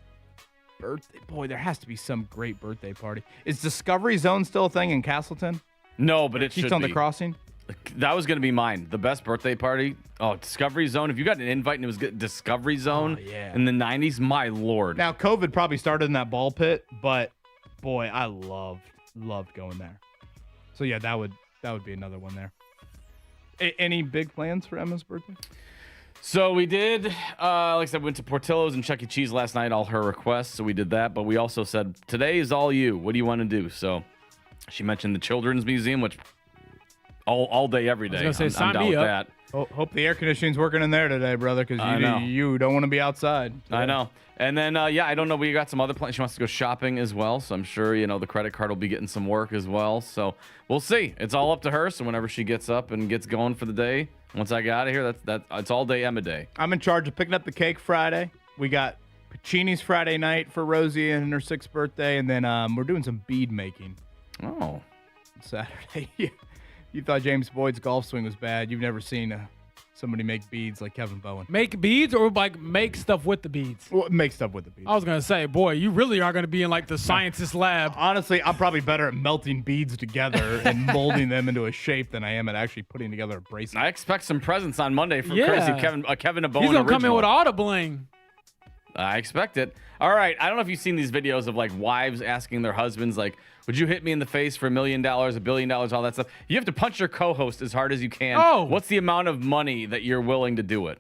birthday, boy, there has to be some great birthday party. Is Discovery Zone still a thing in Castleton? No, but it should be. Keats on the Crossing? That was going to be mine. The best birthday party. Oh, Discovery Zone. If you got an invite and it was Discovery Zone in the 90s, my Lord. Now, COVID probably started in that ball pit, but boy, I loved going there. So yeah, that would be another one there. Any big plans for Emma's birthday? So we did, like I said, we went to Portillo's and Chuck E. Cheese last night, all her requests. So we did that, but we also said, today is all you. What do you want to do? So she mentioned the Children's Museum, which all day, every day. I was going to say, I'm down with that. Hope the air conditioning's working in there today, brother, because you don't want to be outside. So. I know. And then, I don't know. We got some other plans. She wants to go shopping as well. So I'm sure, the credit card will be getting some work as well. So we'll see. It's all up to her. So whenever she gets up and gets going for the day, once I get out of here, it's all day Emma day. I'm in charge of picking up the cake Friday. We got Pacini's Friday night for Rosie and her 6th birthday. And then we're doing some bead making. Oh. Saturday. You thought James Boyd's golf swing was bad. You've never seen somebody make beads like Kevin Bowen. Make beads or make stuff with the beads? Well, make stuff with the beads. I was going to say, boy, you really are going to be in the scientist lab. Honestly, I'm probably better at melting beads together and molding them into a shape than I am at actually putting together a bracelet. I expect some presents on Monday from courtesy Kevin Bowen. He's going to come in with all the bling. I expect it. All right. I don't know if you've seen these videos of wives asking their husbands, would you hit me in the face for $1 million, $1 billion, all that stuff? You have to punch your co-host as hard as you can. Oh. What's the amount of money that you're willing to do it?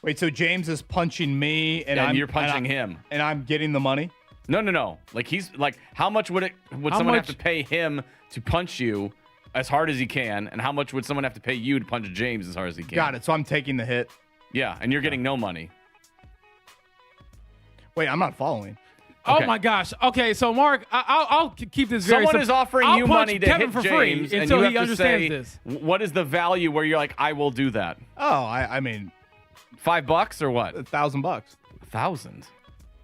Wait, so James is punching me and you're punching him. And I'm getting the money? No. How much would someone have to pay him to punch you as hard as he can? And how much would someone have to pay you to punch James as hard as he can? Got it. So I'm taking the hit. Yeah, and you're getting no money. Wait, I'm not following. Okay. Oh my gosh. Okay, so Mark, I'll keep this very. Someone is offering you money to Kevin hit for James, free and until you he have to understands say, this. what is the value where you're like, I will do that? Oh, I mean, $5 or what? $1,000. 1,000.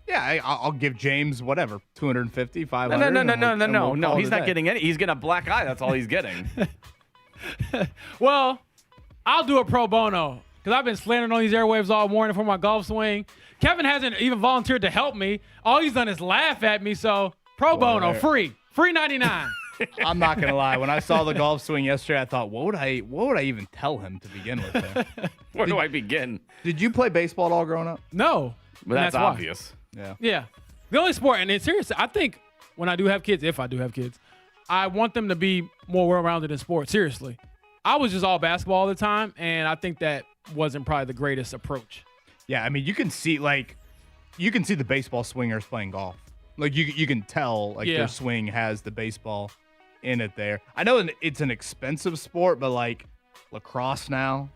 Yeah, I'll give James whatever, 250, 500. No. He's not getting any. He's getting a black eye. That's all he's getting. Well, I'll do a pro bono because I've been slandering on these airwaves all morning for my golf swing. Kevin hasn't even volunteered to help me. All he's done is laugh at me. So pro bono, free 99. I'm not gonna lie. When I saw the golf swing yesterday, I thought, what would I even tell him to begin with? There? Where do I begin? Did you play baseball at all growing up? No, but that's obvious. Yeah. Yeah. The only sport, and it's serious. I think when I do have kids, if I do have kids, I want them to be more well-rounded in sports. Seriously. I was just all basketball all the time, and I think that wasn't probably the greatest approach. Yeah, I mean, you can see the baseball swingers playing golf. Like you can tell their swing has the baseball in it there. I know it's an expensive sport, but like lacrosse now,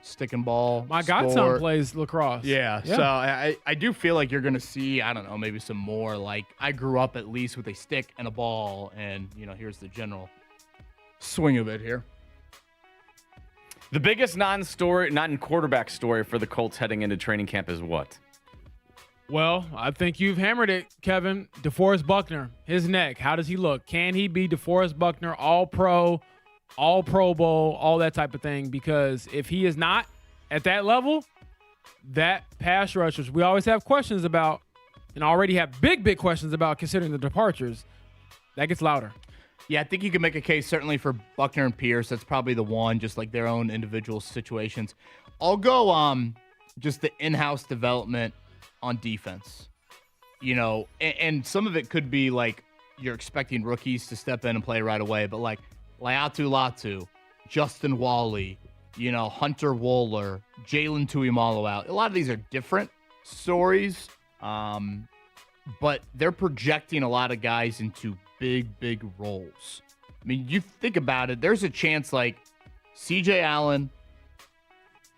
stick and ball. My godson plays lacrosse. Yeah. So I do feel like you're going to see, I don't know, maybe some more. Like I grew up at least with a stick and a ball, and here's the general swing of it here. The biggest non-quarterback story for the Colts heading into training camp is what? Well, I think you've hammered it, Kevin. DeForest Buckner, his neck. How does he look? Can he be DeForest Buckner, all-pro, all-Pro Bowl, all that type of thing? Because if he is not at that level, that pass rushers we always have questions about, and already have big questions about considering the departures, that gets louder. Yeah, I think you can make a case certainly for Buckner and Pierce. That's probably the one, just like their own individual situations. I'll go just the in-house development on defense. And some of it could be like you're expecting rookies to step in and play right away, but like Laiatu Latu, Justin Wally, Hunter Wohler, Jalen Tuimalo out. A lot of these are different stories, but they're projecting a lot of guys into big roles. I mean, you think about it, there's a chance like CJ Allen,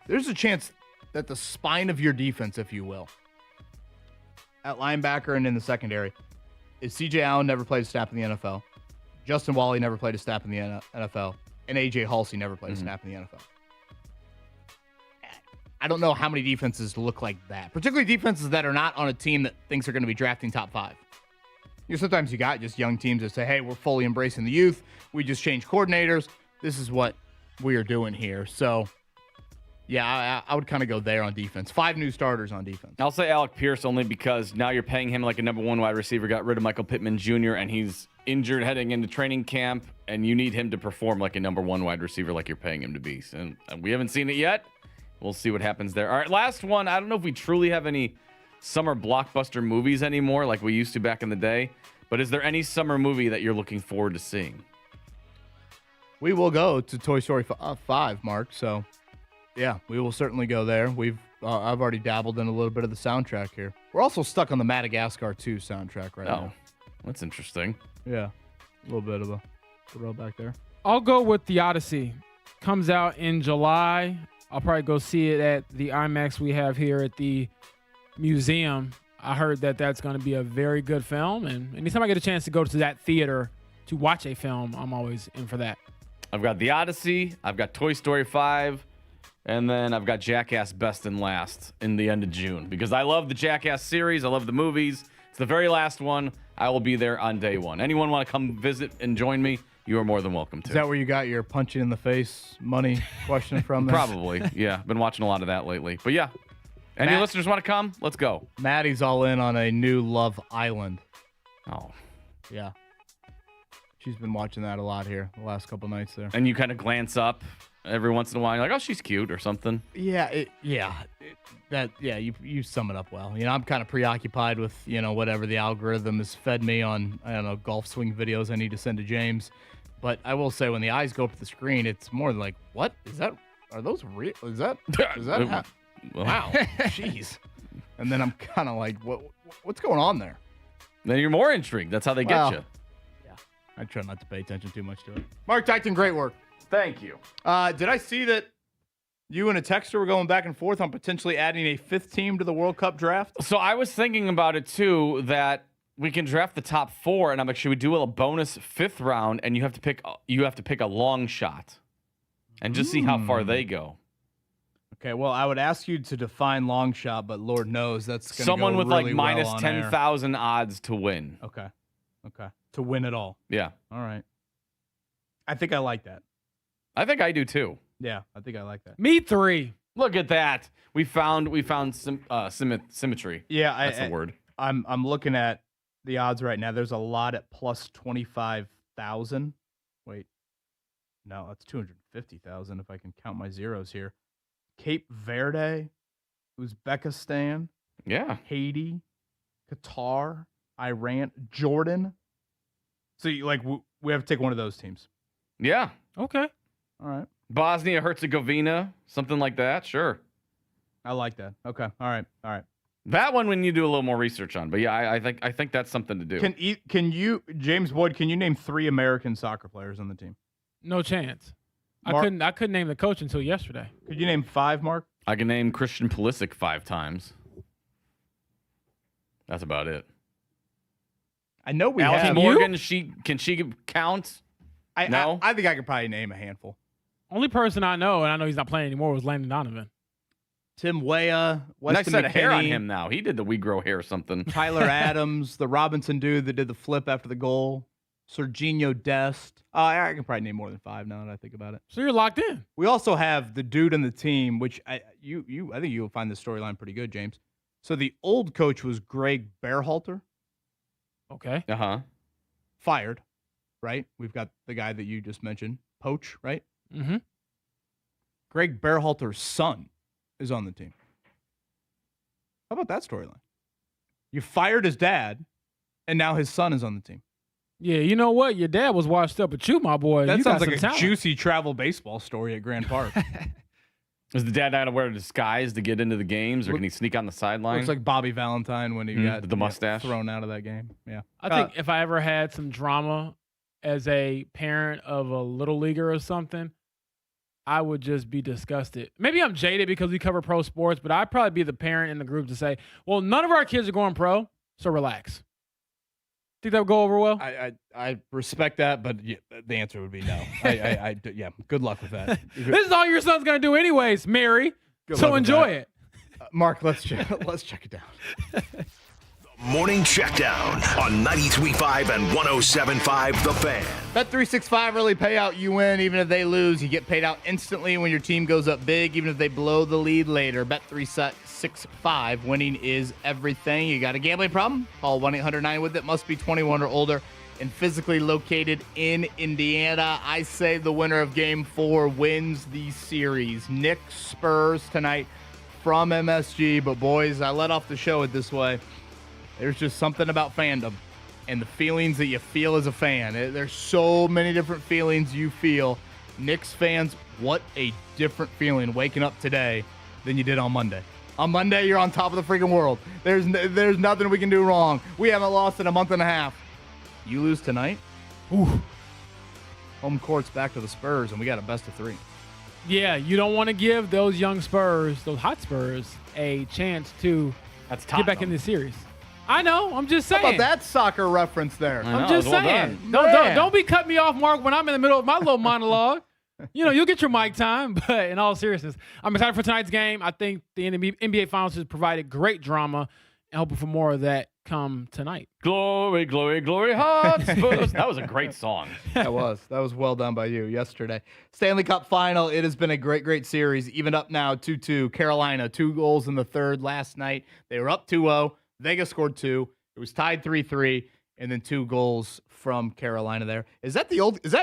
there's a chance that the spine of your defense, if you will, at linebacker and in the secondary, is CJ Allen never played a snap in the NFL, Justin Wally never played a snap in the NFL, and AJ Halsey never played a snap in the NFL. I don't know how many defenses look like that, particularly defenses that are not on a team that thinks they're going to be drafting top 5. Sometimes you got just young teams that say, hey, we're fully embracing the youth. We just changed coordinators. This is what we are doing here. So, yeah, I would kind of go there on defense. 5 new starters on defense. I'll say Alec Pierce only because now you're paying him like a number 1 wide receiver. Got rid of Michael Pittman Jr., and he's injured heading into training camp, and you need him to perform like a number 1 wide receiver like you're paying him to be. And we haven't seen it yet. We'll see what happens there. All right, last one. I don't know if we truly have any summer blockbuster movies anymore like we used to back in the day, but is there any summer movie that you're looking forward to seeing? We will go to Toy Story 5, Mark. So, yeah, we will certainly go there. I've already dabbled in a little bit of the soundtrack here. We're also stuck on the Madagascar 2 soundtrack right now. That's interesting. Yeah, a little bit of a throwback there. I'll go with The Odyssey. Comes out in July. I'll probably go see it at the IMAX we have here at the museum. I heard that that's going to be a very good film, and anytime I get a chance to go to that theater to watch a film, I'm always in for that. I've got The Odyssey, I've got Toy Story 5, and then I've got Jackass Best and Last in the end of June because I love the Jackass series. I love the movies. It's the very last one. I will be there on day 1. Anyone want to come visit and join me? You are more than welcome to. Is that where you got your punching in the face money question from? Probably, yeah. Been watching a lot of that lately. But yeah, any listeners want to come? Let's go. Maddie's all in on a new Love Island. Oh. Yeah. She's been watching that a lot here the last couple nights there. And you kind of glance up every once in a while. You're like, oh, she's cute or something. Yeah, you sum it up well. I'm kind of preoccupied with, whatever the algorithm has fed me on, I don't know, golf swing videos I need to send to James. But I will say when the eyes go up to the screen, it's more like, what? Are those real? Is that wow, jeez. And then I'm kind of like, what's going on there? Then you're more intrigued. That's how they get you. Yeah, I try not to pay attention too much to it. Mark Tyson, great work. Thank you. Did I see that you and a texter were going back and forth on potentially adding a 5th team to the World Cup draft? So I was thinking about it too, that we can draft the top 4, and I'm like, should we do a bonus 5th round? And you have to pick a long shot, and just see how far they go. Okay, well, I would ask you to define long shot, but Lord knows that's going to someone go with really like minus well 10,000 odds to win. Okay, to win it all. Yeah. All right. I think I like that. I think I do too. Yeah, I think I like that. Me 3. Look at that. We found symmetry. Yeah, that's the word. I'm looking at the odds right now. There's a lot at plus 25,000. Wait, no, that's 250,000 if I can count my zeros here. Cape Verde, Uzbekistan, Haiti, Qatar, Iran, Jordan. So, We have to take one of those teams. Yeah. Okay. All right. Bosnia Herzegovina, something like that. Sure. I like that. Okay. All right. That one when you do a little more research on. But yeah, I think that's something to do. Can you, James Wood? Can you name 3 American soccer players on the team? No chance. Mark, I couldn't name the coach until yesterday. Could you name 5, Mark? I can name Christian Pulisic 5 times. That's about it. I know we Alice have. Morgan. Can she count? No. I think I could probably name a handful. Only person I know, and I know he's not playing anymore, was Landon Donovan. Tim Weah, Next Weston set of hair on McKinney, him now. He did the We Grow Hair something. Tyler Adams, the Robinson dude that did the flip after the goal, Serginho Dest. I can probably name more than 5 now that I think about it. So you're locked in. We also have the dude in the team, which I think you'll find the storyline pretty good, James. So the old coach was Greg Berhalter. Okay. Uh-huh. Fired, right? We've got the guy that you just mentioned, Poach, right? Mm-hmm. Greg Berhalter's son is on the team. How about that storyline? You fired his dad, and now his son is on the team. Yeah, you know what? Your dad was washed up with you, my boy. That you sounds got like a some talent. juicy travel baseball story at Grand Park. Is the dad not to wear a disguise to get into the games, or can he sneak on the sideline? Looks like Bobby Valentine when he got with the mustache thrown out of that game. Yeah. I think if I ever had some drama as a parent of a little leaguer or something, I would just be disgusted. Maybe I'm jaded because we cover pro sports, but I'd probably be the parent in the group to say, well, none of our kids are going pro, so relax. Think that would go over well? I respect that, but yeah, the answer would be no. Yeah, good luck with that. This is all your son's going to do anyways, Mary. Good So luck with enjoy that. it. Mark, let's check it down. Morning Checkdown on 93.5 and 107.5 The Fan. Bet365 early payout. You win. Even if they lose, you get paid out instantly when your team goes up big, even if they blow the lead later. Bet365. Winning is everything. You got a gambling problem? Call 1-800-9-WITH-IT. Must be 21 or older and physically located in Indiana. I say the winner of Game 4 wins the series. Knicks Spurs tonight from MSG. But, boys, I let off the show it this way. There's just something about fandom and the feelings that you feel as a fan. There's so many different feelings you feel. Knicks fans, what a different feeling waking up today than you did on Monday. On Monday, you're on top of the freaking world. There's nothing we can do wrong. We haven't lost in a month and a half. You lose tonight? Ooh. Home court's back to the Spurs, and we got a best of 3. Yeah, you don't want to give those young Spurs, those hot Spurs, a chance to get back in the series. I know. I'm just saying. How about that soccer reference there? I'm just saying. Don't be cutting me off, Mark, when I'm in the middle of my little monologue. You'll get your mic time, but in all seriousness, I'm excited for tonight's game. I think the NBA Finals has provided great drama, and hoping for more of that come tonight. Glory, glory, glory, hot Spurs. That was a great song. That was well done by you yesterday. Stanley Cup Final. It has been a great series. Even up now, 2-2. Carolina, 2 goals in the third last night. They were up 2-0. Vegas scored 2. It was tied 3-3, and then 2 goals from Carolina there. Is that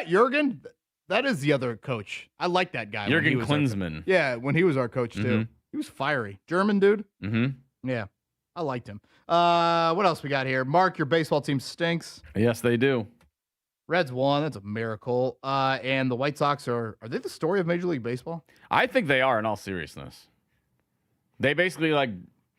Jurgen? That is the other coach. I like that guy. Jurgen Klinsmann. Yeah, when he was our coach, too. Mm-hmm. He was fiery. German dude. Mm-hmm. Yeah, I liked him. What else we got here? Mark, your baseball team stinks. Yes, they do. Reds won. That's a miracle. And the White Sox are they the story of Major League Baseball? I think they are, in all seriousness. They basically,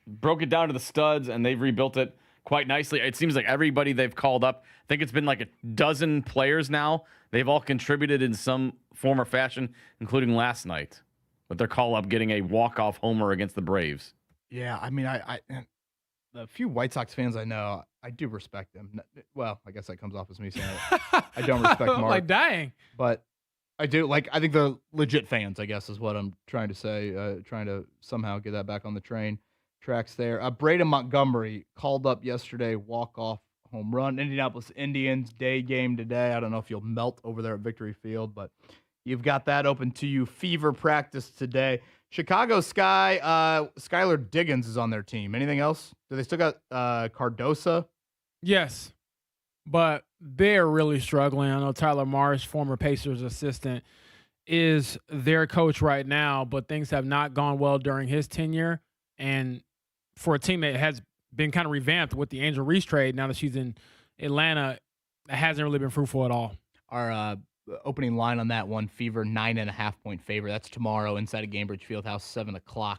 broke it down to the studs, and they've rebuilt it quite nicely. It seems like everybody they've called up, I think it's been like a dozen players now. They've all contributed in some form or fashion, including last night with their call-up getting a walk-off homer against the Braves. Yeah, I mean, I the few White Sox fans I know, I do respect them. Well, I guess that comes off as me saying it. I don't respect Mark. I'm like, dang. But I do. I think they're legit fans, I guess is what I'm trying to say, trying to somehow get that back on the train tracks there. Braden Montgomery called up yesterday, walk-off home run. Indianapolis Indians day game today. I don't know if you'll melt over there at Victory Field, but you've got that open to you. Fever practice today. Chicago Sky, Skylar Diggins is on their team. Anything else? Do they still got Cardosa? Yes, but they're really struggling. I know Tyler Marsh, former Pacers assistant, is their coach right now, but things have not gone well during his tenure. And for a team that has been kind of revamped with the Angel Reese trade, now that she's in Atlanta, it hasn't really been fruitful at all. our opening line on that one. Fever 9.5-point favorite. That's tomorrow inside of Gainbridge Fieldhouse, 7:00.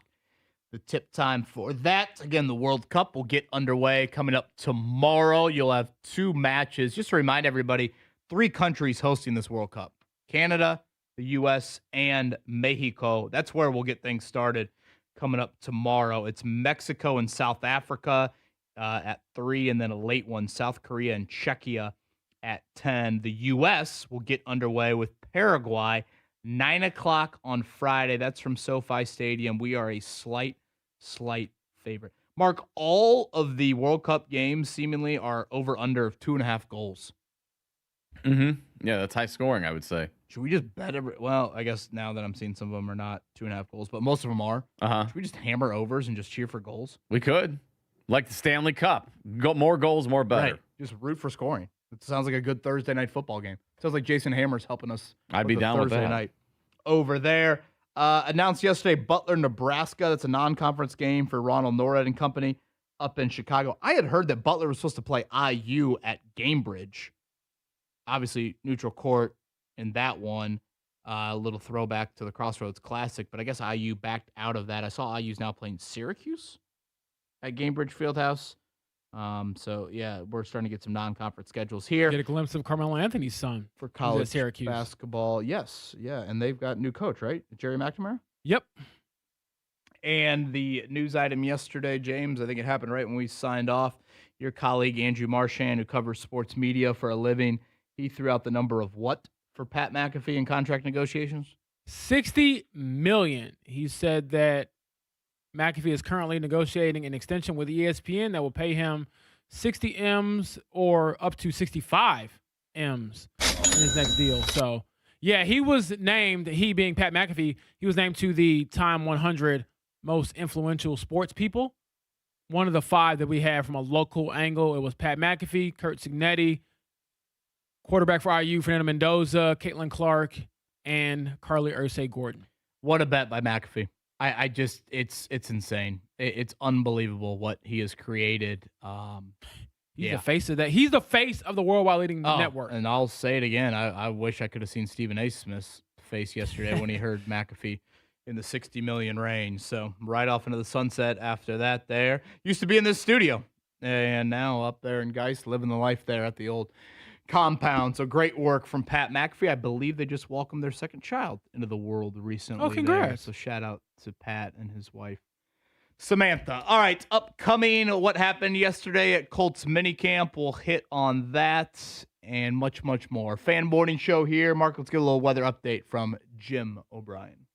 The tip time for that. Again, the World Cup will get underway coming up tomorrow. You'll have 2 matches. Just to remind everybody, 3 countries hosting this World Cup: Canada, the U.S., and Mexico. That's where we'll get things started coming up tomorrow. It's Mexico and South Africa at 3, and then a late one, South Korea and Czechia at 10. The U.S. will get underway with Paraguay, 9:00 on Friday. That's from SoFi Stadium. We are a slight favorite. Mark, all of the World Cup games seemingly are over under of 2.5 goals. Mm-hmm. Yeah, that's high scoring, I would say. Should we just bet well, I guess now that I'm seeing some of them are not 2.5 goals, but most of them are. Should we just hammer overs and just cheer for goals? We could. Like the Stanley Cup. More goals, more better. Right. Just root for scoring. It sounds like a good Thursday night football game. Sounds like Jason Hammer's helping us. I'd be down Thursday with that. Night over there. Announced yesterday, Butler, Nebraska. That's a non-conference game for Ronald Norred and company up in Chicago. I had heard that Butler was supposed to play IU at Gamebridge. Obviously, neutral court in that one. A little throwback to the Crossroads Classic, but I guess IU backed out of that. I saw IU's now playing Syracuse at Gamebridge Fieldhouse. So, yeah, we're starting to get some non-conference schedules here. Get a glimpse of Carmelo Anthony's son for college Syracuse basketball. Yes, yeah, and they've got new coach, right? Jerry McNamara? Yep. And the news item yesterday, James, I think it happened right when we signed off. Your colleague, Andrew Marchand, who covers sports media for a living, he threw out the number of what for Pat McAfee in contract negotiations? $60 million. He said that McAfee is currently negotiating an extension with ESPN that will pay him 60 M's or up to 65 M's in his next deal. So, yeah, he was named, he being Pat McAfee, he was named to the Time 100 most influential sports people. One of the 5 that we had from a local angle, it was Pat McAfee, Kurt Signetti, quarterback for IU, Fernando Mendoza, Caitlin Clark, and Carly Ursay-Gordon. What a bet by McAfee. I just, it's insane. It's unbelievable what he has created. He's the face of that. He's the face of the worldwide leading network. And I'll say it again. I wish I could have seen Stephen A. Smith's face yesterday when he heard McAfee in the 60 million range. So right off into the sunset after that there. Used to be in this studio. And now up there in Geist, living the life there at the old compound. So great work from Pat McAfee. I believe they just welcomed their second child into the world recently. Oh, congrats. There. So shout out to Pat and his wife, Samantha. All right, upcoming what happened yesterday at Colts minicamp. We'll hit on that and much, much more. Fan Morning Show here. Mark, let's get a little weather update from Jim O'Brien.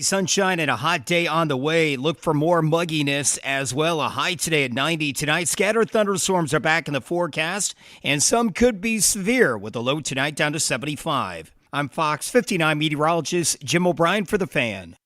Sunshine and a hot day on the way. Look for more mugginess as well. A high today at 90. Tonight, scattered thunderstorms are back in the forecast, and some could be severe with a low tonight down to 75. I'm Fox 59 meteorologist Jim O'Brien for The Fan.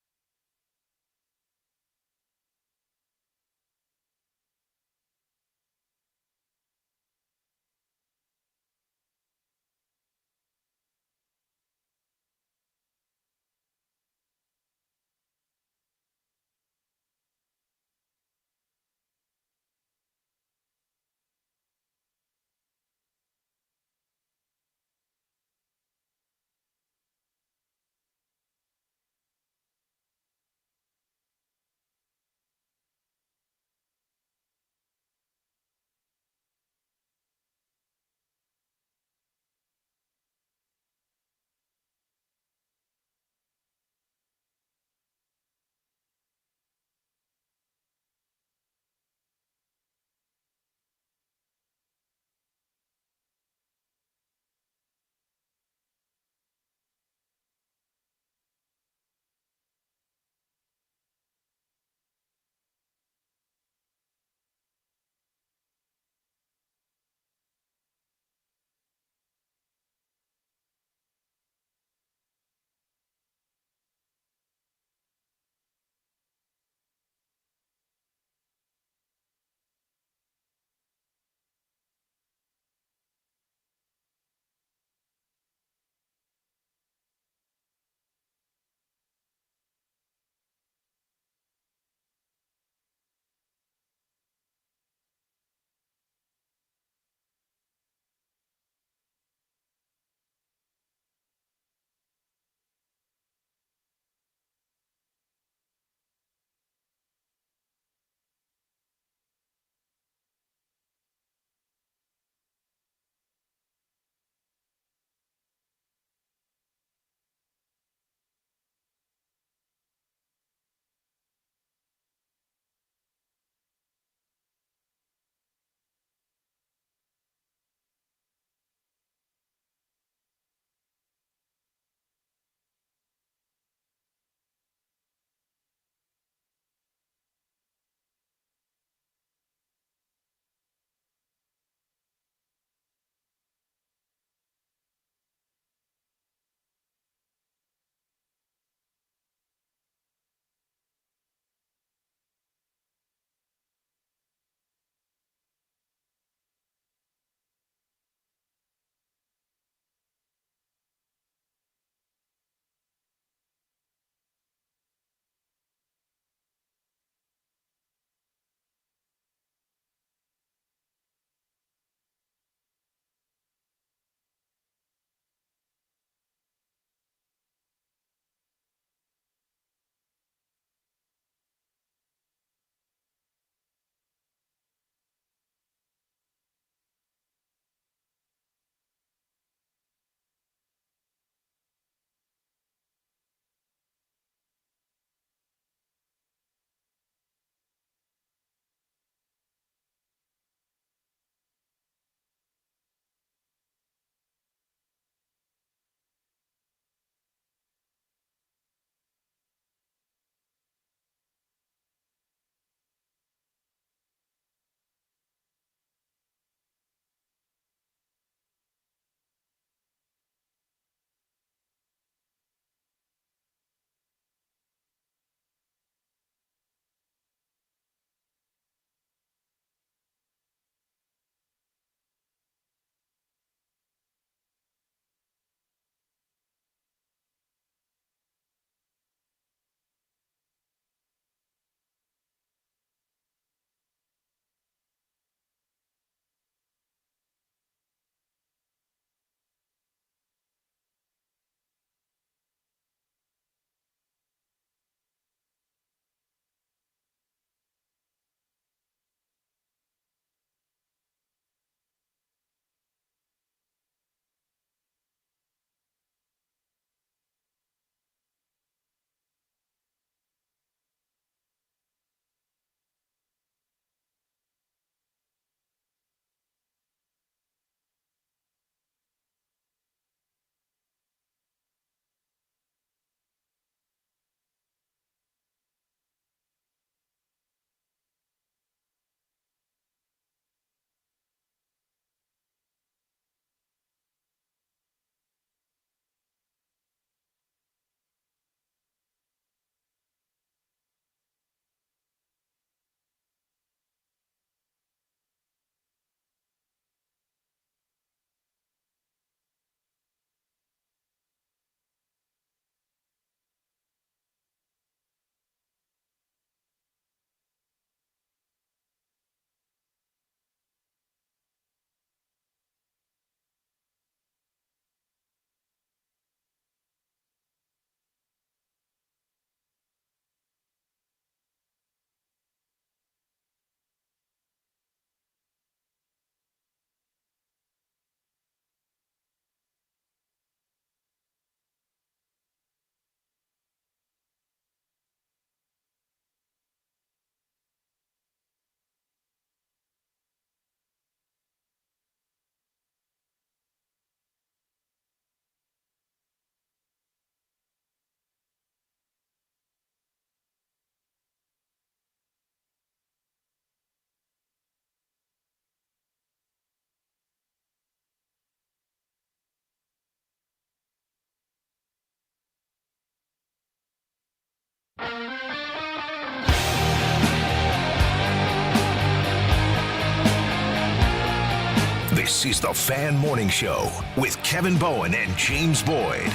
This is the Fan Morning Show with Kevin Bowen and James Boyd.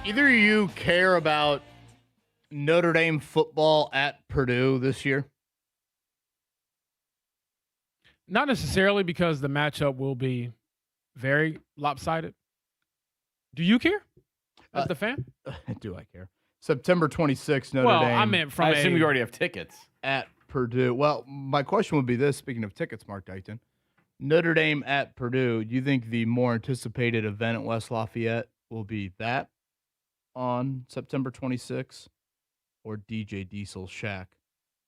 Either of you care about Notre Dame football at Purdue this year? Not necessarily, because the matchup will be very lopsided. Do you care as the fan? Do I care? September 26th, Notre Dame. I meant from I assume you already have tickets. At Purdue. Well, my question would be this, speaking of tickets, Mark Dayton. Notre Dame at Purdue, do you think the more anticipated event at West Lafayette will be that on September 26th or DJ Diesel's Shack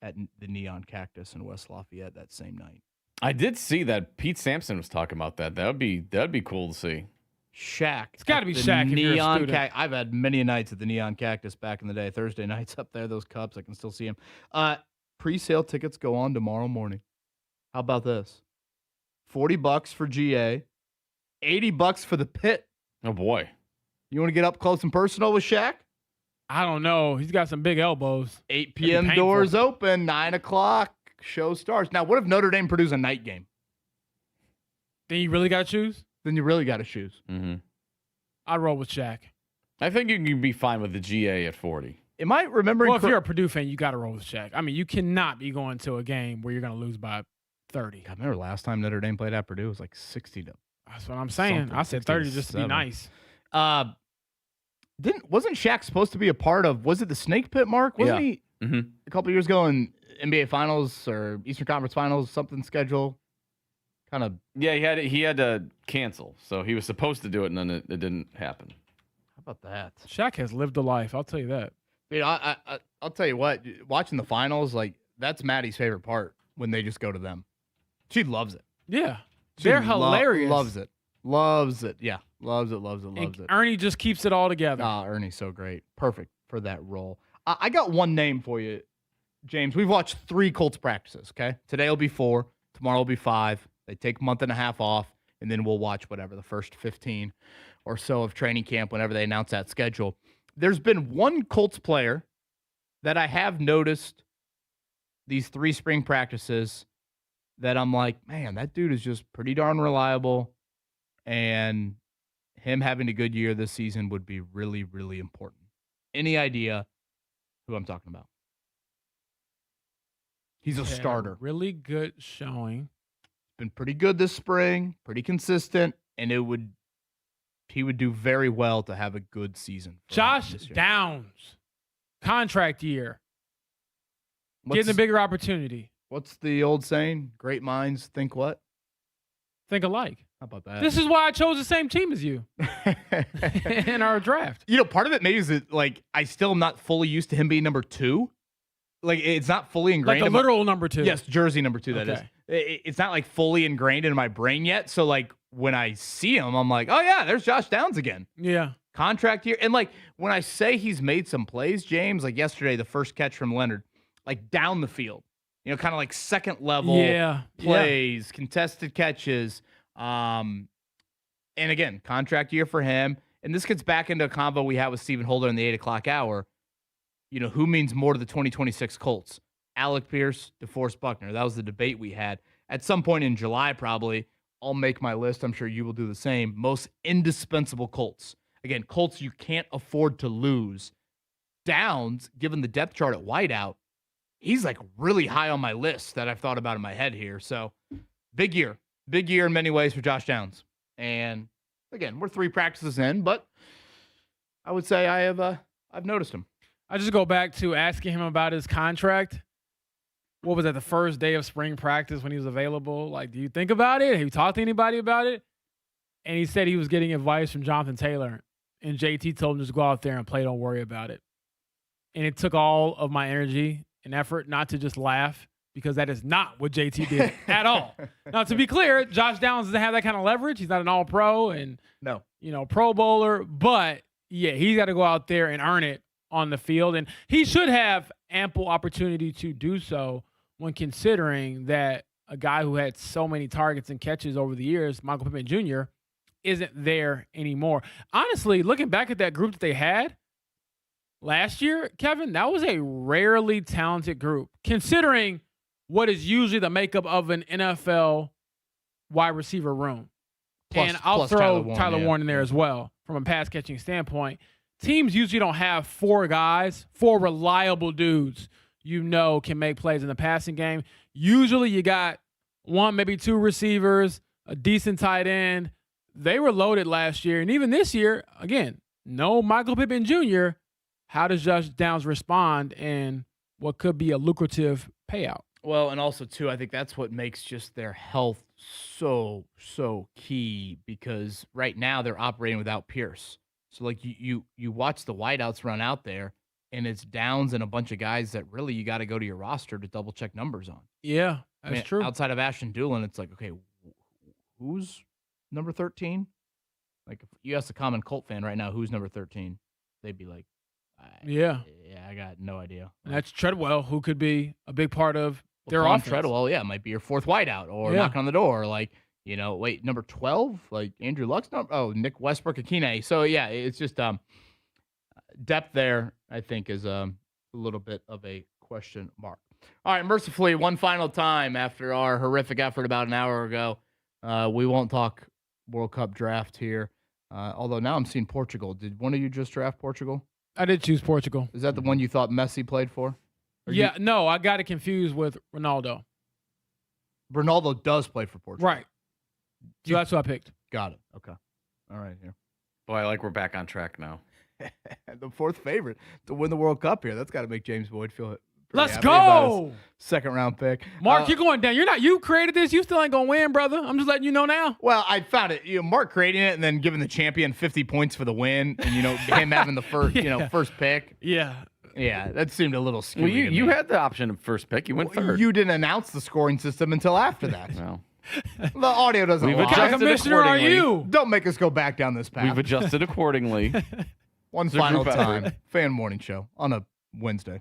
at the Neon Cactus in West Lafayette that same night? I did see that Pete Sampson was talking about that. That'd be cool to see. Shaq. It's got to be Shaq if you're a Neon student. I've had many nights at the Neon Cactus back in the day. Thursday nights up there, those cups, I can still see them. Pre-sale tickets go on tomorrow morning. How about this? $40 for GA, $80 for the pit. Oh boy. You want to get up close and personal with Shaq? I don't know. He's got some big elbows. 8 p.m. doors open, 9 o'clock, show starts. Now, what if Notre Dame Purdue's a night game? Then you really got to choose? Then you really got to choose. Mm-hmm. I'd roll with Shaq. I think you can be fine with the GA at 40. Am I remembering? Well, if you're a Purdue fan, you got to roll with Shaq. I mean, you cannot be going to a game where you're going to lose by 30. I remember last time Notre Dame played at Purdue, it was like 60 to. That's what I'm saying. Something, I said 30 just to be 67. nice. Wasn't Shaq supposed to be a part of? Was it the Snake Pit, Mark? Wasn't he a couple years ago in NBA Finals or Eastern Conference Finals? Something schedule, kind of. Yeah, he had to cancel, so he was supposed to do it, and then it didn't happen. How about that? Shaq has lived a life. I'll tell you that. Dude, I'll tell you what. Watching the finals, like that's Maddie's favorite part when they just go to them. She loves it. Yeah, She they're hilarious. Loves it. Loves it. Yeah, loves it. And Ernie just keeps it all together. Ernie's so great. Perfect for that role. I got one name for you, James. We've watched 3 Colts practices, okay? Today will be 4. Tomorrow will be 5. They take a month and a half off, and then we'll watch whatever, the first 15 or so of training camp whenever they announce that schedule. There's been one Colts player that I have noticed these 3 spring practices that I'm like, man, that dude is just pretty darn reliable, and him having a good year this season would be really, really important. Any idea who I'm talking about? He's a starter. Really good showing. Been pretty good this spring, pretty consistent, and he would do very well to have a good season. Josh Downs, contract year. Getting a bigger opportunity. What's the old saying? Great minds think what? Think alike. How about that? This is why I chose the same team as you in our draft. You know, part of it maybe is that, like, I still am not fully used to him being number 2. Like, it's not fully ingrained. Like the literal number 2. Yes, jersey number 2, that is. It's not, like, fully ingrained in my brain yet. So, like, when I see him, I'm like, oh, yeah, there's Josh Downs again. Yeah. Contract year. And, like, when I say he's made some plays, James, like yesterday, the first catch from Leonard, like, down the field. You know, kind of like second level plays, contested catches. And again, contract year for him. And this gets back into a convo we had with Stephen Holder in the 8 o'clock hour. You know, who means more to the 2026 Colts? Alec Pierce, DeForest Buckner. That was the debate we had. At some point in July, probably, I'll make my list. I'm sure you will do the same. Most indispensable Colts. Again, Colts you can't afford to lose. Downs, given the depth chart at wideout, he's like really high on my list that I've thought about in my head here. So big year in many ways for Josh Downs. And again, we're 3 practices in, but I would say I've noticed him. I just go back to asking him about his contract. What was that, the first day of spring practice when he was available? Like, do you think about it? Have you talked to anybody about it? And he said he was getting advice from Jonathan Taylor. And JT told him just go out there and play, don't worry about it. And it took all of my energy and effort not to just laugh, because that is not what JT did at all. Now, to be clear, Josh Downs doesn't have that kind of leverage. He's not an all-pro and Pro Bowler. But, yeah, he's got to go out there and earn it on the field. And he should have ample opportunity to do so when considering that a guy who had so many targets and catches over the years, Michael Pittman Jr., isn't there anymore. Honestly, looking back at that group that they had last year, Kevin, that was a rarely talented group, considering what is usually the makeup of an NFL wide receiver room. And I'll throw Tyler Warren in there as well from a pass catching standpoint. Teams usually don't have four reliable dudes can make plays in the passing game. Usually you got one, maybe two receivers, a decent tight end. They were loaded last year. And even this year, again, no Michael Pittman Jr. How does Josh Downs respond in what could be a lucrative payout? Well, and also, too, I think that's what makes just their health so key, because right now they're operating without Pierce. So, like, you watch the wideouts run out there, and it's Downs and a bunch of guys that really you got to go to your roster to double-check numbers on. Yeah, that's true. Outside of Ashton Doolin, it's like, okay, who's number 13? Like, if you ask a common Colt fan right now, who's number 13? They'd be like, I got no idea. And that's Treadwell, who could be a big part of their offense. Treadwell, might be your fourth wideout or knocking on the door. Like, number 12, like Andrew Luck's number. Oh, Nick Westbrook Akine. So, yeah, it's just depth there, I think, is a little bit of a question mark. All right, mercifully, one final time after our horrific effort about an hour ago, we won't talk World Cup draft here. Although now I'm seeing Portugal. Did one of you just draft Portugal? I did choose Portugal. Is that the one you thought Messi played for? No, I got it confused with Ronaldo. Ronaldo does play for Portugal. Right. So that's what I picked. Got it. Okay. All right, here. Boy, I like we're back on track now. The fourth favorite to win the World Cup here. That's got to make James Boyd feel Let's go. Second round pick. Mark, you're going down. You created this. You still ain't going to win, brother. I'm just letting you know now. Well, I found it. Mark creating it and then giving the champion 50 points for the win and, him having the first, first pick. Yeah. Yeah, that seemed a little scary. Well, you had the option of first pick. You went third. You didn't announce the scoring system until after that. Well, the audio doesn't lie. What kind of commissioner are you? Don't make us go back down this path. We've adjusted accordingly. One final time. Fan Morning Show on a Wednesday.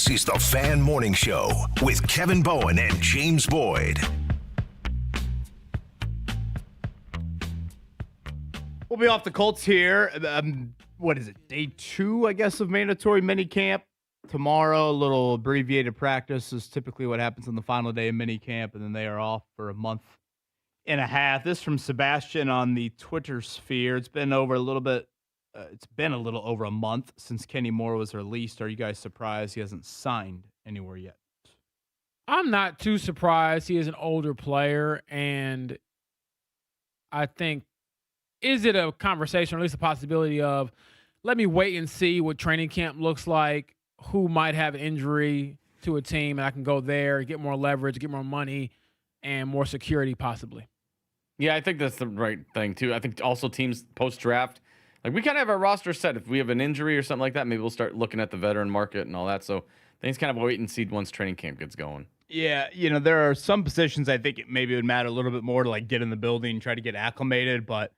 This is the Fan Morning Show with Kevin Bowen and James Boyd. We'll be off the Colts here. What is it? Day 2, I guess, of mandatory minicamp. Tomorrow, a little abbreviated practice is typically what happens on the final day of minicamp, and then they are off for a month and a half. This from Sebastian on the Twitter sphere. It's been over a little bit. It's been a little over a month since Kenny Moore was released. Are you guys surprised he hasn't signed anywhere yet? I'm not too surprised. He is an older player, and I think, is it a conversation, or at least a possibility of, let me wait and see what training camp looks like, who might have an injury to a team, and I can go there, get more leverage, get more money, and more security possibly. Yeah, I think that's the right thing, too. I think also teams post-draft, like we kind of have our roster set. If we have an injury or something like that, maybe we'll start looking at the veteran market and all that. So things kind of wait and see once training camp gets going. Yeah, there are some positions I think maybe it would matter a little bit more to like get in the building, try to get acclimated, but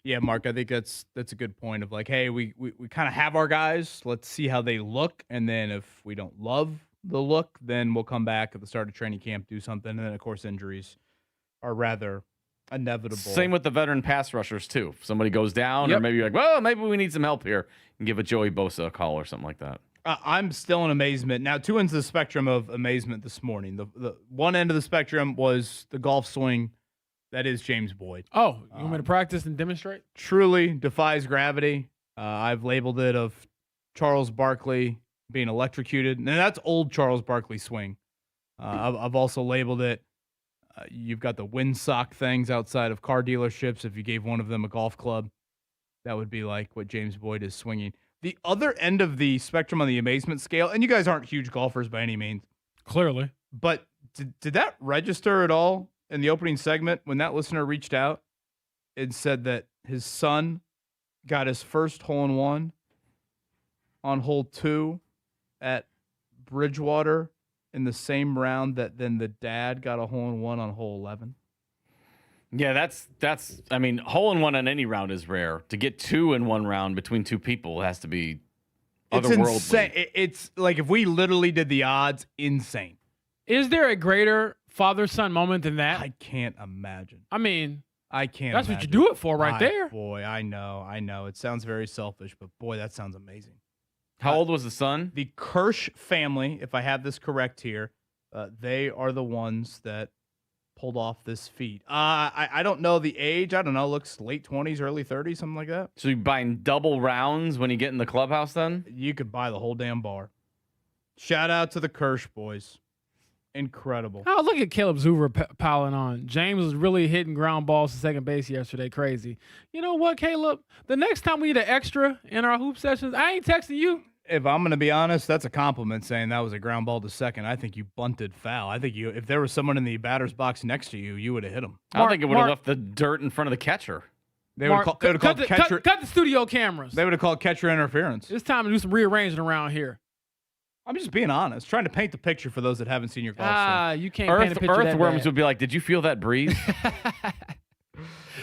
yeah, Mark, I think that's a good point of like, hey, we kind of have our guys. Let's see how they look. And then if we don't love the look, then we'll come back at the start of training camp, do something. And then, of course, injuries are rather inevitable. Same with the veteran pass rushers, too. If somebody goes down or maybe you're like, well, maybe we need some help here, and give a Joey Bosa a call or something like that. I'm still in amazement. Now, 2 ends of the spectrum of amazement this morning. The one end of the spectrum was the golf swing. That is James Boyd. Oh, you want me to practice and demonstrate? Truly defies gravity. I've labeled it of Charles Barkley being electrocuted. And that's old Charles Barkley swing. I've also labeled it, you've got the windsock things outside of car dealerships. If you gave one of them a golf club, that would be like what James Boyd is swinging. The other end of the spectrum on the amazement scale, and you guys aren't huge golfers by any means. Clearly. But did that register at all? In the opening segment, when that listener reached out and said that his son got his first hole-in-one on hole 2 at Bridgewater in the same round that then the dad got a hole-in-one on hole 11. Yeah, that's. I mean, hole-in-one on any round is rare. To get 2 in one round between 2 people has to be otherworldly. It's insane. It's like if we literally did the odds, insane. Is there a greater father-son moment than that? I can't imagine. I mean, I can't that's imagine. what you do it for right there. Boy, I know. It sounds very selfish, but boy, that sounds amazing. How old was the son? The Kirsch family, if I have this correct here, they are the ones that pulled off this feat. I don't know the age. I don't know. Looks late 20s, early 30s, something like that. So you're buying double rounds when you get in the clubhouse then? You could buy the whole damn bar. Shout out to the Kirsch boys. Incredible. Oh, look at Caleb Zuber piling on. James was really hitting ground balls to second base yesterday. Crazy. You know what, Caleb? The next time we need an extra in our hoop sessions, I ain't texting you. If I'm going to be honest, that's a compliment saying that was a ground ball to second. I think you bunted foul. I think if there was someone in the batter's box next to you, you would have hit him. I don't think it would have left the dirt in front of the catcher. They would have called catcher. Cut the studio cameras. They would have called catcher interference. It's time to do some rearranging around here. I'm just being honest, trying to paint the picture for those that haven't seen your golf swing. You can't paint a picture Earthworms would be like, did you feel that breeze?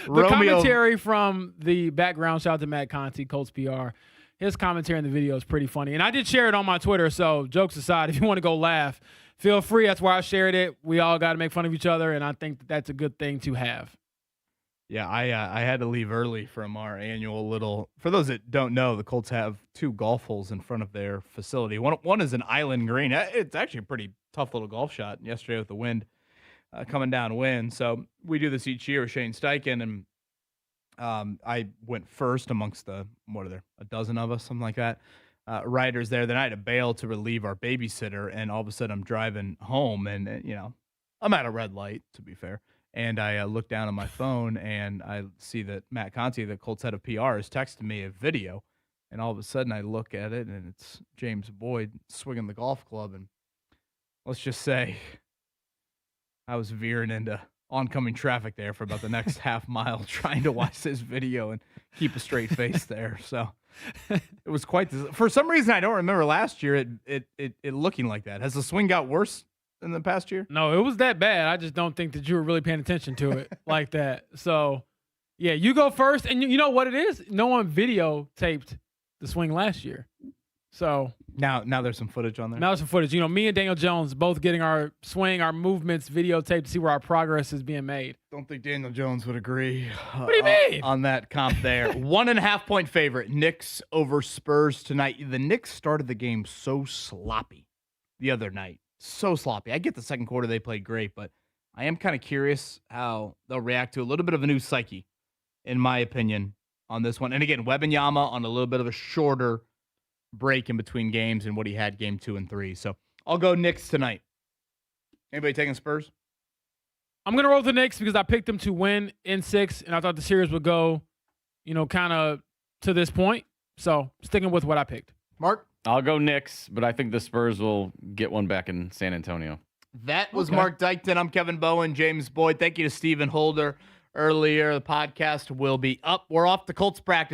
The commentary from the background, shout out to Matt Conti, Colts PR. His commentary in the video is pretty funny. And I did share it on my Twitter, so jokes aside, if you want to go laugh, feel free. That's why I shared it. We all got to make fun of each other, and I think that's a good thing to have. Yeah, I had to leave early from our annual little. For those that don't know, the Colts have 2 golf holes in front of their facility. One is an island green. It's actually a pretty tough little golf shot. Yesterday with the wind coming downwind, so we do this each year with Shane Steichen, and I went first amongst a dozen of us, something like that. Riders there. Then I had to bail to relieve our babysitter, and all of a sudden I'm driving home, and I'm at a red light, to be fair. And I look down on my phone, and I see that Matt Conti, the Colts head of PR, is texting me a video. And all of a sudden, I look at it, and it's James Boyd swinging the golf club. And let's just say I was veering into oncoming traffic there for about the next half mile trying to watch this video and keep a straight face there. So it was quite – for some reason, I don't remember last year it looking like that. Has the swing got worse in the past year? No, it was that bad. I just don't think that you were really paying attention to it like that. So, yeah, you go first. And you know what it is? No one videotaped the swing last year. So now there's some footage on there. now there's some footage. Me and Daniel Jones both getting our swing, our movements videotaped to see where our progress is being made. Don't think Daniel Jones would agree. What do you mean? On that comp there. 1.5 point favorite. Knicks over Spurs tonight. The Knicks started the game so sloppy the other night. So sloppy. I get the second quarter they played great, but I am kind of curious how they'll react to a little bit of a new psyche, in my opinion, on this one. And again, Wembanyama on a little bit of a shorter break in between games and what he had game 2 and 3. So I'll go Knicks tonight. Anybody taking Spurs? I'm going to roll with the Knicks because I picked them to win in 6, and I thought the series would go, kind of to this point. So sticking with what I picked. Mark? I'll go Knicks, but I think the Spurs will get one back in San Antonio. That was Mark Dykton. I'm Kevin Bowen, James Boyd. Thank you to Stephen Holder earlier. The podcast will be up. We're off to Colts practice.